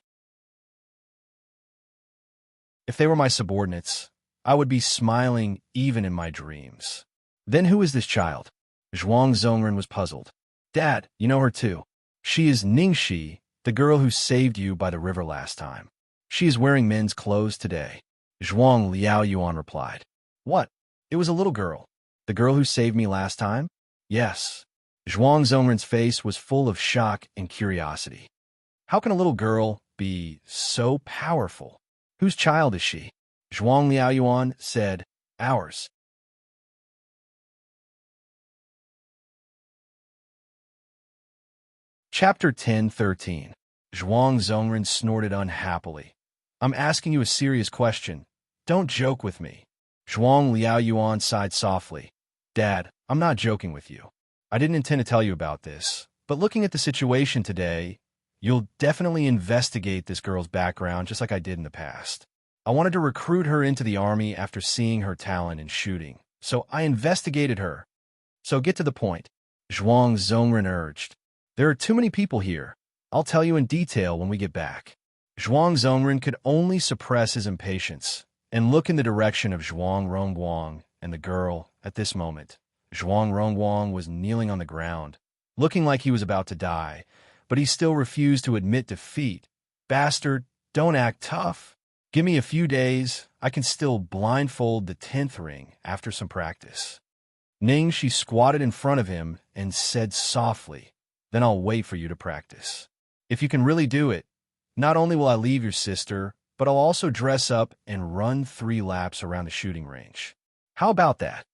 If they were my subordinates, I would be smiling even in my dreams. Then who is this child? Zhuang Zongren was puzzled. Dad, you know her too. She is Xianxia, the girl who saved you by the river last time. She is wearing men's clothes today. Zhuang Liaoyuan replied. What? It was a little girl. The girl who saved me last time? Yes. Zhuang Zongren's face was full of shock and curiosity. How can a little girl be so powerful? Whose child is she? Zhuang Liaoyuan said, Ours. Chapter 10:13. Zhuang Zongren snorted unhappily. I'm asking you a serious question. Don't joke with me. Zhuang Liaoyuan sighed softly. Dad, I'm not joking with you. I didn't intend to tell you about this, but looking at the situation today, you'll definitely investigate this girl's background just like I did in the past. I wanted to recruit her into the army after seeing her talent in shooting, so I investigated her. So get to the point, Zhuang Zongren urged. There are too many people here. I'll tell you in detail when we get back. Zhuang Zongren could only suppress his impatience and look in the direction of Zhuang Rongguang and the girl at this moment. Zhuang Rongguang was kneeling on the ground, looking like he was about to die, but he still refused to admit defeat. Bastard, don't act tough. Give me a few days, I can still blindfold the 10th ring after some practice. Xianxia squatted in front of him and said softly, Then I'll wait for you to practice. If you can really do it, not only will I leave your sister, but I'll also dress up and run 3 laps around the shooting range. How about that?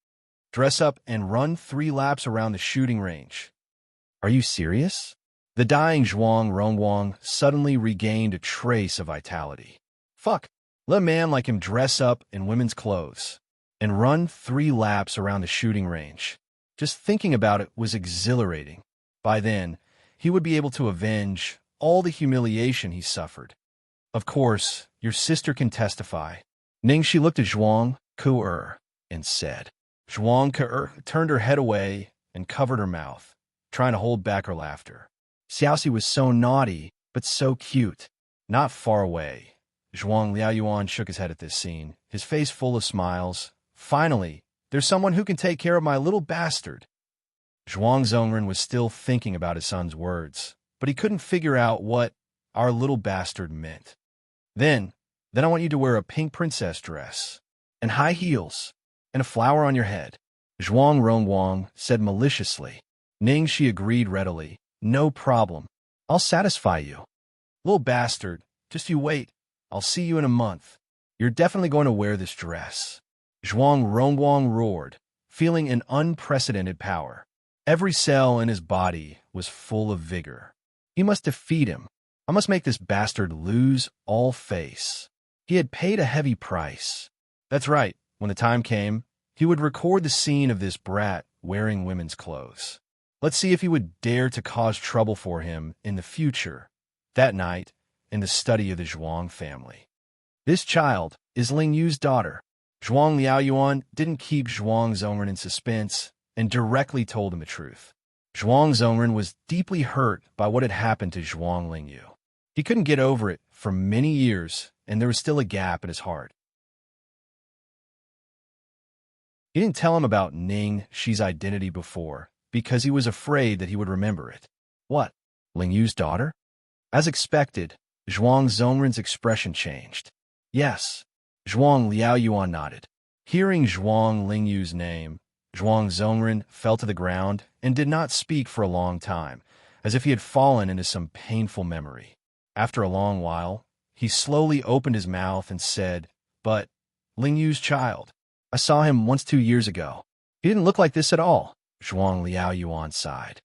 Dress up and run 3 laps around the shooting range. Are you serious? The dying Zhuang Rongguang suddenly regained a trace of vitality. Fuck, let a man like him dress up in women's clothes and run 3 laps around the shooting range. Just thinking about it was exhilarating. By then, he would be able to avenge all the humiliation he suffered. Of course, your sister can testify. Xianxia looked at Zhuang Ke and said. Zhuang Ke turned her head away and covered her mouth, trying to hold back her laughter. Xiaoxi was so naughty, but so cute. Not far away. Zhuang Liaoyuan shook his head at this scene, his face full of smiles. Finally, there's someone who can take care of my little bastard. Zhuang Zhongren was still thinking about his son's words, but he couldn't figure out what our little bastard meant. Then I want you to wear a pink princess dress, and high heels, and a flower on your head, Zhuang Rongguang said maliciously. Ningxi agreed readily. No problem. I'll satisfy you. Little bastard, just you wait. I'll see you in a month. You're definitely going to wear this dress. Zhuang Rongguang roared, feeling an unprecedented power. Every cell in his body was full of vigor. He must defeat him. I must make this bastard lose all face. He had paid a heavy price. That's right. When the time came, he would record the scene of this brat wearing women's clothes. Let's see if he would dare to cause trouble for him in the future. That night, in the study of the Zhuang family. This child is Ling Yu's daughter. Zhuang Liaoyuan didn't keep Zhuang Zhongren in suspense and directly told him the truth. Zhuang Zhongren was deeply hurt by what had happened to Zhuang Lingyu. He couldn't get over it for many years, and there was still a gap in his heart. He didn't tell him about Ningxi's identity before, because he was afraid that he would remember it. What? Ling Yu's daughter? As expected, Zhuang Zhongren's expression changed. Yes. Zhuang Liaoyuan nodded. Hearing Zhuang Lingyu's name, Zhuang Zhongren fell to the ground and did not speak for a long time, as if he had fallen into some painful memory. After a long while, he slowly opened his mouth and said, "But, Lingyu's child. I saw him once 2 years ago. He didn't look like this at all." Zhuang Liaoyuan sighed.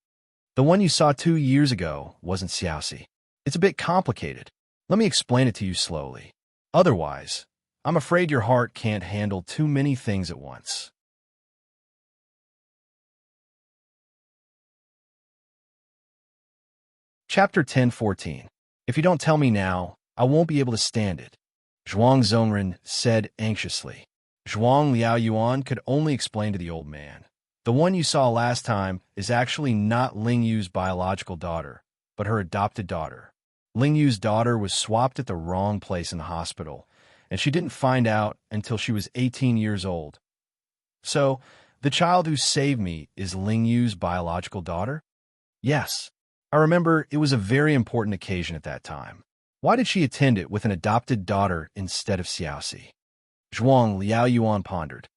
"The one you saw 2 years ago wasn't Xiaoxi. It's a bit complicated. Let me explain it to you slowly. Otherwise, I'm afraid your heart can't handle too many things at once." Chapter 10:14. If you don't tell me now, I won't be able to stand it, Zhuang Zhongren said anxiously. Zhuang Liaoyuan could only explain to the old man. The one you saw last time is actually not Ling Yu's biological daughter, but her adopted daughter. Ling Yu's daughter was swapped at the wrong place in the hospital, and she didn't find out until she was 18 years old. So, the child who saved me is Ling Yu's biological daughter? Yes. I remember it was a very important occasion at that time. Why did she attend it with an adopted daughter instead of Xiaoxi? Zhuang Liaoyuan pondered.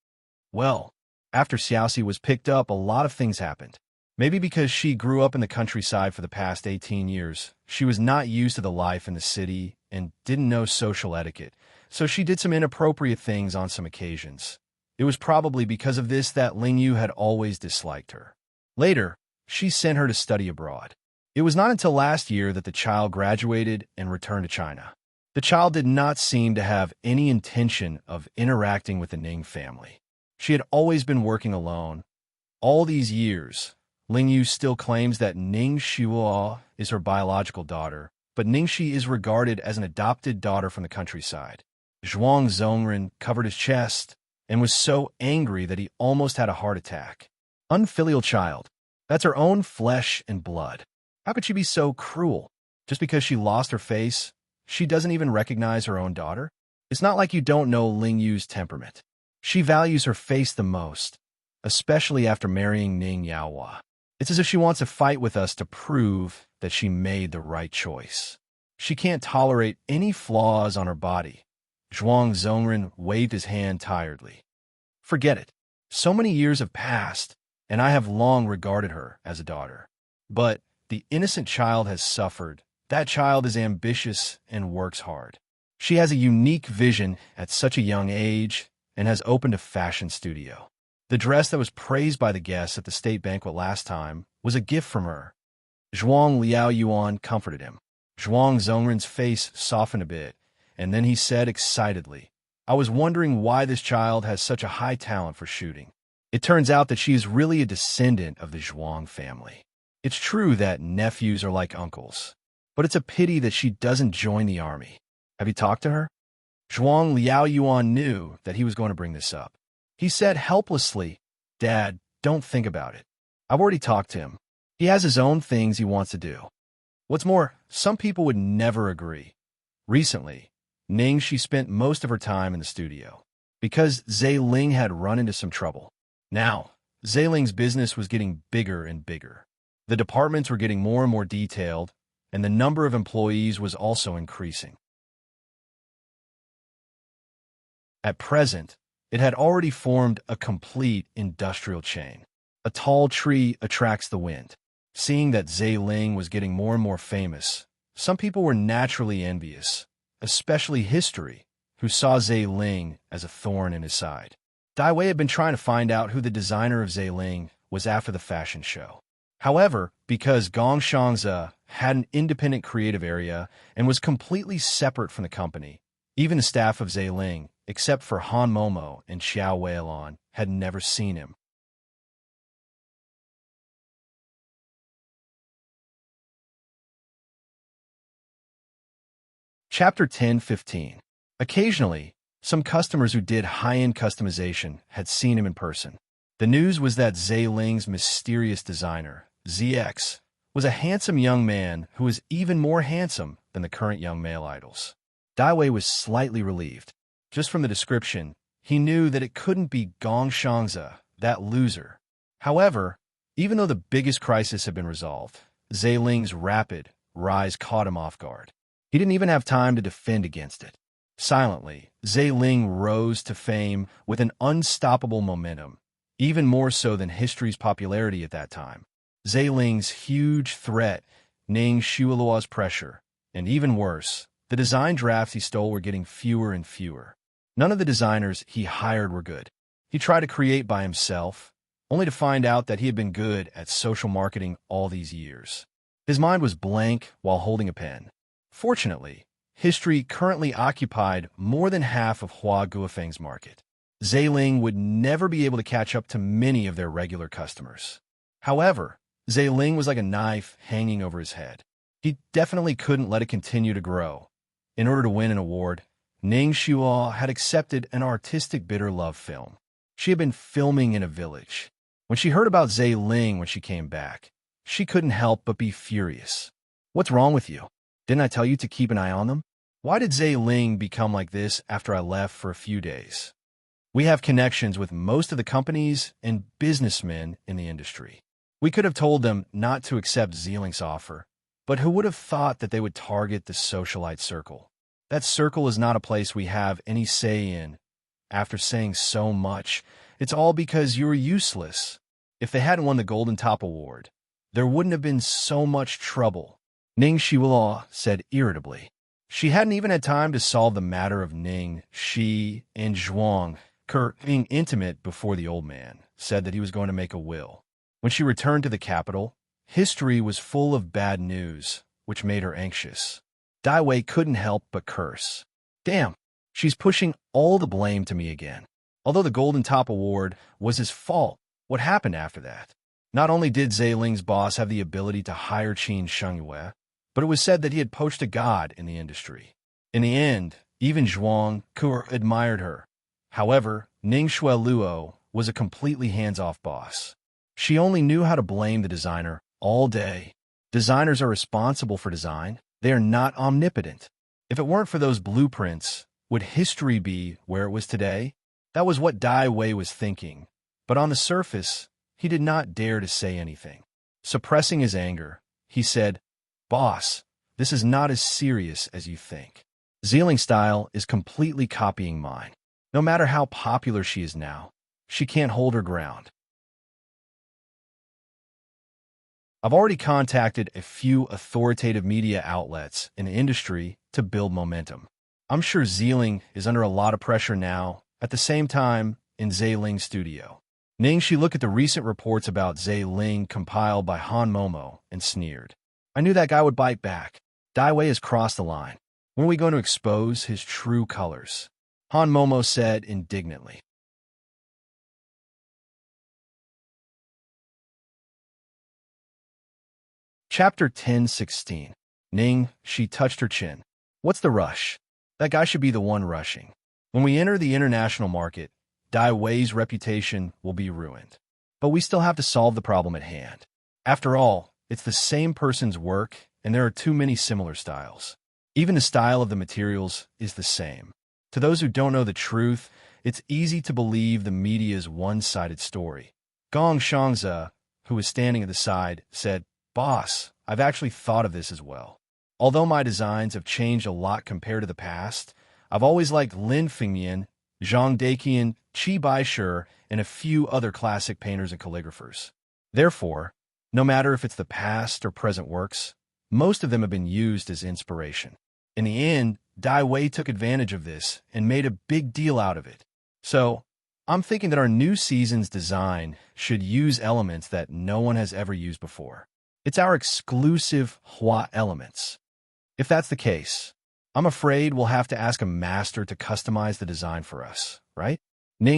Well, after Xiaoxi was picked up, a lot of things happened. Maybe because she grew up in the countryside for the past 18 years, she was not used to the life in the city and didn't know social etiquette, so she did some inappropriate things on some occasions. It was probably because of this that Ling Yu had always disliked her. Later, she sent her to study abroad. It was not until last year that the child graduated and returned to China. The child did not seem to have any intention of interacting with the Ning family. She had always been working alone. All these years, Ling Yu still claims that Ning Xihuo is her biological daughter, but Ningxi is regarded as an adopted daughter from the countryside. Zhuang Zhongren covered his chest and was so angry that he almost had a heart attack. Unfilial child. That's her own flesh and blood. How could she be so cruel? Just because she lost her face, she doesn't even recognize her own daughter? It's not like you don't know Ling Yu's temperament. She values her face the most, especially after marrying Ning Yaohua. It's as if she wants to fight with us to prove that she made the right choice. She can't tolerate any flaws on her body. Zhuang Zhongren waved his hand tiredly. Forget it. So many years have passed, and I have long regarded her as a daughter. But the innocent child has suffered. That child is ambitious and works hard. She has a unique vision at such a young age and has opened a fashion studio. The dress that was praised by the guests at the state banquet last time was a gift from her. Zhuang Liaoyuan comforted him. Zhuang Zhongren's face softened a bit, and then he said excitedly, "I was wondering why this child has such a high talent for shooting. It turns out that she is really a descendant of the Zhuang family. It's true that nephews are like uncles, but it's a pity that she doesn't join the army. Have you talked to her?" Zhuang Liaoyuan knew that he was going to bring this up. He said helplessly, "Dad, don't think about it. I've already talked to him. He has his own things he wants to do. What's more, some people would never agree. Recently, she spent most of her time in the studio because Ling had run into some trouble. Now, Ling's business was getting bigger and bigger. The departments were getting more and more detailed, and the number of employees was also increasing. At present, it had already formed a complete industrial chain. A tall tree attracts the wind. Seeing that Ling was getting more and more famous, some people were naturally envious, especially History, who saw Ling as a thorn in his side. Dai Wei had been trying to find out who the designer of Ling was after the fashion show. However, because Xianxia had an independent creative area and was completely separate from the company, even the staff of Ling, except for Han Momo and Xiao Weilan, had never seen him. Chapter 10:15. Occasionally, some customers who did high-end customization had seen him in person. The news was that Ling's mysterious designer, ZX, was a handsome young man who was even more handsome than the current young male idols. Dai Wei was slightly relieved. Just from the description, he knew that it couldn't be Gong Xiangzi, that loser. However, even though the biggest crisis had been resolved, Ling's rapid rise caught him off guard. He didn't even have time to defend against it. Silently, Ling rose to fame with an unstoppable momentum, even more so than History's popularity at that time. Ling's huge threat, Ning Shuiluo's pressure, and even worse, the design drafts he stole were getting fewer and fewer. None of the designers he hired were good. He tried to create by himself, only to find out that he had been good at social marketing all these years. His mind was blank while holding a pen. Fortunately, History currently occupied more than half of Hua Guofeng's market. Ling would never be able to catch up to many of their regular customers. However, Ling was like a knife hanging over his head. He definitely couldn't let it continue to grow. In order to win an award, Ning Shuo had accepted an artistic bitter love film. She had been filming in a village. When she heard about Ling when she came back, she couldn't help but be furious. "What's wrong with you? Didn't I tell you to keep an eye on them? Why did Ling become like this after I left for a few days?" We have connections with most of the companies and businessmen in the industry. We could have told them not to accept Ling's offer, but who would have thought that they would target the socialite circle? That circle is not a place we have any say in. After saying so much, it's all because you were useless. If they hadn't won the Golden Top Award, there wouldn't have been so much trouble, Ning Shiluo said irritably. She hadn't even had time to solve the matter of Ning, Shi, and Zhuang being intimate before the old man said that he was going to make a will. When she returned to the capital, History was full of bad news, which made her anxious. Dai Wei couldn't help but curse. Damn, she's pushing all the blame to me again. Although the Golden Top Award was his fault, what happened after that? Not only did Ling's boss have the ability to hire Qin Shengyue, but it was said that he had poached a god in the industry. In the end, even Zhuang admired her. However, Ning Shuiluo was a completely hands-off boss. She only knew how to blame the designer all day. Designers are responsible for design. They are not omnipotent. If it weren't for those blueprints, would History be where it was today? That was what Dai Wei was thinking. But on the surface, he did not dare to say anything. Suppressing his anger, he said, "Boss, this is not as serious as you think. Ling's style is completely copying mine. No matter how popular she is now, she can't hold her ground. I've already contacted a few authoritative media outlets in the industry to build momentum. I'm sure Ling is under a lot of pressure now, at the same time in Ling's studio." Ning Shi looked at the recent reports about Ling compiled by Han Momo and sneered. "I knew that guy would bite back. Dai Wei has crossed the line. When are we going to expose his true colors?" Han Momo said indignantly. Chapter 10:16. Ning, she touched her chin. "What's the rush? That guy should be the one rushing. When we enter the international market, Dai Wei's reputation will be ruined. But we still have to solve the problem at hand. After all, it's the same person's work, and there are too many similar styles. Even the style of the materials is the same. To those who don't know the truth, it's easy to believe the media's one-sided story. Xianxia, who was standing at the side, said, "Boss, I've actually thought of this as well. Although my designs have changed a lot compared to the past, I've always liked Lin Fengmian, Zhang Daqian, Qi Baishe, and a few other classic painters and calligraphers. Therefore, no matter if it's the past or present works, most of them have been used as inspiration. In the end, Dai Wei took advantage of this and made a big deal out of it. So, I'm thinking that our new season's design should use elements that no one has ever used before. It's our exclusive Hua elements. If that's the case, I'm afraid we'll have to ask a master to customize the design for us, right?"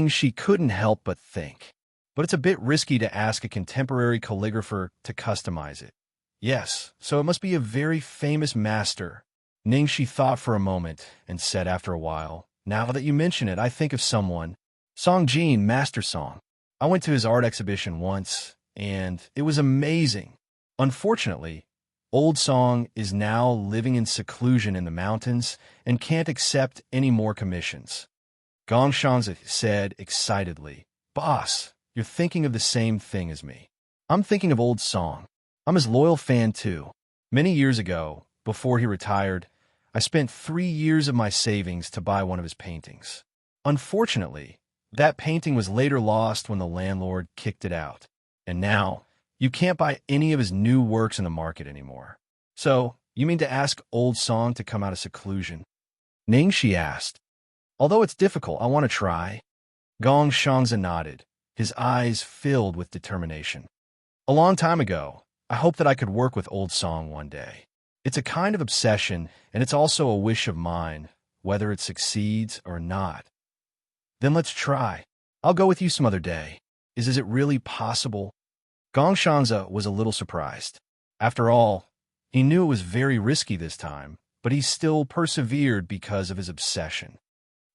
She couldn't help but think. But it's a bit risky to ask a contemporary calligrapher to customize it. Yes, so it must be a very famous master. She thought for a moment and said after a while, "Now that you mention it, I think of someone. Song Jin, Master Song. I went to his art exhibition once, and it was amazing. Unfortunately, Old Song is now living in seclusion in the mountains and can't accept any more commissions." Xianxia said excitedly, "Boss, you're thinking of the same thing as me. I'm thinking of Old Song. I'm his loyal fan too. Many years ago, before he retired, I spent 3 years of my savings to buy one of his paintings. Unfortunately, that painting was later lost when the landlord kicked it out. And now, you can't buy any of his new works in the market anymore. So, you mean to ask Old Song to come out of seclusion?" She asked. "Although it's difficult, I want to try." Xianxia nodded, his eyes filled with determination. "A long time ago, I hoped that I could work with Old Song one day. It's a kind of obsession, and it's also a wish of mine, whether it succeeds or not." "Then let's try. I'll go with you some other day. Is it really possible?" Xianxia was a little surprised. After all, he knew it was very risky this time, but he still persevered because of his obsession.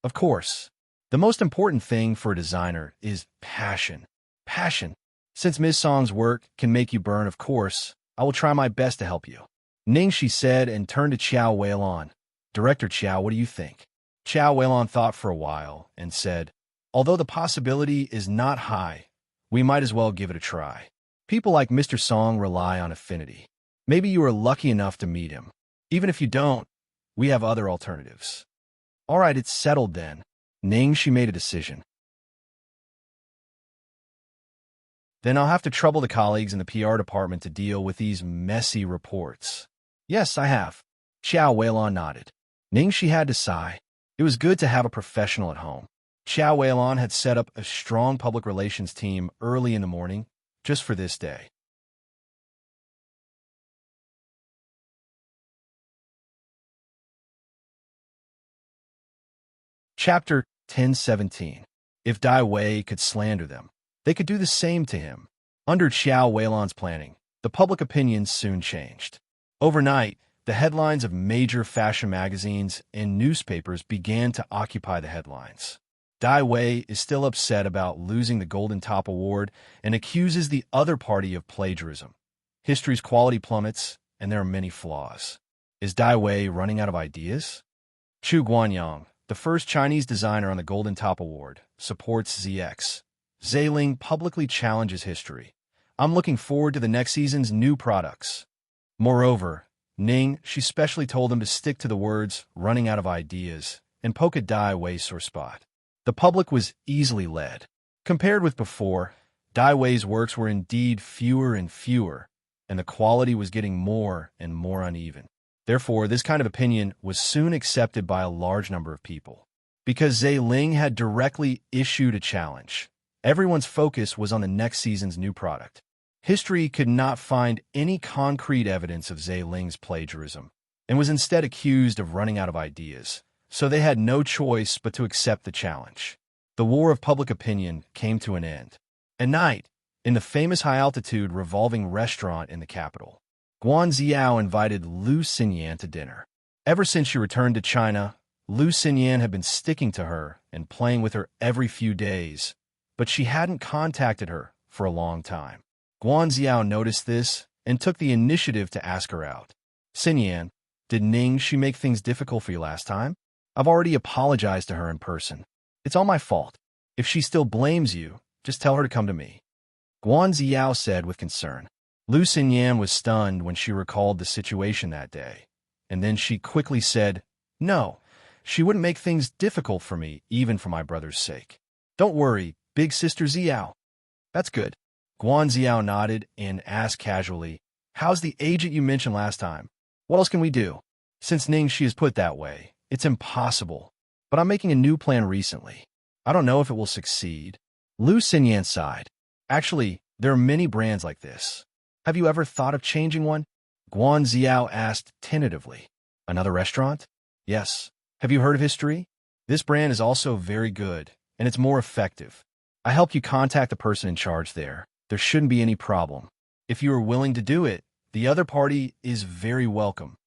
Of course, the most important thing for a designer is passion. Passion. Since Ms. Song's work can make you burn, of course, I will try my best to help you. She said and turned to Qiao Weilon. "Director Qiao, what do you think?" Qiao Weilon thought for a while and said, "Although the possibility is not high, we might as well give it a try. People like Mr. Song rely on affinity. Maybe you are lucky enough to meet him. Even if you don't, we have other alternatives." "All right, it's settled then." She made a decision. "Then I'll have to trouble the colleagues in the PR department to deal with these messy reports." "Yes, I have." Qiao Weilon nodded. She had to sigh. It was good to have a professional at home. Qiao Weilon had set up a strong public relations team early in the morning, just for this day. Chapter 1017. If Dai Wei could slander them, they could do the same to him. Under Qiao Weilon's planning, the public opinion soon changed. Overnight, the headlines of major fashion magazines and newspapers began to occupy the headlines. Dai Wei is still upset about losing the Golden Top Award and accuses the other party of plagiarism. History's quality plummets, and there are many flaws. Is Dai Wei running out of ideas? Chu Guanyang, the first Chinese designer on the Golden Top Award, supports ZX. Zeiling publicly challenges history. "I'm looking forward to the next season's new products." Moreover, she specially told him to stick to the words "running out of ideas" and poke at Dai Wei's sore spot. The public was easily led. Compared with before, Dai Wei's works were indeed fewer and fewer, and the quality was getting more and more uneven. Therefore, this kind of opinion was soon accepted by a large number of people. Because Zeiling had directly issued a challenge, everyone's focus was on the next season's new product. History could not find any concrete evidence of Zeiling's plagiarism, and was instead accused of running out of ideas, so they had no choice but to accept the challenge. The war of public opinion came to an end. At night, in the famous high-altitude revolving restaurant in the capital, Guan Ziao invited Lu Xinyan to dinner. Ever since she returned to China, Lu Xinyan had been sticking to her and playing with her every few days, but she hadn't contacted her for a long time. Guan Ziao noticed this and took the initiative to ask her out. "Xinyan, Did Xianxia make things difficult for you last time? I've already apologized to her in person. It's all my fault. If she still blames you, just tell her to come to me. Guanziao said with concern. Lu Xinyan was stunned when she recalled the situation that day, and then she quickly said, "No, she wouldn't make things difficult for me, even for my brother's sake. Don't worry, big sister Xiao." That's good. Guanziao nodded and asked casually, "How's the agent you mentioned last time? What else can we do?" Since Xianxia is put that way, it's impossible. But I'm making a new plan recently. I don't know if it will succeed. Lu Xinyan sighed. Actually, there are many brands like this. Have you ever thought of changing one? Guanziao asked tentatively. Another restaurant? Yes. Have you heard of history? This brand is also very good, and it's more effective. I helped you contact the person in charge there. There shouldn't be any problem. If you are willing to do it, the other party is very welcome.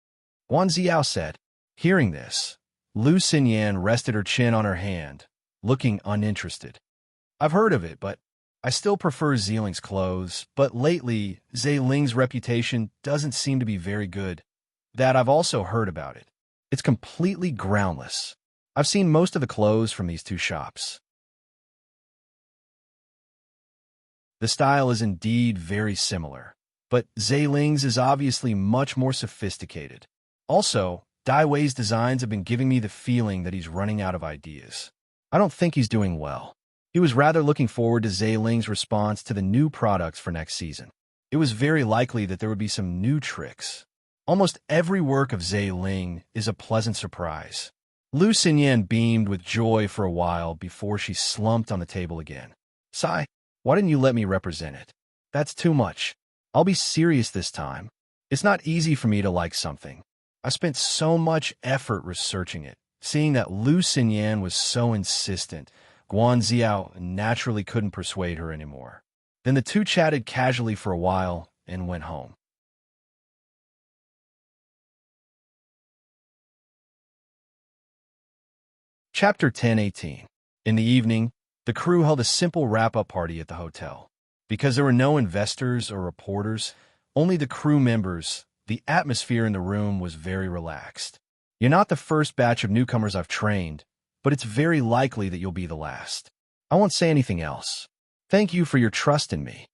Guanziao said. Hearing this, Lu Xinyan rested her chin on her hand, looking uninterested. I've heard of it, but I still prefer Ziling's clothes, but lately, Ziling's reputation doesn't seem to be very good. That I've also heard about it. It's completely groundless. I've seen most of the clothes from these two shops. The style is indeed very similar, but Ziling's is obviously much more sophisticated. Also, Dai Wei's designs have been giving me the feeling that he's running out of ideas. I don't think he's doing well. He was rather looking forward to Ziling's response to the new products for next season. It was very likely that there would be some new tricks. Almost every work of Ziling is a pleasant surprise. Lu Xinyan beamed with joy for a while before she slumped on the table again. Sai, why didn't you let me represent it? That's too much. I'll be serious this time. It's not easy for me to like something. I spent so much effort researching it. Seeing that Lu Xinyan was so insistent, Guanziao naturally couldn't persuade her anymore. Then the two chatted casually for a while and went home. Chapter 10:18. In the evening, the crew held a simple wrap-up party at the hotel. Because there were no investors or reporters, only the crew members, the atmosphere in the room was very relaxed. You're not the first batch of newcomers I've trained, but it's very likely that you'll be the last. I won't say anything else. Thank you for your trust in me.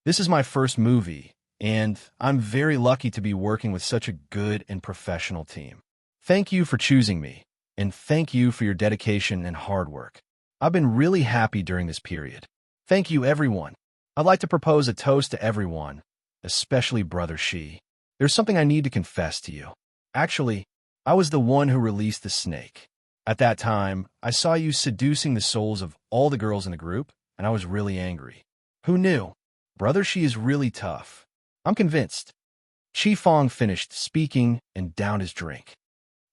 This is my first movie, and I'm very lucky to be working with such a good and professional team. Thank you for choosing me, and thank you for your dedication and hard work. I've been really happy during this period. Thank you, everyone. I'd like to propose a toast to everyone, especially Brother Shi. There's something I need to confess to you. Actually, I was the one who released the snake. At that time, I saw you seducing the souls of all the girls in the group, and I was really angry. Who knew? Brother Shi is really tough. I'm convinced. Chi Fong finished speaking and downed his drink.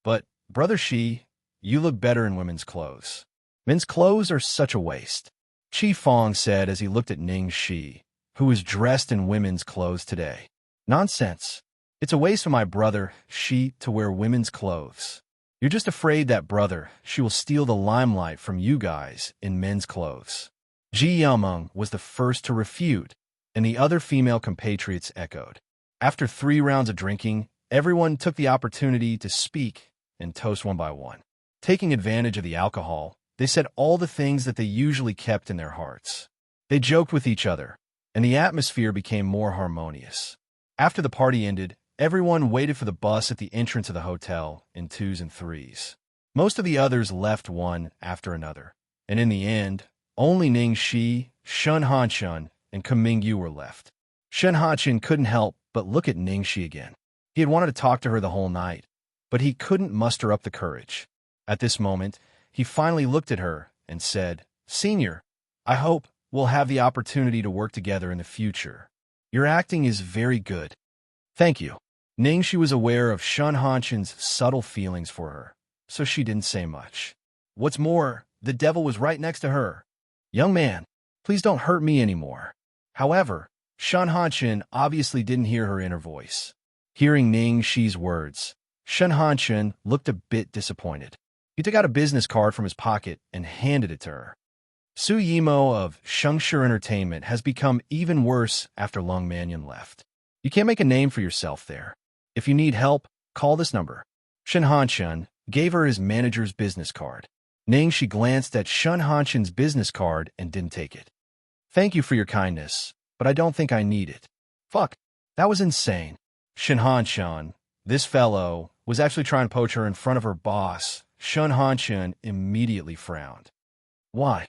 But, Brother Shi, you look better in women's clothes. Men's clothes are such a waste. Chi Fong said as he looked at Xianxia, who was dressed in women's clothes today. Nonsense. It's a waste for my brother, Shi, to wear women's clothes. You're just afraid that brother, Shi, will steal the limelight from you guys in men's clothes. Ji Yameng was the first to refute, and the other female compatriots echoed. After 3 rounds of drinking, everyone took the opportunity to speak and toast one by one. Taking advantage of the alcohol, they said all the things that they usually kept in their hearts. They joked with each other, and the atmosphere became more harmonious. After the party ended, everyone waited for the bus at the entrance of the hotel in 2s and 3s. Most of the others left one after another, and in the end, only Xianxia, Shen Hanchen, and Kumingyu were left. Shen Hanchen couldn't help but look at Xianxia again. He had wanted to talk to her the whole night, but he couldn't muster up the courage. At this moment, he finally looked at her and said, "Senior, I hope we'll have the opportunity to work together in the future. Your acting is very good." "Thank you." Xianxia was aware of Shen Hanchen's subtle feelings for her, so she didn't say much. What's more, the devil was right next to her. "Young man, please don't hurt me anymore." However, Shen Hanchen obviously didn't hear her inner voice. Hearing Xia's words, Shen Hanchen looked a bit disappointed. He took out a business card from his pocket and handed it to her. Su Yimo of Xianxia Entertainment has become even worse after Lung Mannion left. You can't make a name for yourself there. If you need help, Call this number. Xianxia gave her his manager's business card. She glanced at Xianxia's business card and didn't take it. Thank you for your kindness, but I don't think I need it. Fuck, that was insane. Xianxia, this fellow, was actually trying to poach her in front of her boss. Xianxia immediately frowned. Why?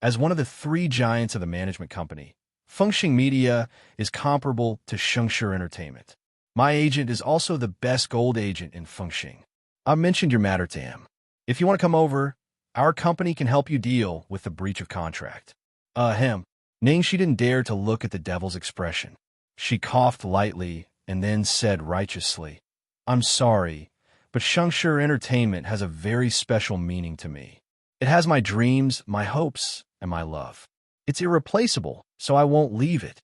As one of the three giants of the management company, Fengxing Media is comparable to Xianxia Entertainment. My agent is also the best gold agent in Fengxing. I mentioned your matter to him. If you want to come over, our company can help you deal with the breach of contract. Him. She didn't dare to look at the devil's expression. She coughed lightly and then said righteously, I'm sorry, but Xianxia Entertainment has a very special meaning to me. It has my dreams, my hopes, and my love. It's irreplaceable, so I won't leave it.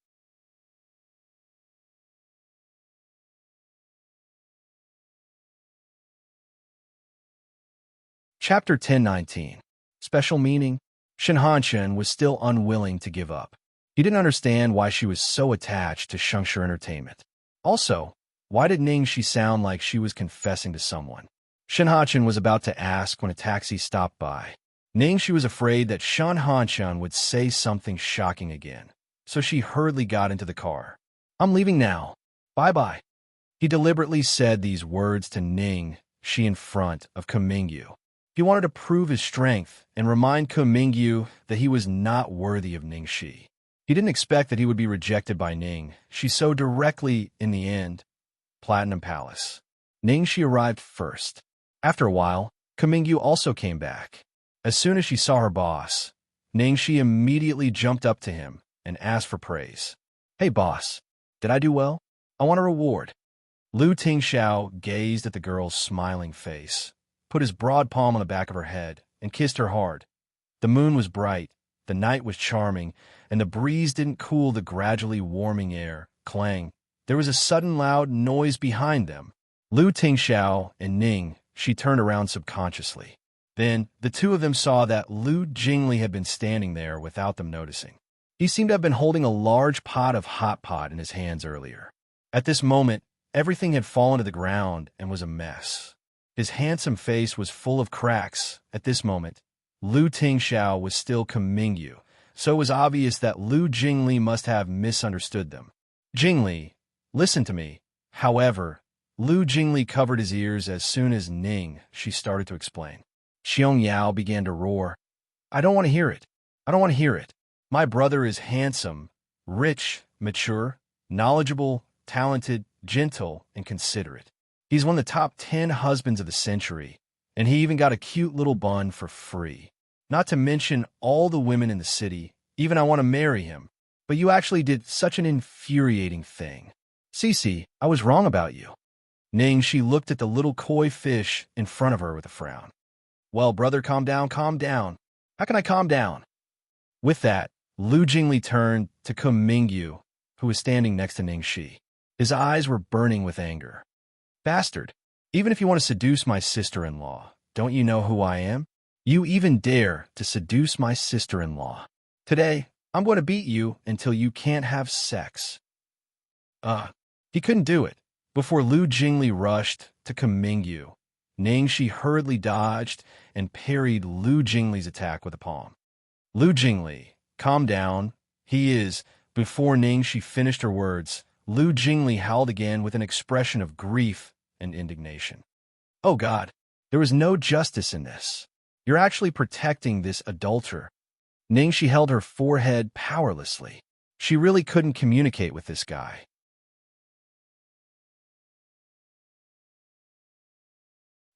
Chapter 1019. Special meaning? Xianxia was still unwilling to give up. He didn't understand why she was so attached to Xianxia Entertainment. Also, why did she sound like she was confessing to someone? Xianxia was about to ask when a taxi stopped by. She was afraid that Xianxia would say something shocking again, so she hurriedly got into the car. I'm leaving now. Bye-bye. He deliberately said these words to she in front of Kumingyu. He wanted to prove his strength and remind Kumingyu that he was not worthy of Ningxi. He didn't expect that he would be rejected by she so directly in the end. Platinum Palace. Ningxi arrived first. After a while, Kumingyu also came back. As soon as she saw her boss, Ningxi immediately jumped up to him and asked for praise. Hey boss, did I do well? I want a reward. Lu Tingxiao gazed at the girl's smiling face, put his broad palm on the back of her head, and kissed her hard. The moon was bright, the night was charming, and the breeze didn't cool the gradually warming air. Clang. There was a sudden loud noise behind them. Lu Tingxiao and she turned around subconsciously. Then, the two of them saw that Lu Jingli had been standing there without them noticing. He seemed to have been holding a large pot of hot pot in his hands earlier. At this moment, everything had fallen to the ground and was a mess. His handsome face was full of cracks. At this moment, Lu Tingxiao was still Kumingyu, so it was obvious that Lu Jingli must have misunderstood them. Jingli, listen to me. However, Lu Jingli covered his ears as soon as she started to explain. Xiangyao began to roar. I don't want to hear it. I don't want to hear it. My brother is handsome, rich, mature, knowledgeable, talented, gentle, and considerate. He's one of the top 10 husbands of the century, and he even got a cute little bun for free. Not to mention all the women in the city. Even I want to marry him. But you actually did such an infuriating thing. Cece, I was wrong about you. She looked at the little koi fish in front of her with a frown. Well, brother, calm down, calm down. How can I calm down? With that, Lu Jingli turned to Kumingyu, who was standing next to Ningxi. His eyes were burning with anger. Bastard, even if you want to seduce my sister-in-law, don't you know who I am? You even dare to seduce my sister-in-law. Today, I'm going to beat you until you can't have sex. He couldn't do it. Before Lu Jingli rushed to Kumingyu, Ningxi hurriedly dodged and parried Lu Jingli's attack with a palm. Lu Jingli, calm down. He is. Before Ningxi finished her words, Lu Jingli howled again with an expression of grief and indignation. Oh God, there was no justice in this. You're actually protecting this adulterer. Ningxi held her forehead powerlessly. She really couldn't communicate with this guy.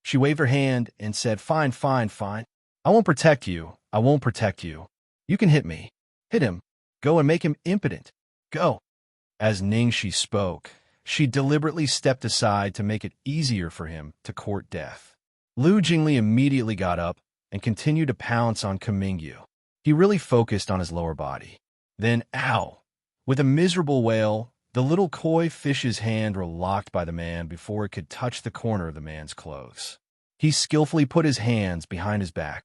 She waved her hand and said, Fine, fine, fine. I won't protect you. I won't protect you. You can hit me. Hit him. Go and make him impotent. Go. As Ningxi spoke, she deliberately stepped aside to make it easier for him to court death. Lu Jingli immediately got up and continued to pounce on Kumingyu. He really focused on his lower body. Then, ow! With a miserable wail, the little koi fish's hands were locked by the man before it could touch the corner of the man's clothes. He skillfully put his hands behind his back.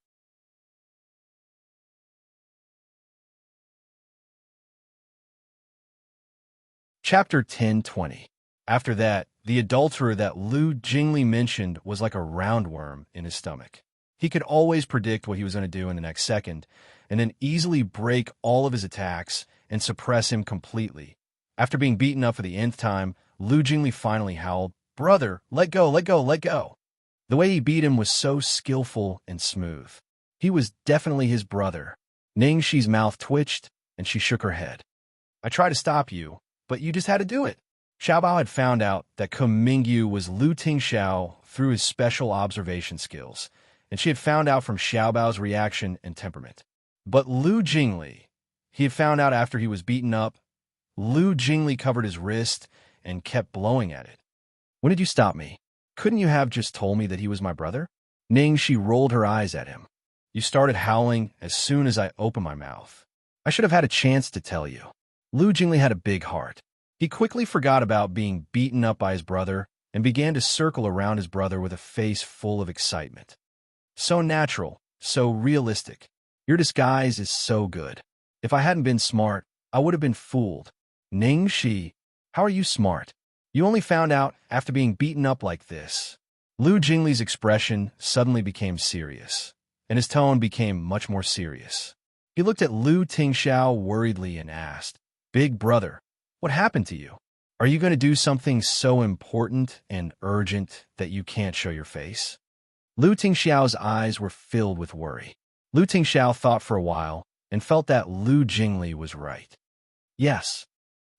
Chapter 10:20. After that, the adulterer that Lu Jingli mentioned was like a roundworm in his stomach. He could always predict what he was going to do in the next second, and then easily break all of his attacks and suppress him completely. After being beaten up for the nth time, Lu Jingli finally howled, "Brother, let go, let go, let go." The way he beat him was so skillful and smooth. He was definitely his brother. Ningxi's mouth twitched, and she shook her head. "I tried to stop you, but you just had to do it." Xiaobao had found out that Mingyu was Lu Tingxiao through his special observation skills, and she had found out from Xiaobao's reaction and temperament. But Lu Jingli, he had found out after he was beaten up. Lu Jingli covered his wrist and kept blowing at it. "When did you stop me? Couldn't you have just told me that he was my brother?" Ningxi rolled her eyes at him. "You started howling as soon as I opened my mouth. I should have had a chance to tell you." Lu Jingli had a big heart. He quickly forgot about being beaten up by his brother and began to circle around his brother with a face full of excitement. "So natural, so realistic. Your disguise is so good. If I hadn't been smart, I would have been fooled." "Ningxi, how are you smart? You only found out after being beaten up like this." Lu Jingli's expression suddenly became serious, and his tone became much more serious. He looked at Lu Tingxiao worriedly and asked, "Big brother, what happened to you? Are you going to do something so important and urgent that you can't show your face?" Lu Tingxiao's eyes were filled with worry. Lu Tingxiao thought for a while and felt that Lu Jingli was right. "Yes."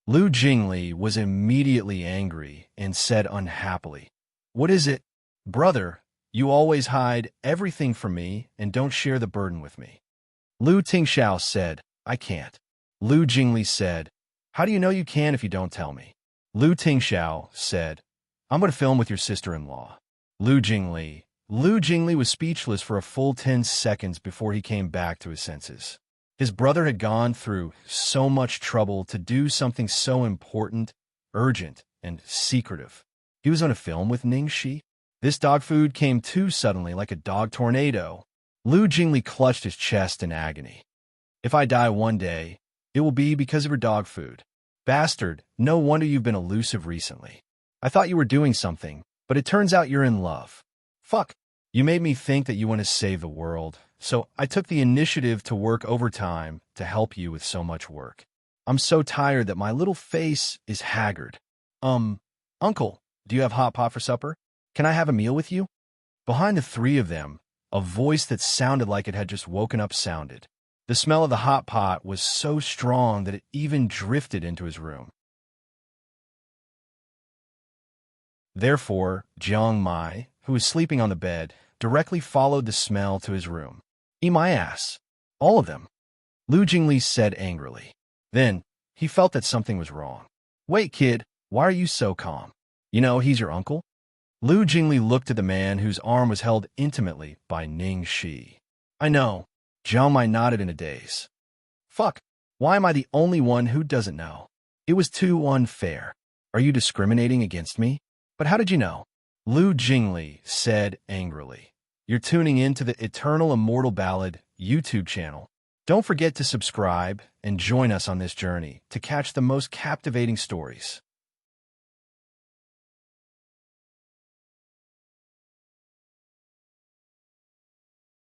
Lu Jingli was immediately angry and said unhappily, "What is it? Brother, you always hide everything from me and don't share the burden with me." Lu Tingxiao said, "I can't." Lu Jingli said, "How do you know you can if you don't tell me?" Lu Tingxiao said, "I'm going to film with your sister-in-law." Lu Jingli was speechless for a full 10 seconds before he came back to his senses. His brother had gone through so much trouble to do something so important, urgent, and secretive. He was on a film with Ningxi? This dog food came too suddenly like a dog tornado. Lu Jingli clutched his chest in agony. "If I die one day, it will be because of your dog food. Bastard, no wonder you've been elusive recently. I thought you were doing something, but it turns out you're in love. Fuck. You made me think that you want to save the world, so I took the initiative to work overtime to help you with so much work. I'm so tired that my little face is haggard. Uncle, do you have hot pot for supper? Can I have a meal with you?" Behind the three of them, a voice that sounded like it had just woken up sounded. The smell of the hot pot was so strong that it even drifted into his room. Therefore, Jiang Mai, who was sleeping on the bed, directly followed the smell to his room. "Eat my ass. All of them," Lu Jingli said angrily. Then, he felt that something was wrong. "Wait, kid, why are you so calm? You know he's your uncle?" Lu Jingli looked at the man whose arm was held intimately by Ningxi. "I know." Jiang Mai nodded in a daze. "Fuck, why am I the only one who doesn't know? It was too unfair. Are you discriminating against me? But how did you know?" Lu Jingli said angrily. "You're tuning in to the Eternal Immortal Ballad YouTube channel. Don't forget to subscribe and join us on this journey to catch the most captivating stories.